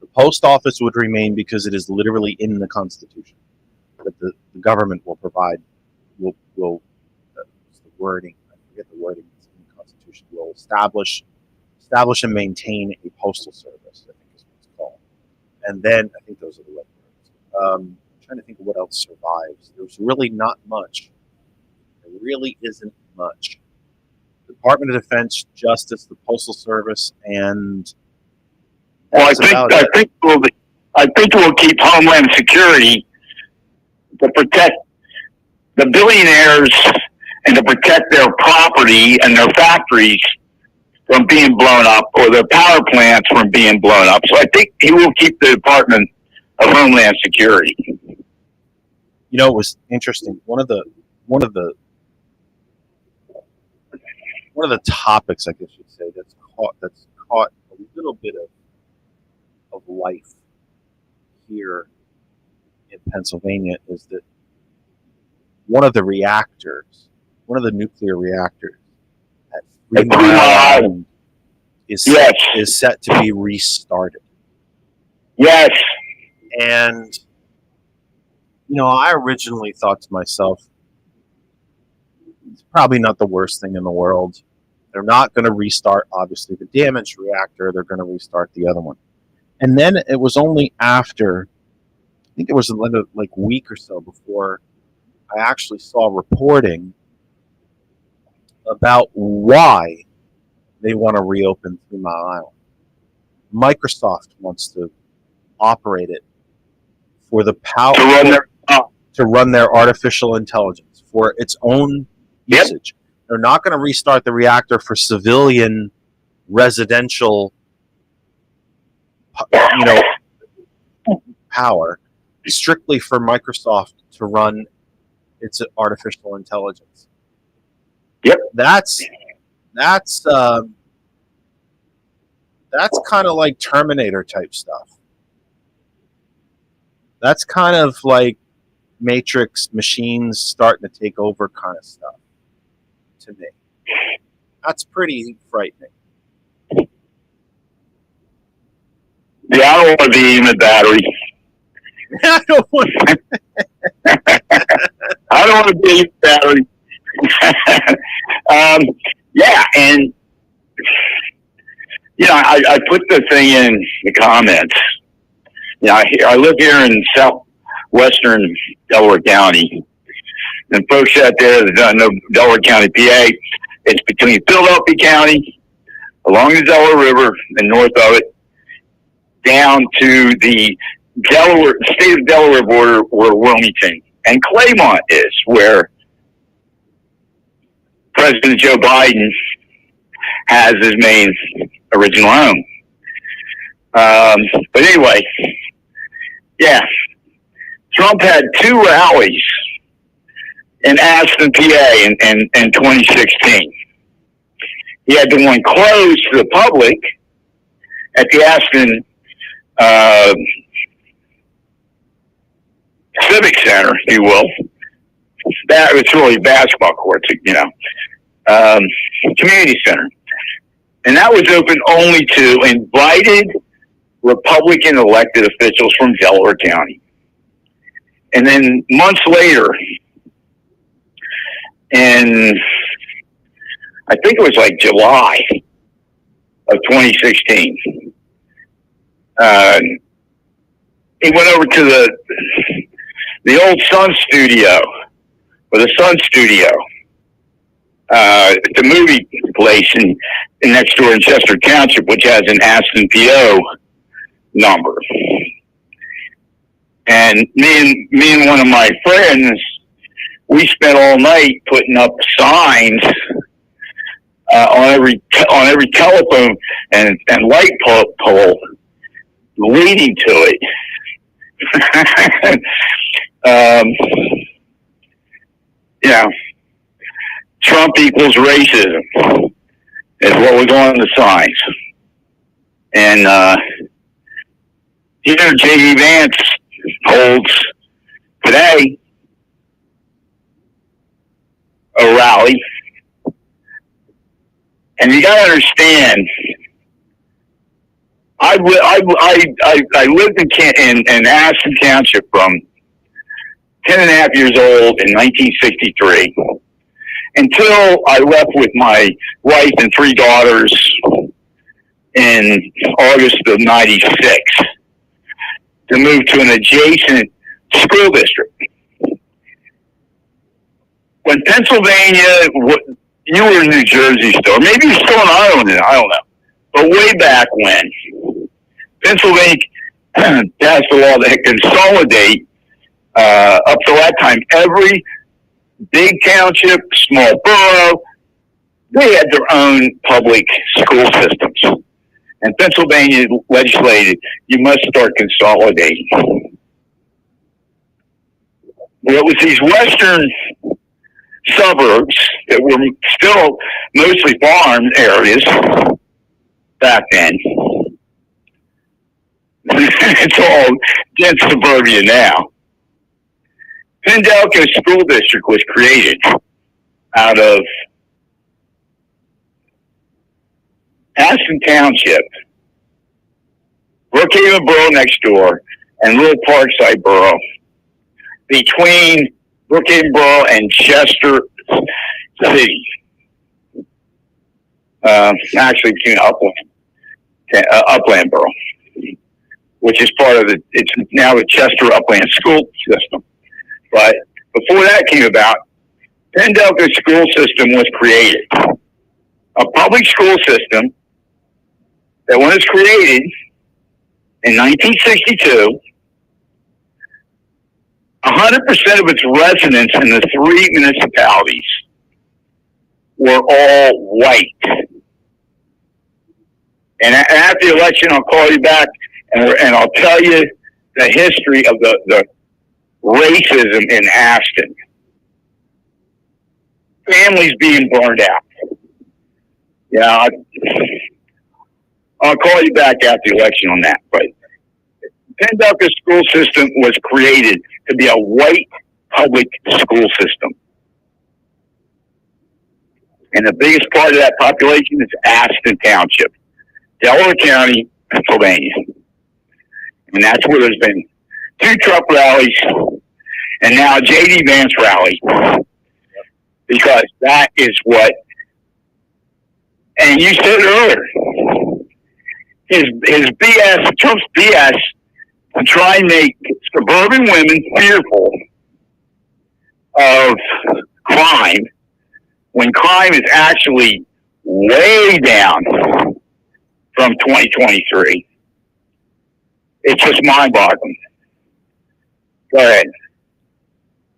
The post office would remain because it is literally in the Constitution. But the government will provide, what's the wording? I forget the wording. It's in the Constitution. Will establish and maintain a postal service, I think is what it's called. And then, I think those are the right words. I'm trying to think of what else survives. There's really not much. There really isn't much. Department of Defense, Justice, the Postal Service, and well, I think we'll keep Homeland Security to protect the billionaires and to protect their property and their factories from being blown up, or their power plants from being blown up. So I think he will keep the Department of Homeland Security. You know, it was interesting. One of the topics, I guess you'd say, that's caught a little bit of life here in Pennsylvania is that one of the nuclear reactors at 3 Mile Island is set to be restarted. Yes. And, you know, I originally thought to myself, it's probably not the worst thing in the world. They're not going to restart, obviously, the damaged reactor. They're going to restart the other one. And then it was only after, I think it was another week or so before I actually saw reporting about why they want to reopen 3 Mile Island. Microsoft wants to operate it for the power to run their artificial intelligence for its own usage. They're not going to restart the reactor for civilian residential power, strictly for Microsoft to run its artificial intelligence. Yep. That's kind of like Terminator type stuff. That's kind of like Matrix machines starting to take over kind of stuff to me. That's pretty frightening. Yeah, I don't want to be in the battery. I don't want to be in the battery. Yeah, and you know, I put the thing in the comments. You know, I live here in southwestern Delaware County, and folks out there that don't know Delaware County, PA, it's between Philadelphia County, along the Delaware River, and north of it, down to the state of Delaware border, where Wilmington and Claymont is, where President Joe Biden has his main original home. But anyway, yeah, Trump had 2 rallies in Aston, PA in 2016. He had the one closed to the public at the Aston Civic Center, if you will. That was really basketball courts, you know, community center. And that was open only to invited Republican elected officials from Delaware County. And then months later, in, I think it was like July of 2016, he went over to the old Sun Studio, or the Sun Studio, the movie place in next door in Chester Township, which has an Aston PO number. And me and one of my friends, we spent all night putting up signs on every telephone and light pole leading to it. You know, Trump equals racism is what was on the signs. And here J.D. Vance holds today a rally. And you got to understand, I lived in Aston Township from 10 and a half years old in 1963 until I left with my wife and 3 daughters in August of 96 to move to an adjacent school district. When Pennsylvania, you were in New Jersey still, or maybe you're still in Ireland, I don't know. But way back when, Pennsylvania passed a law that consolidate, up to that time, every big township, small borough, they had their own public school systems. And Pennsylvania legislated, you must start consolidating. Well, it was these western suburbs that were still mostly farm areas back then. It's all dense suburbia now. Pendelco School District was created out of Aston Township, Brookhaven Borough next door, and Little Parkside Borough. Between Brookhaven Borough and Chester City. Actually between Upland Borough, which is part of it's now the Chester Upland school system. But before that came about, Pendelco school system was created. A public school system that when it was created in 1962, 100% of its residents in the 3 municipalities were all white. And after the election, I'll call you back and I'll tell you the history of the racism in Aston. Families being burned out. Yeah, I'll call you back after the election on that. But Pendelco school system was created to be a white public school system. And the biggest part of that population is Aston Township, Delaware County, Pennsylvania. And that's where there's been 2 Trump rallies and now a J.D. Vance rally. Because that is what, and you said it earlier, his BS, Trump's BS, to try and make suburban women fearful of crime when crime is actually way down from 2023. It's just mind-boggling. Go ahead.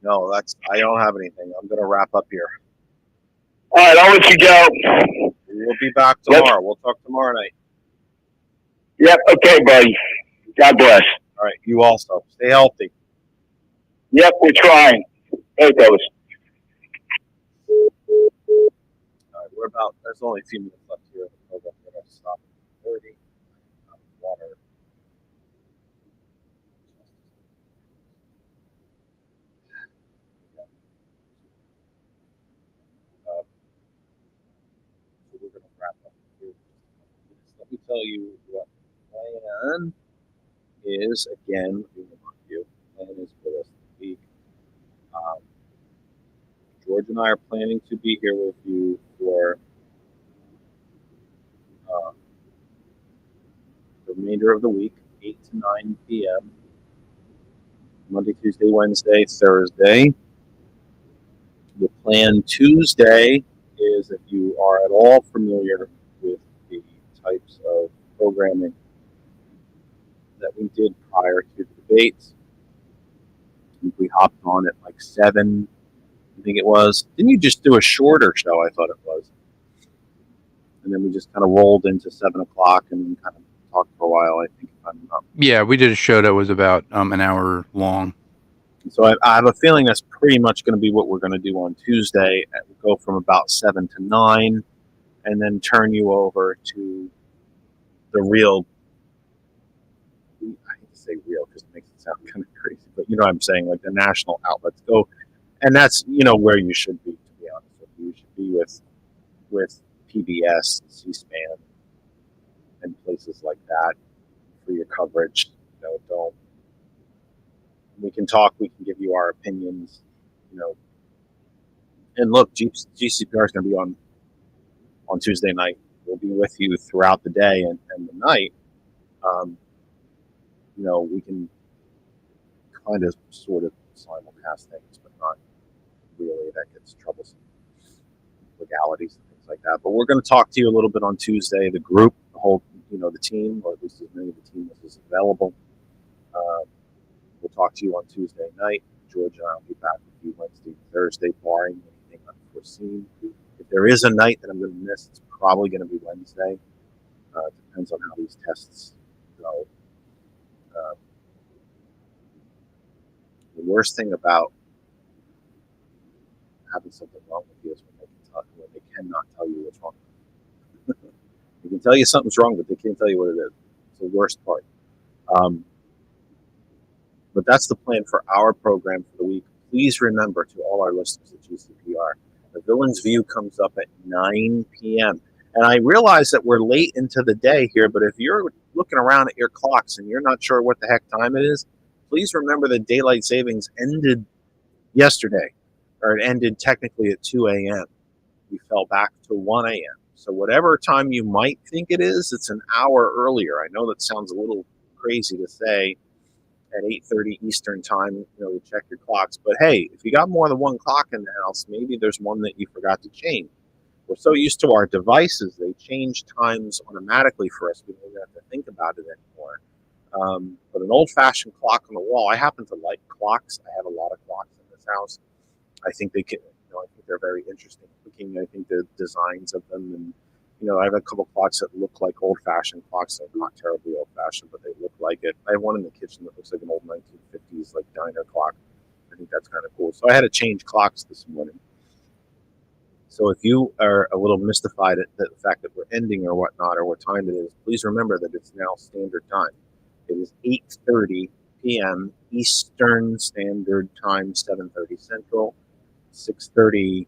No, I don't have anything. I'm going to wrap up here. All right, I'll let you go. We'll be back tomorrow. We'll talk tomorrow night. Yep, okay, buddy. God bless. All right, you also. Stay healthy. Yep, we're trying. There it goes. All right, there's only a few minutes left here. I'm going to stop at 30. Water. So we're going to wrap up here. Let me tell you what plan is. Again, we remind you, plan is for the rest of the week. George and I are planning to be here with you for the remainder of the week, 8 to 9 p.m. Monday, Tuesday, Wednesday, Thursday. The plan Tuesday is, if you are at all familiar with the types of programming that we did prior to the debates, I think we hopped on at like 7, I think it was. Didn't you just do a shorter show? I thought it was. And then we just kind of rolled into 7 o'clock and kind of talked for a while. I think if I'm not. Yeah, we did a show that was about an hour long. So I have a feeling that's pretty much going to be what we're going to do on Tuesday. We'll go from about 7 to 9, and then turn you over to the real. I hate to say real because it makes it sound kind of crazy, but you know what I'm saying, like the national outlets go, and that's where you should be. To be honest with you, you should be with PBS, C-SPAN, and places like that for your coverage. Don't. We can talk. We can give you our opinions. And look, GCPR is going to be on Tuesday night. We'll be with you throughout the day and the night. We can kind of sort of simulcast things, but not really. That gets troublesome. Legalities and things like that. But we're going to talk to you a little bit on Tuesday. The group, the whole, the team, or at least as many of the team as is available. We'll talk to you on Tuesday night. George and I will be back with you Wednesday, Thursday, barring anything unforeseen. If there is a night that I'm going to miss, it's probably going to be Wednesday. Depends on how these tests go. The worst thing about having something wrong with you is when they cannot tell you what's wrong. They can tell you something's wrong, but they can't tell you what it is. It's the worst part. But that's the plan for our program for the week. Please remember, to all our listeners at GCPR, the Villain's View comes up at 9 p.m. And I realize that we're late into the day here, but if you're looking around at your clocks and you're not sure what the heck time it is, please remember that daylight savings ended yesterday, or it ended technically at 2 a.m. We fell back to 1 a.m. So whatever time you might think it is, it's an hour earlier. I know that sounds a little crazy to say at 8:30 Eastern time, to check your clocks. But hey, if you got more than one clock in the house, maybe there's one that you forgot to change. We're so used to our devices, they change times automatically for us. We don't even have to think about it anymore. But an old-fashioned clock on the wall, I happen to like clocks. I have a lot of clocks in this house. I think they can, I think they're very interesting looking. I think the designs of them, and I have a couple clocks that look like old-fashioned clocks. They're not terribly old-fashioned, but they look like it. I have one in the kitchen that looks like an old 1950s like diner clock. I think that's kind of cool. So I had to change clocks this morning. So if you are a little mystified at the fact that we're ending or whatnot, or what time it is, please remember that it's now standard time. It is 8:30 p.m. Eastern Standard Time, 7:30 Central, 5:30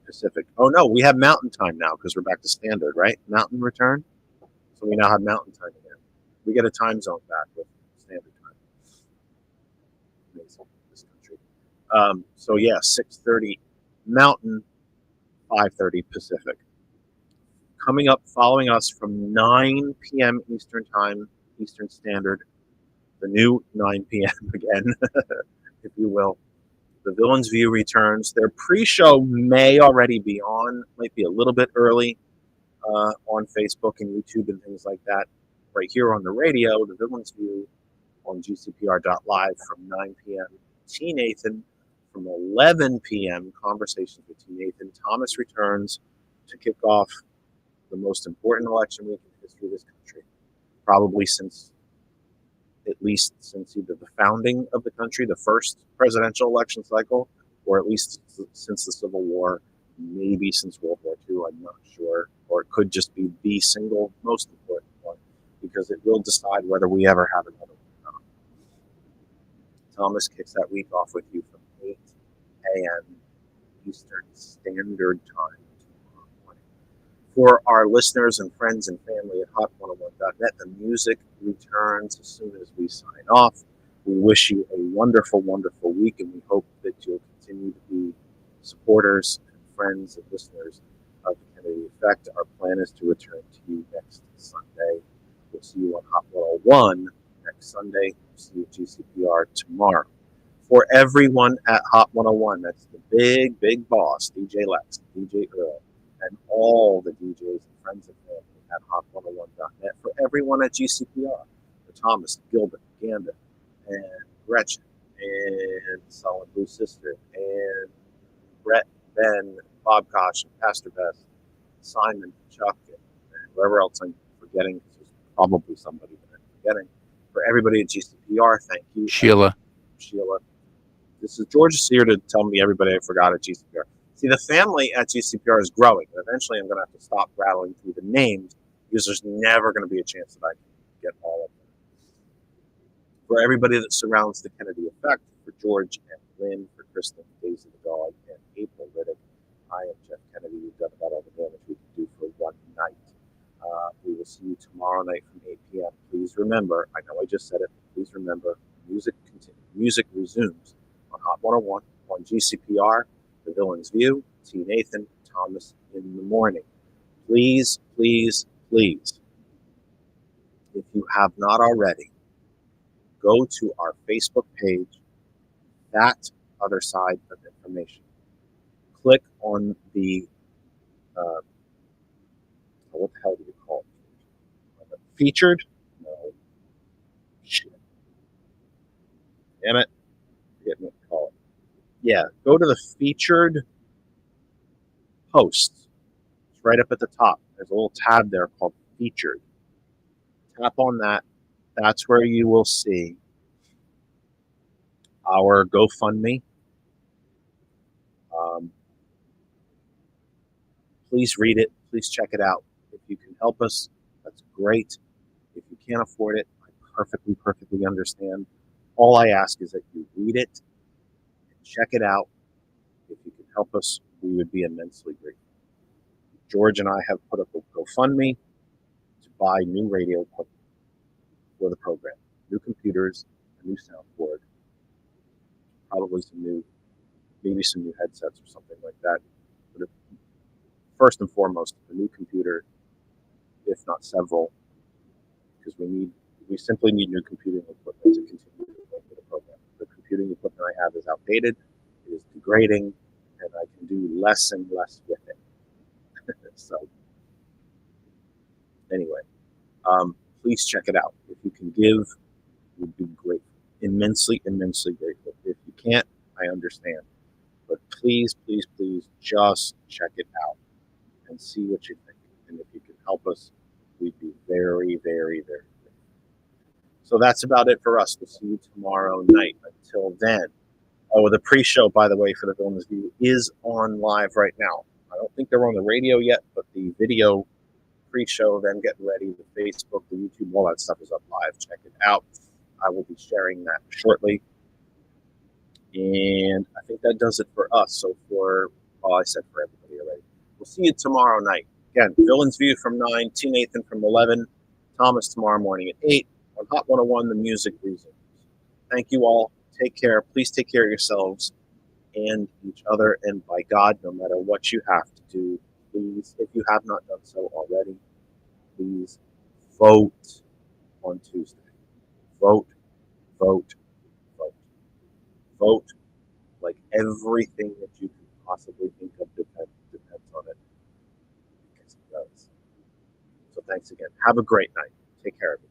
Pacific. Oh no, we have Mountain Time now because we're back to standard, right? Mountain return. So we now have Mountain Time again. We get a time zone back with standard time. Amazing, this country. 6:30 Mountain, 5:30 Pacific. Coming up, following us from 9 p.m. Eastern Time, Eastern Standard, the new 9 p.m. again, if you will. The Villain's View returns. Their pre-show may already be on, might be a little bit early on Facebook and YouTube and things like that. Right here on the radio, the Villain's View on GCPR.live from 9 p.m. T. Nathan from 11 p.m. Conversations with T. Nathan. Thomas returns to kick off the most important election week in the history of this country, probably since either the founding of the country, the first presidential election cycle, or at least since the Civil War, maybe since World War II, I'm not sure. Or it could just be the single most important one, because it will decide whether we ever have another one or not. Thomas kicks that week off with you from 8 a.m. Eastern Standard Time. For our listeners and friends and family at hot101.net, the music returns as soon as we sign off. We wish you a wonderful, wonderful week, and we hope that you'll continue to be supporters and friends and listeners of the Kennedy Effect. Our plan is to return to you next Sunday. We'll see you on Hot 101 next Sunday. We'll see you at GCPR tomorrow. For everyone at Hot 101, that's the big, big boss, DJ Lex, DJ Earl, and all the DJs and friends and family at hot101.net. For everyone at GCPR, for Thomas, Gilbert, Gambit, and Gretchen, and Solid Blue Sister, and Brett, Ben, Bob Kosh, and Pastor Best, Simon, Chuck, and whoever else I'm forgetting. forgetting, because there's probably somebody that I'm forgetting. For everybody at GCPR, thank you. Sheila. Sheila. This is George is here to tell me everybody I forgot at GCPR. See, the family at GCPR is growing. And eventually, I'm going to have to stop rattling through the names because there's never going to be a chance that I can get all of them. For everybody that surrounds the Kennedy Effect, for George and Lynn, for Kristen, Daisy the dog, and April Riddick, I am Jeff Kennedy. We've done about all the damage we can do for one night. We will see you tomorrow night from 8 p.m. Please remember, I know I just said it, but please remember, music resumes on Hot 101 on GCPR, The Villain's View, T. Nathan, Thomas in the morning. Please, please, please, if you have not already, go to our Facebook page, That Other Side of Information. Click on the, what the hell do you call it? Featured? No. Shit. Damn it. Forget what to call it. Yeah, go to the featured posts. It's right up at the top. There's a little tab there called Featured. Tap on that. That's where you will see our GoFundMe. Please read it. Please check it out. If you can help us, that's great. If you can't afford it, I perfectly understand. All I ask is that you read it and check it out. If you can help us, we would be immensely grateful. George and I have put up a GoFundMe to buy new radio equipment for the program. New computers, a new soundboard, probably maybe some new headsets or something like that. But first and foremost, a new computer, if not several, because we simply need new computing equipment to continue to the program. The computing equipment I have is outdated, it is degrading, and I can do less and less with it. So, anyway, please check it out. If you can give, we'd be grateful. Immensely grateful. If you can't, I understand. But please, please, please just check it out and see what you think. And if you can help us, we'd be very, very, very grateful. So that's about it for us. We'll see you tomorrow night. Until then. Oh, the pre-show, by the way, for the Villain's View is on live right now. I don't think they're on the radio yet, but the video pre-show, them getting ready, the Facebook, the YouTube, all that stuff is up live. Check it out. I will be sharing that shortly. And I think that does it for us. So I said for everybody already. We'll see you tomorrow night. Again, Villain's View from 9, T. Nathan from 11, Thomas tomorrow morning at 8 on Hot 101, the music reasons. Thank you all. Take care. Please take care of yourselves and each other. And by God, no matter what you have to do, please, if you have not done so already, please vote on Tuesday. Vote, vote, vote. Vote like everything that you can possibly think of depends on it. Because it does. So thanks again. Have a great night. Take care of you.